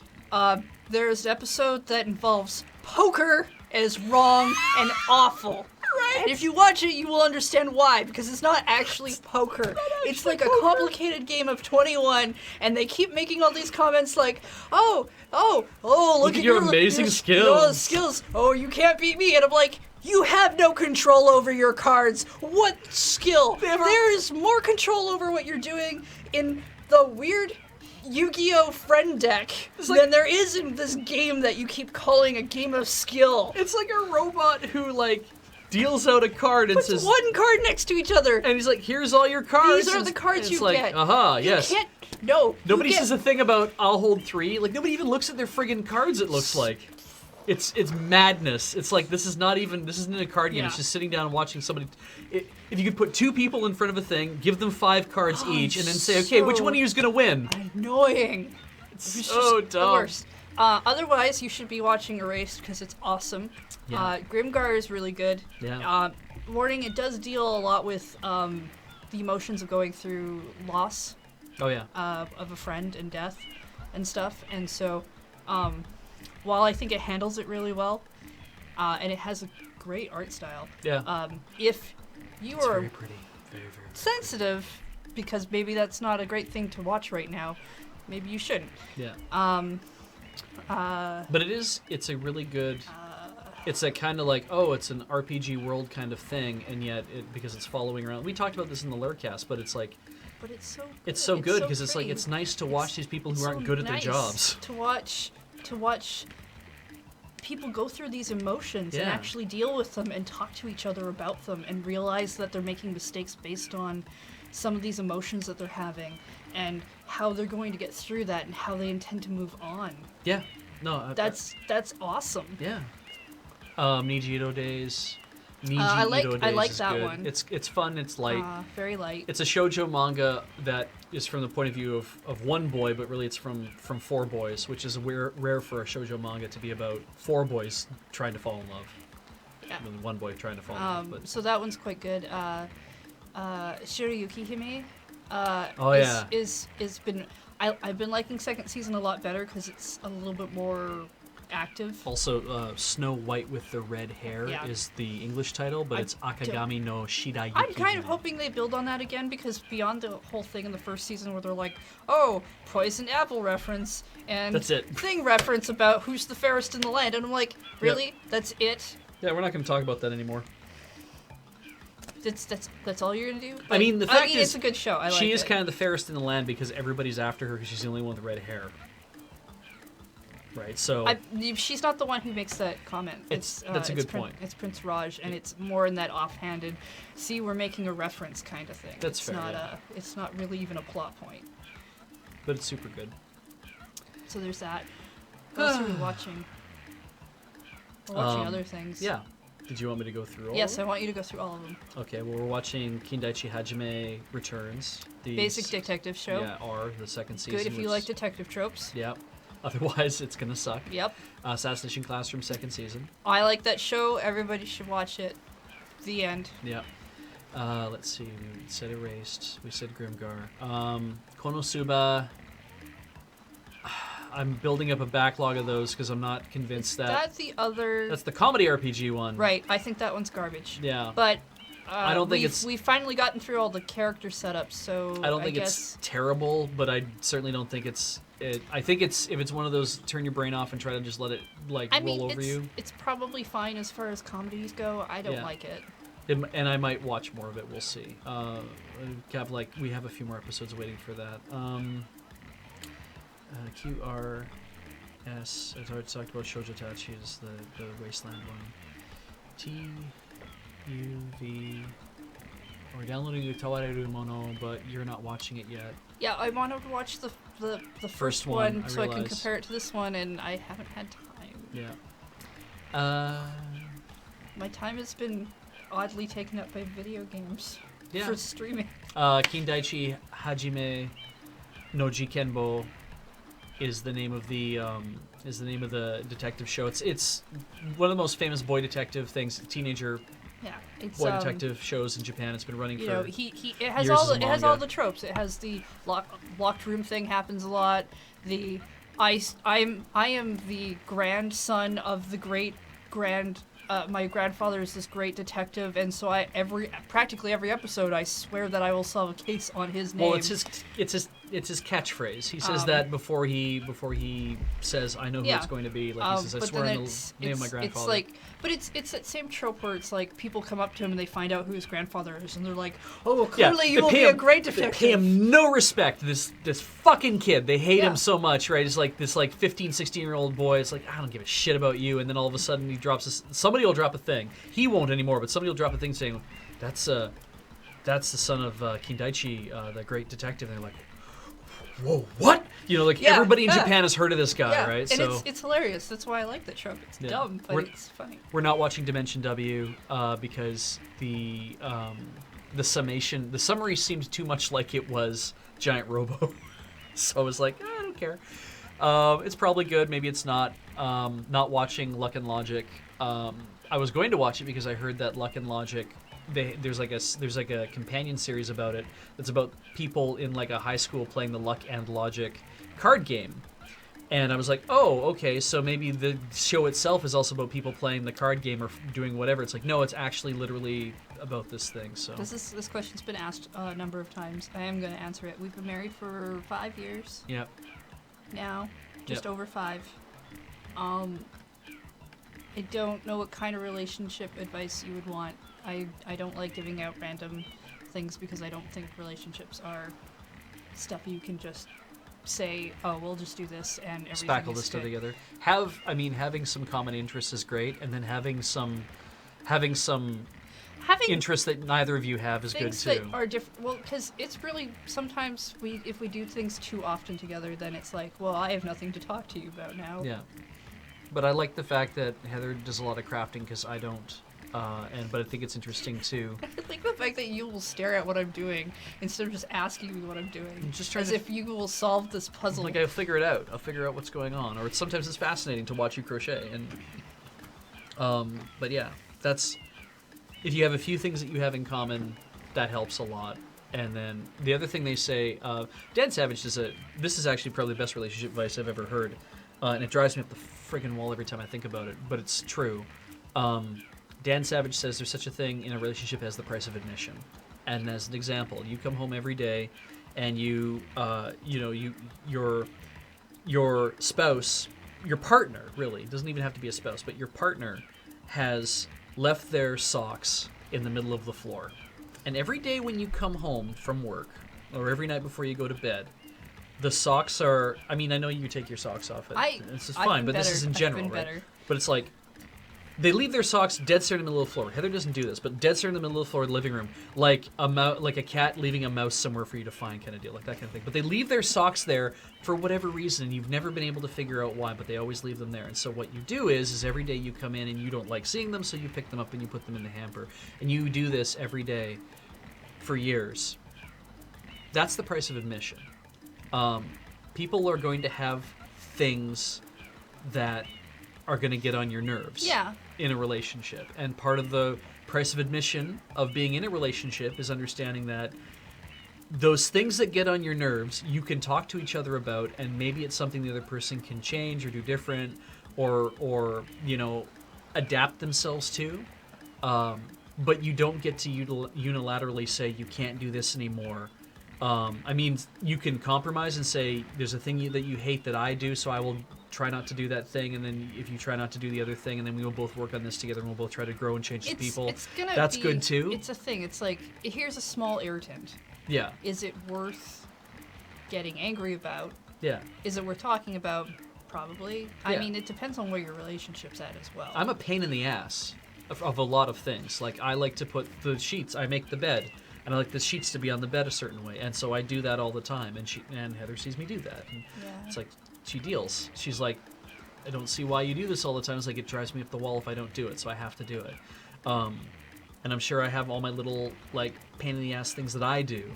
There's an episode that involves poker is wrong and awful. Right. And if you watch it, you will understand why, because it's not actually poker. It's like a complicated game of 21, and they keep making all these comments like, oh, look at your amazing skills. Skills. Oh, you can't beat me. And I'm like, you have no control over your cards. What skill? There is more control over what you're doing in the weird Yu-Gi-Oh! Friend deck than there is in this game that you keep calling a game of skill. It's like a robot who, like, deals out a card and Puts says... one card next to each other. And he's like, here's all your cards. These are the cards you like, get. Yes. You can't... No. Nobody says a thing about, I'll hold 3. Like, nobody even looks at their friggin' cards, it looks like. It's madness. It's like, this isn't a card game. Yeah. It's just sitting down and watching somebody... If you could put 2 people in front of a thing, give them 5 cards each, and then say, okay, which one of you is going to win? Annoying. It's so dumb. The worst. Otherwise, you should be watching Erased, because it's awesome. Yeah. Grimgar is really good. Yeah. Warning, it does deal a lot with the emotions of going through loss. Oh, yeah. Of a friend and death and stuff. And so, while I think it handles it really well, and it has a great art style. Yeah. If you It's are very pretty. Very, very sensitive, because maybe that's not a great thing to watch right now, maybe you shouldn't. Yeah. But it's a really good... It's a kind of like, it's an RPG world kind of thing, and yet, because it's following around... We talked about this in the Lurcast, but it's like... But it's so good. It's so good, because so it's like, it's nice to watch these people who aren't good at their jobs. To watch people go through these emotions and Yeah. actually deal with them and talk to each other about them and realize that they're making mistakes based on some of these emotions that they're having and how they're going to get through that and how they intend to move on. Yeah. No. That's awesome. Yeah. Niji Ito Days. I like is that good. one. It's fun. It's light. Very light. It's a shoujo manga that is from the point of view of one boy, but really it's from 4 boys, which is rare for a shoujo manga to be about 4 boys trying to fall in love. Yeah. I mean, one boy trying to fall in love. But So that one's quite good. Shirayuki Hime. I've been liking second season a lot better because it's a little bit more active. Also, Snow White with the Red Hair is the English title, but it's Akagami no Shirayuki. I'm kind of hoping they build on that again, because beyond the whole thing in the first season where they're like, oh, poison apple reference and That's it. thing reference about who's the fairest in the land, and I'm like, really? Yep. That's it? Yeah, we're not going to talk about that anymore. That's all you're gonna do? I mean, the fact is, it's a good show. I like it. She is kind of the fairest in the land because everybody's after her because she's the only one with red hair. Right, so... she's not the one who makes that comment. That's a good point. It's Prince Raj, and it's more in that offhanded, see, we're making a reference kind of thing. That's fair, It's not really even a plot point. But it's super good. So there's that. What else are we watching? We're watching other things. Yeah. Did you want me to go through all Yes, of them? I want you to go through all of them. Okay, well, we're watching Kindaichi Hajime Returns. The Basic detective show. Yeah, the second season. Good if you like detective tropes. Yep. Otherwise, it's gonna suck. Yep. Assassination Classroom, second season. I like that show. Everybody should watch it. The end. Yep. Let's see. We said Erased. We said Grimgar. Konosuba. I'm building up a backlog of those because I'm not convinced That's the other... That's the comedy RPG one. Right. I think that one's garbage. Yeah. But... I don't think it's... We've finally gotten through all the character setups, so I don't think it's terrible, but I certainly don't think it's... I think if it's one of those turn your brain off and try to just let it roll over you. It's probably fine as far as comedies go. I don't like it. And I might watch more of it. We'll see. We have a few more episodes waiting for that. QRS. I've already talked about Shoujo Tachi is the Wasteland one. TUV. We're downloading Utawareru Mono, but you're not watching it yet. Yeah, I wanted to watch the first one so I can compare it to this one, and I haven't had time. Yeah. My time has been oddly taken up by video games for streaming. Kindaichi Hajime no Jikenbo is the name of the detective show. It's one of the most famous boy detective things, teenager boy detective shows in Japan. It's been running for it has all the tropes. It has the locked room thing happens a lot. The I am the grandson of the my grandfather is this great detective, and so practically every episode I swear that I will solve a case on his name. Well, it's his catchprise. He says that before he says, "I know who it's going to be." Like he says, "I swear on the name of my grandfather." It's like, but it's that same trope where it's like people come up to him and they find out who his grandfather is, and they're like, "Oh, well, clearly you will be a great detective." They pay him no respect. This fucking kid. They hate him so much, right? It's like this 15, 16-year-old boy. It's like, I don't give a shit about you. And then all of a sudden he drops somebody will drop a thing. He won't anymore, but somebody will drop a thing saying, that's the son of Kindaichi, the great detective. And they're like, whoa, what? You know, everybody in Japan has heard of this guy, right? And so it's hilarious. That's why I like the trope. It's dumb, but it's funny. We're not watching Dimension W because the summary seemed too much like it was Giant Robo. So I was like, I don't care. It's probably good. Maybe it's not. Not watching Luck and Logic. I was going to watch it because I heard that Luck and Logic, there's like a companion series about it that's about people in like a high school playing the Luck and Logic card game. And I was like, oh, okay, so maybe the show itself is also about people playing the card game or doing whatever. It's like, no, it's actually literally about this thing. So this question's been asked a number of times. I am going to answer it. We've been married for 5 years. Yep. Now, just over 5. I don't know what kind of relationship advice you would want. I don't like giving out random things because I don't think relationships are stuff you can just say, oh, we'll just do this and everything spackle this stuff together. Having some common interests is great, and then having some interests that neither of you have is good too. Things that are different. Well, because it's really sometimes if we do things too often together, then it's like, well, I have nothing to talk to you about now. Yeah. But I like the fact that Heather does a lot of crafting because I don't. But I think it's interesting too. I like the fact that you will stare at what I'm doing instead of just asking me what I'm doing. Just as if you will solve this puzzle. Like I'll figure it out. I'll figure out what's going on. Or sometimes it's fascinating to watch you crochet. And but yeah, that's if you have a few things that you have in common, that helps a lot. And then the other thing they say, Dan Savage this is actually probably the best relationship advice I've ever heard, and it drives me up the friggin' wall every time I think about it. But it's true. Dan Savage says there's such a thing in a relationship as the price of admission. And as an example, you come home every day, and your spouse, your partner, really, doesn't even have to be a spouse, but your partner has left their socks in the middle of the floor. And every day when you come home from work, or every night before you go to bed, the socks are, I know you take your socks off. This is fine, but this is in general, right? But it's like, they leave their socks dead center in the middle of the floor. Heather doesn't do this, but dead center in the middle of the floor of the living room, like a cat leaving a mouse somewhere for you to find, kind of deal, like that kind of thing. But they leave their socks there for whatever reason, and you've never been able to figure out why, but they always leave them there. And so what you do is every day you come in and you don't like seeing them, so you pick them up and you put them in the hamper. And you do this every day for years. That's the price of admission. People are going to have things that are going to get on your nerves in a relationship. And part of the price of admission of being in a relationship is understanding that those things that get on your nerves, you can talk to each other about, and maybe it's something the other person can change or do different or adapt themselves to. But you don't get to unilaterally say you can't do this anymore. You can compromise and say there's a thing that you hate that I do, so I will try not to do that thing, and then if you try not to do the other thing, and then we will both work on this together, and we'll both try to grow and change the people. That's good too. It's a thing. It's like, here's a small irritant. Yeah. Is it worth getting angry about? Yeah. Is it worth talking about? Probably. Yeah. It depends on where your relationship's at as well. I'm a pain in the ass of a lot of things. Like, I like to put the sheets, I make the bed, and I like the sheets to be on the bed a certain way, and so I do that all the time, and Heather sees me do that. And it's like, she deals. She's like, I don't see why you do this all the time. It's like, it drives me up the wall if I don't do it, so I have to do it. And I'm sure I have all my little, like, pain in the ass things that I do,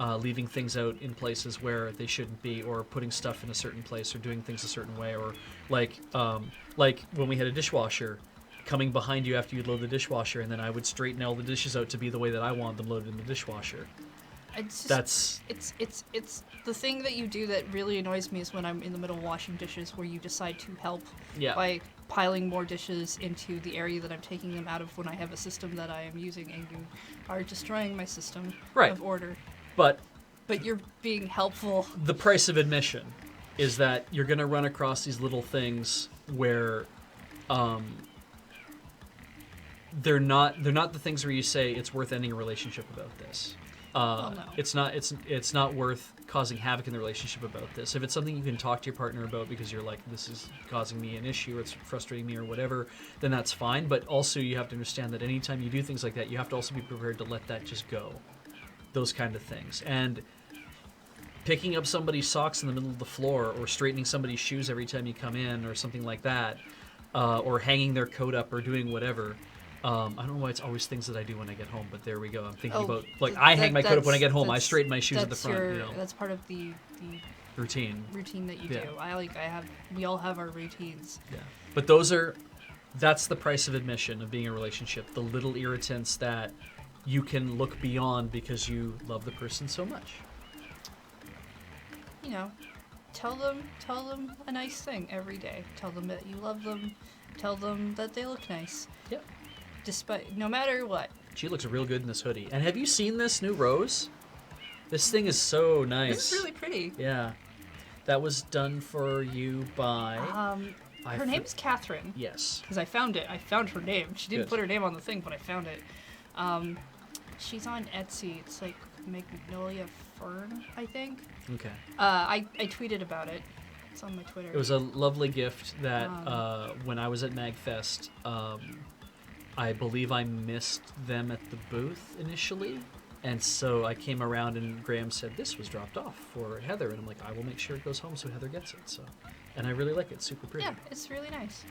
leaving things out in places where they shouldn't be, or putting stuff in a certain place, or doing things a certain way, or like when we had a dishwasher, coming behind you after you'd load the dishwasher, and then I would straighten all the dishes out to be the way that I want them loaded in the dishwasher. That's it's the thing that you do that really annoys me is when I'm in the middle of washing dishes where you decide to help by piling more dishes into the area that I'm taking them out of when I have a system that I am using, and you are destroying my system of order. But you're being helpful. The price of admission is that you're going to run across these little things where they're not the things where you say it's worth ending a relationship about this. No. It's not worth causing havoc in the relationship about this. If it's something you can talk to your partner about because you're like, this is causing me an issue or it's frustrating me or whatever, then that's fine. But also you have to understand that anytime you do things like that, you have to also be prepared to let that just go. Those kind of things. And picking up somebody's socks in the middle of the floor or straightening somebody's shoes every time you come in or something like that, or hanging their coat up or doing whatever. I don't know why it's always things that I do when I get home, but there we go. I'm thinking about, like, I hang my coat up when I get home. I straighten my shoes at the front. That's part of the routine that you do. We all have our routines. Yeah. But that's the price of admission of being in a relationship. The little irritants that you can look beyond because you love the person so much. Tell them a nice thing every day. Tell them that you love them. Tell them that they look nice. Yep. No matter what. She looks real good in this hoodie. And have you seen this new rose? This thing is so nice. It's really pretty. Yeah. That was done for you by... her name is Catherine. Yes. Because I found it. I found her name. She didn't put her name on the thing, but I found it. She's on Etsy. It's like Magnolia Fern, I think. Okay. I tweeted about it. It's on my Twitter. It was a lovely gift that when I was at MagFest, I believe I missed them at the booth initially. And so I came around and Graham said, this was dropped off for Heather. And I'm like, I will make sure it goes home so Heather gets it. So, and I really like it. It's super pretty. Yeah, it's really nice.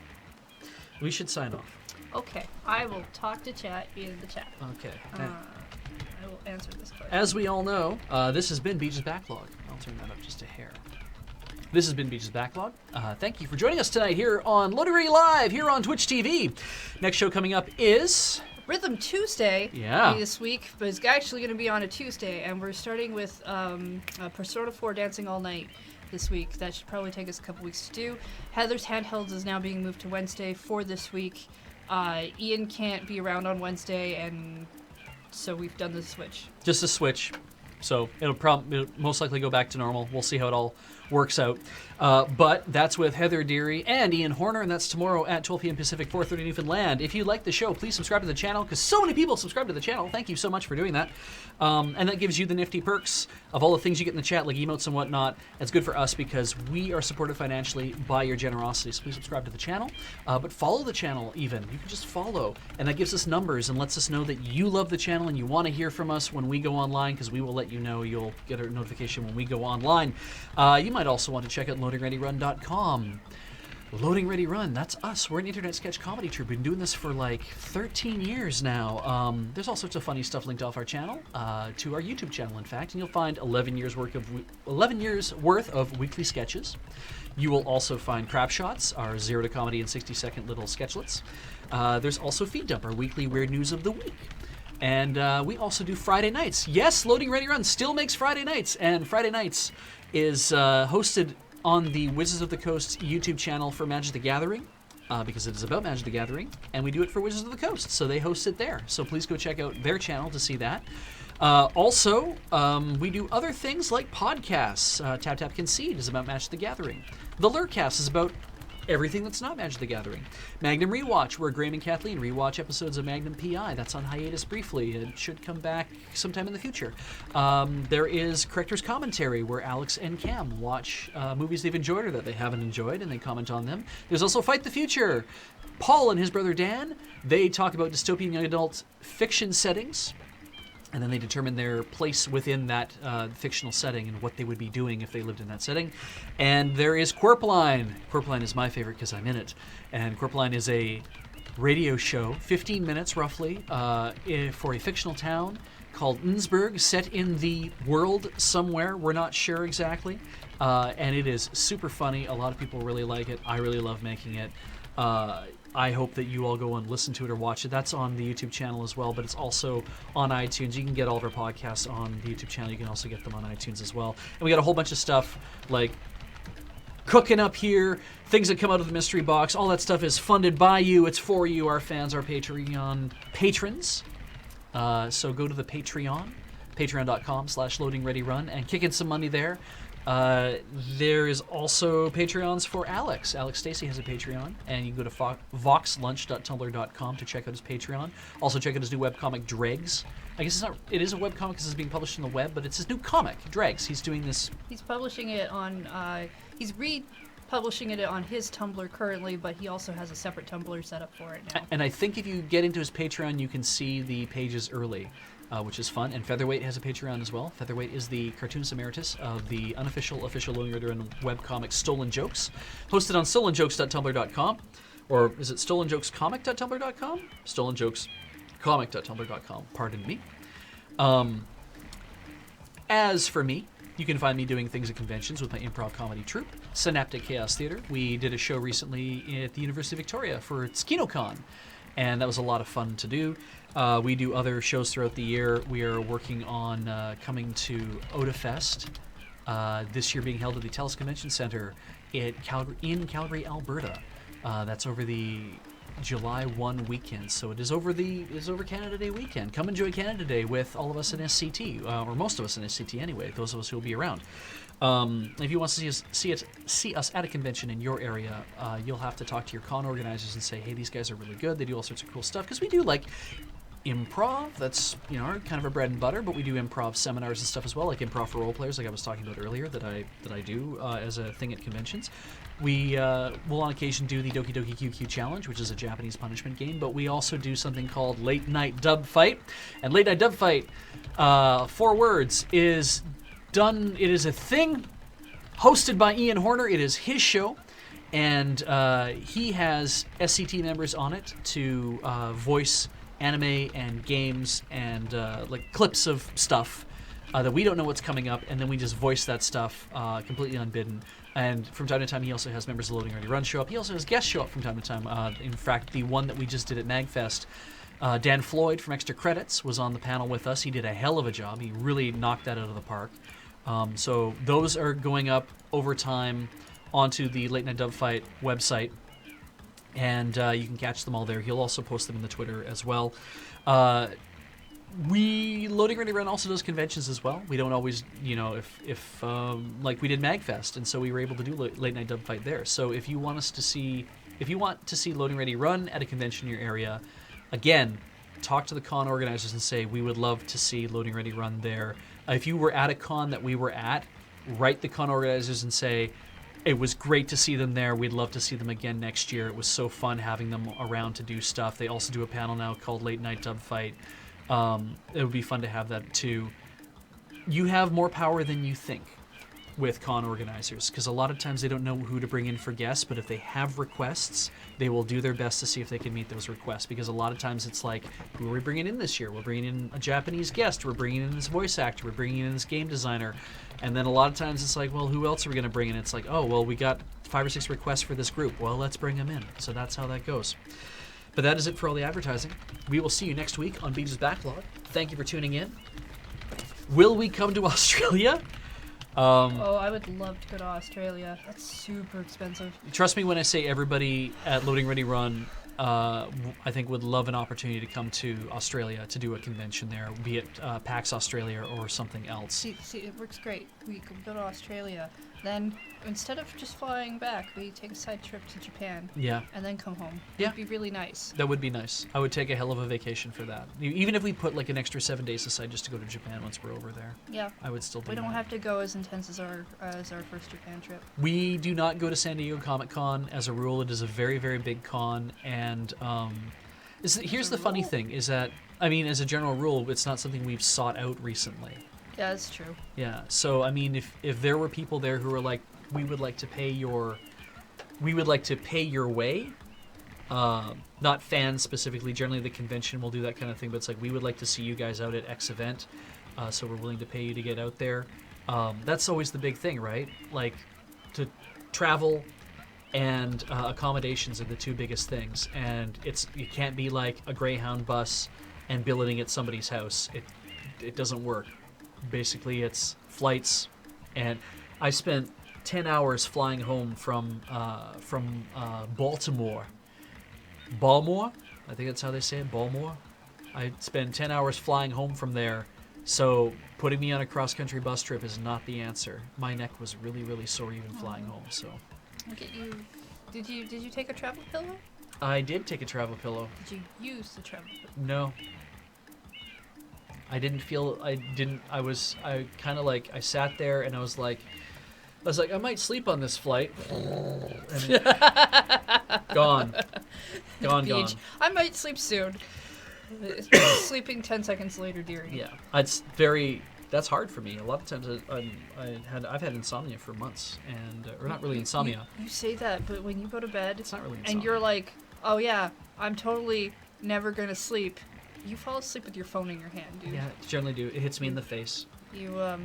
We should sign off. Okay. I will talk to chat in the chat. Okay. I will answer this question. As we all know, this has been Beej's Backlog. I'll turn that up just a hair. This has been Beej's Backlog. Thank you for joining us tonight here on Loading Ready Live here on Twitch TV. Next show coming up is... Rhythm Tuesday this week, but it's actually going to be on a Tuesday, and we're starting with Persona 4 Dancing All Night this week. That should probably take us a couple weeks to do. Heather's Handhelds is now being moved to Wednesday for this week. Ian can't be around on Wednesday, and so we've done the switch. Just a switch. So it'll most likely go back to normal. We'll see how it all works out. But that's with Heather Deary and Ian Horner, and that's tomorrow at 12 p.m. Pacific, 4:30 Newfoundland. If you like the show, please subscribe to the channel, because so many people subscribe to the channel. Thank you so much for doing that. And that gives you the nifty perks of all the things you get in the chat, like emotes and whatnot. It's good for us because we are supported financially by your generosity. So please subscribe to the channel. But follow the channel even. You can just follow. And that gives us numbers and lets us know that you love the channel and you want to hear from us when we go online, because we will let you know. You'll get a notification when we go online. You might also want to check out loadingreadyrun.com. Loading Ready Run, that's us. We're an internet sketch comedy troupe. We've been doing this for like 13 years now. There's all sorts of funny stuff linked off our channel, to our YouTube channel, in fact, and you'll find 11 years worth of weekly sketches. You will also find Crap Shots, our 0 to comedy in 60-second little sketchlets. There's also Feed Dump, our weekly weird news of the week. And we also do Friday nights. Yes, Loading Ready Run still makes Friday nights, and Friday nights is hosted on the Wizards of the Coast YouTube channel for Magic the Gathering, because it is about Magic the Gathering, and we do it for Wizards of the Coast, so they host it there. So please go check out their channel to see that. Also, we do other things like podcasts. Tap Tap Concede is about Magic the Gathering. The Lurkcast is about everything that's not Magic the Gathering. Magnum Rewatch, where Graham and Kathleen rewatch episodes of Magnum PI. That's on hiatus briefly. It should come back sometime in the future. There is Corrector's Commentary, where Alex and Cam watch movies they've enjoyed or that they haven't enjoyed, and they comment on them. There's also Fight the Future. Paul and his brother Dan, they talk about dystopian young adult fiction settings, and then they determine their place within that fictional setting and what they would be doing if they lived in that setting. And there is Quirpline. Quirpline is my favorite because I'm in it. And Quirpline is a radio show, 15 minutes roughly, for a fictional town called Innsbruck, set in the world somewhere. We're not sure exactly. And it is super funny. A lot of people really like it. I really love making it. I hope that you all go and listen to it or watch it. That's on the YouTube channel as well, but it's also on iTunes. You can get all of our podcasts on the YouTube channel. You can also get them on iTunes as well. And we got a whole bunch of stuff like cooking up here, things that come out of the mystery box. All that stuff is funded by you. It's for you, our fans, our Patreon patrons. So go to the Patreon, patreon.com/loadingreadyrun, and kick in some money there. There is also Patreons for Alex. Alex Stacey has a Patreon, and you can go to voxlunch.tumblr.com to check out his Patreon. Also check out his new webcomic, Dregs. I guess it is a webcomic because it's being published on the web, but it's his new comic, Dregs. He's doing this. He's publishing it on, he's republishing it on his Tumblr currently, but he also has a separate Tumblr set up for it now. And I think if you get into his Patreon, you can see the pages early. Which is fun. And Featherweight has a Patreon as well. Featherweight is the cartoonist emeritus of the official Loading Reader and webcomic Stolen Jokes, hosted on stolenjokes.tumblr.com. Or is it stolenjokescomic.tumblr.com? stolenjokescomic.tumblr.com, pardon me. As for me, you can find me doing things at conventions with my improv comedy troupe, Synaptic Chaos Theater. We did a show recently at the University of Victoria for KinoCon, and that was a lot of fun to do. We do other shows throughout the year. We are working on coming to OdaFest, this year being held at the TELUS Convention Center in Calgary, Alberta. That's over the July 1 weekend, so it is over Canada Day weekend. Come enjoy Canada Day with all of us in SCT, or most of us in SCT anyway, those of us who will be around. If you want to see us at a convention in your area, you'll have to talk to your con organizers and say, hey, these guys are really good. They do all sorts of cool stuff, because we do like improv. That's kind of our bread and butter, but we do improv seminars and stuff as well, like improv for role players, like I was talking about earlier, that I do as a thing at conventions. We will on occasion do the Doki Doki QQ Challenge, which is a Japanese punishment game, but we also do something called Late Night Dub Fight. And Late Night Dub Fight, 4 words, is done. It is a thing hosted by Ian Horner. It is his show, and he has SCT members on it to voice anime and games and like clips of stuff that we don't know what's coming up, and then we just voice that stuff completely unbidden. And from time to time, he also has members of Loading Ready Run show up. He also has guests show up from time to time. In fact, the one that we just did at MagFest, Dan Floyd from Extra Credits was on the panel with us. He did a hell of a job. He really knocked that out of the park. So those are going up over time onto the Late Night Dub Fight website, and you can catch them all there. He'll also post them in the Twitter as well. Loading Ready Run also does conventions as well. We don't always, if like we did MagFest, and so we were able to do Late Night Dub Fight there. So if you want to see Loading Ready Run at a convention in your area, again, talk to the con organizers and say, we would love to see Loading Ready Run there. If you were at a con that we were at, write the con organizers and say, it was great to see them there. We'd love to see them again next year. It was so fun having them around to do stuff. They also do a panel now called Late Night Dub Fight. It would be fun to have that too. You have more power than you think with con organizers, because a lot of times they don't know who to bring in for guests, but if they have requests, they will do their best to see if they can meet those requests, because a lot of times it's like, who are we bringing in this year? We're bringing in a Japanese guest, we're bringing in this voice actor, we're bringing in this game designer, and then a lot of times it's like, well, who else are we going to bring in? It's like, oh, well, we got 5 or 6 requests for this group. Well, let's bring them in. So that's how that goes. But that is it for all the advertising. We will see you next week on Beej's Backlog. Thank you for tuning in. Will we come to Australia? I would love to go to Australia. That's super expensive. Trust me when I say everybody at Loading Ready Run, I think would love an opportunity to come to Australia to do a convention there, be it PAX Australia or something else. See, it works great. We could go to Australia. Then, instead of just flying back, we take a side trip to Japan. Yeah. And then come home. Yeah. It'd be really nice. That would be nice. I would take a hell of a vacation for that. Even if we put like an extra 7 days aside just to go to Japan once we're over there. Yeah. I would still do We that. don't have to go as intense as our first Japan trip. We do not go to San Diego Comic-Con as a rule. It is a very, very big con, and here's the funny thing, is that, I mean, as a general rule, it's not something we've sought out recently. Yeah, that's true. Yeah, so, I mean, if there were people there who were like, we would like to pay your way, not fans specifically, generally the convention will do that kind of thing, but it's like, we would like to see you guys out at X event, so we're willing to pay you to get out there. That's always the big thing, right? Like, to travel, and accommodations are the two biggest things. And you can't be like a Greyhound bus and billeting at somebody's house. It doesn't work. Basically, it's flights, and I spent 10 hours flying home from Baltimore. Balmore? I think that's how they say it, Balmore. I spent 10 hours flying home from there, so putting me on a cross-country bus trip is not the answer. My neck was really, really sore even flying home, so. Look at you. Did you take a travel pillow? I did take a travel pillow. Did you use the travel pillow? No. I kind of like, I sat there and I was like, I might sleep on this flight. And gone. Gone. I might sleep soon. Sleeping 10 seconds later, dearie. Yeah, that's hard for me. A lot of times I've had insomnia for months, and or not really insomnia. You say that, but when you go to bed, it's not really insomnia. And you're like, oh yeah, I'm totally never gonna sleep. You fall asleep with your phone in your hand, dude. Yeah, I generally do. It hits me in the face. You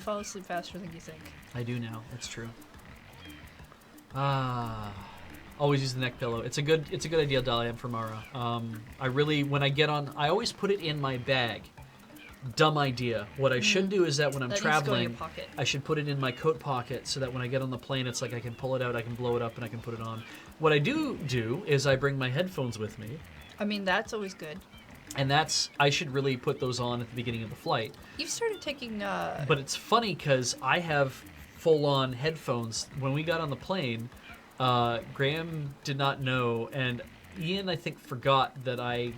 fall asleep faster than you think. I do now. That's true. Always use the neck pillow. It's a good idea, Dahlia and Mara. I always put it in my bag. Dumb idea. What I should do is that when I'm traveling, I should put it in my coat pocket so that when I get on the plane, it's like I can pull it out, I can blow it up, and I can put it on. What I do is I bring my headphones with me. I mean, that's always good. And I should really put those on at the beginning of the flight. You've started taking... But it's funny because I have full-on headphones. When we got on the plane, Graham did not know, and Ian, I think, forgot that I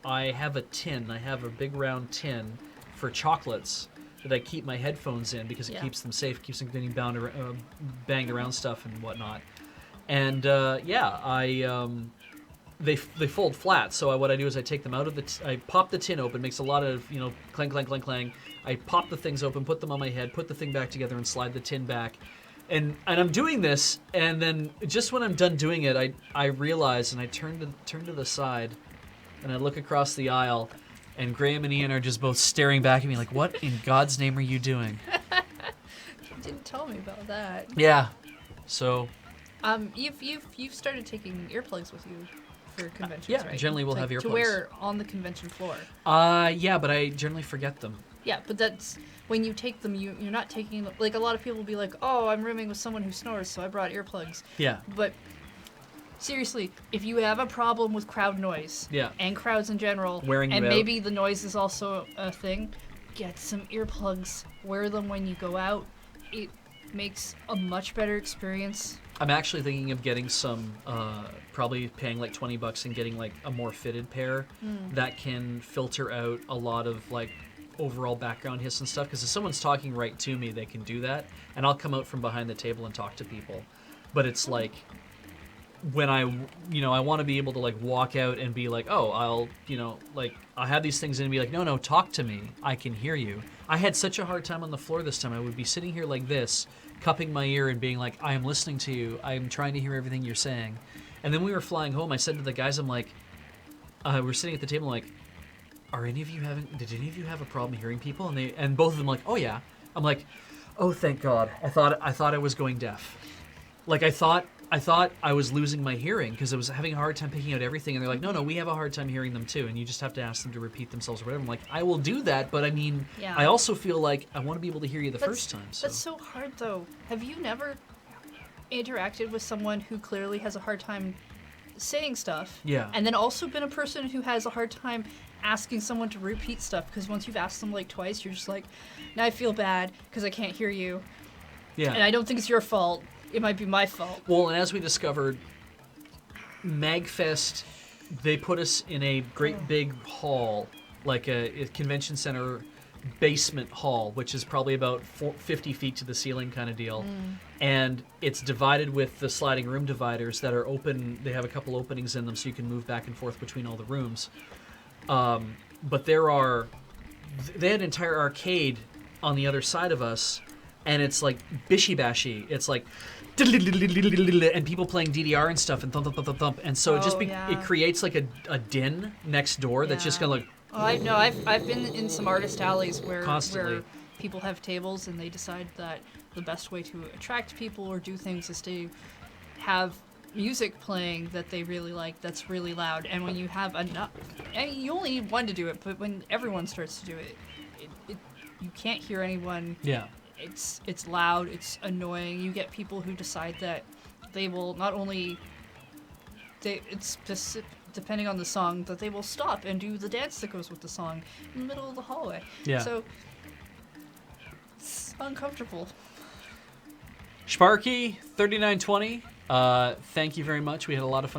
have a tin. I have a big round tin for chocolates that I keep my headphones in because it keeps them safe, keeps them getting banged around stuff and whatnot. And they fold flat. So what I do is I take them out of I pop the tin open, makes a lot of clang clang clang clang. I pop the things open, put them on my head, put the thing back together, and slide the tin back. And I'm doing this, and then just when I'm done doing it, I realize, and I turn to the side, and I look across the aisle, and Graham and Ian are just both staring back at me like, what in God's name are you doing? You didn't tell me about that. Yeah. So. You've started taking earplugs with you for conventions, yeah, right? Generally we'll have earplugs. To wear on the convention floor. Yeah, but I generally forget them. Yeah, but that's when you take them, you're not taking them. Like, a lot of people will be like, oh, I'm rooming with someone who snores, so I brought earplugs. Yeah. But seriously, if you have a problem with crowd noise, and crowds in general, and maybe the noise is also a thing, get some earplugs. Wear them when you go out. It makes a much better experience. I'm actually thinking of getting some, probably paying like $20 and getting like a more fitted pair that can filter out a lot of like overall background hiss and stuff. Because if someone's talking right to me, they can do that, and I'll come out from behind the table and talk to people. But it's like when I want to be able to like walk out and be like, oh, I have these things in and be like, no, talk to me. I can hear you. I had such a hard time on the floor this time. I would be sitting here like this, cupping my ear and being like, I am listening to you. I am trying to hear everything you're saying. And then we were flying home. I said to the guys, I'm like, we're sitting at the table like, did any of you have a problem hearing people? And both of them like, oh yeah. I'm like, oh, thank God. I thought I was going deaf. Like I thought I was losing my hearing because I was having a hard time picking out everything. And they're like, no, we have a hard time hearing them too. And you just have to ask them to repeat themselves or whatever. I'm like, I will do that. But I mean, I also feel like I want to be able to hear you the first time. So. That's so hard though. Have you never interacted with someone who clearly has a hard time saying stuff? Yeah. And then also been a person who has a hard time asking someone to repeat stuff because once you've asked them like twice, you're just like, now I feel bad because I can't hear you. Yeah. And I don't think it's your fault. It might be my fault. Well, and as we discovered, MagFest, they put us in a great big hall, like a convention center basement hall, which is probably about 50 feet to the ceiling kind of deal. And it's divided with the sliding room dividers that are open. They have a couple openings in them so you can move back and forth between all the rooms. But they had an entire arcade on the other side of us, and it's like bishy-bashy. It's like and people playing DDR and stuff and thump thump thump thump thump, and so it creates like a din next door that's just gonna like. Oh, I know. I've been in some artist alleys where people have tables and they decide that the best way to attract people or do things is to have music playing that they really like that's really loud, and when you have enough, I mean, you only need one to do it, but when everyone starts to do it, you can't hear anyone. Yeah. It's loud, it's annoying. You get people who decide that they will not only depending on the song, that they will stop and do the dance that goes with the song in the middle of the hallway. Yeah. So it's uncomfortable. Sparky 3920. Thank you very much. We had a lot of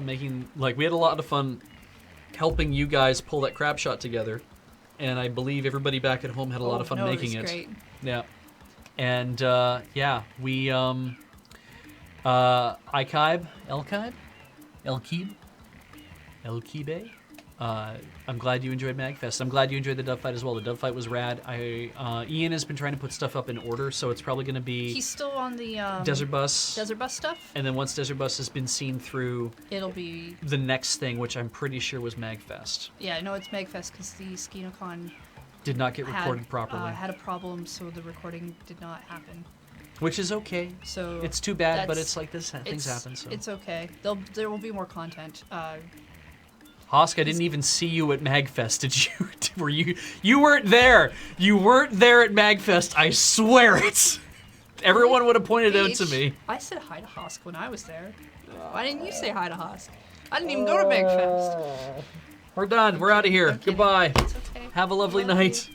fun helping you guys pull that crab shot together, and I believe everybody back at home had a lot of fun making it. Was great. Yeah. And we Elkibe. I'm glad you enjoyed MagFest. I'm glad you enjoyed the dove fight as well. The dove fight was rad. Ian has been trying to put stuff up in order, so it's probably going to be... He's still on the... Desert Bus. Desert Bus stuff? And then once Desert Bus has been seen through... It'll be... the next thing, which I'm pretty sure was MagFest. Yeah, no, it's MagFest because the Skinocon... did not get recorded properly. Had a problem, so the recording did not happen. Which is okay. So it's too bad, but it's like this. Things happen. So it's okay. There will be more content. Hosk, I didn't even see you at MagFest. Did you? Were you? You weren't there. You weren't there at MagFest. I swear it. Everyone would have pointed out to me. I said hi to Hosk when I was there. Why didn't you say hi to Hosk? I didn't even go to MagFest. We're done. We're out of here. Goodbye. It's okay. Have a lovely night.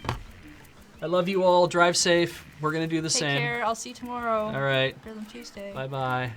I love you all. Drive safe. We're gonna do the same. Take care. I'll see you tomorrow. All right. Rhythm Tuesday. Bye bye.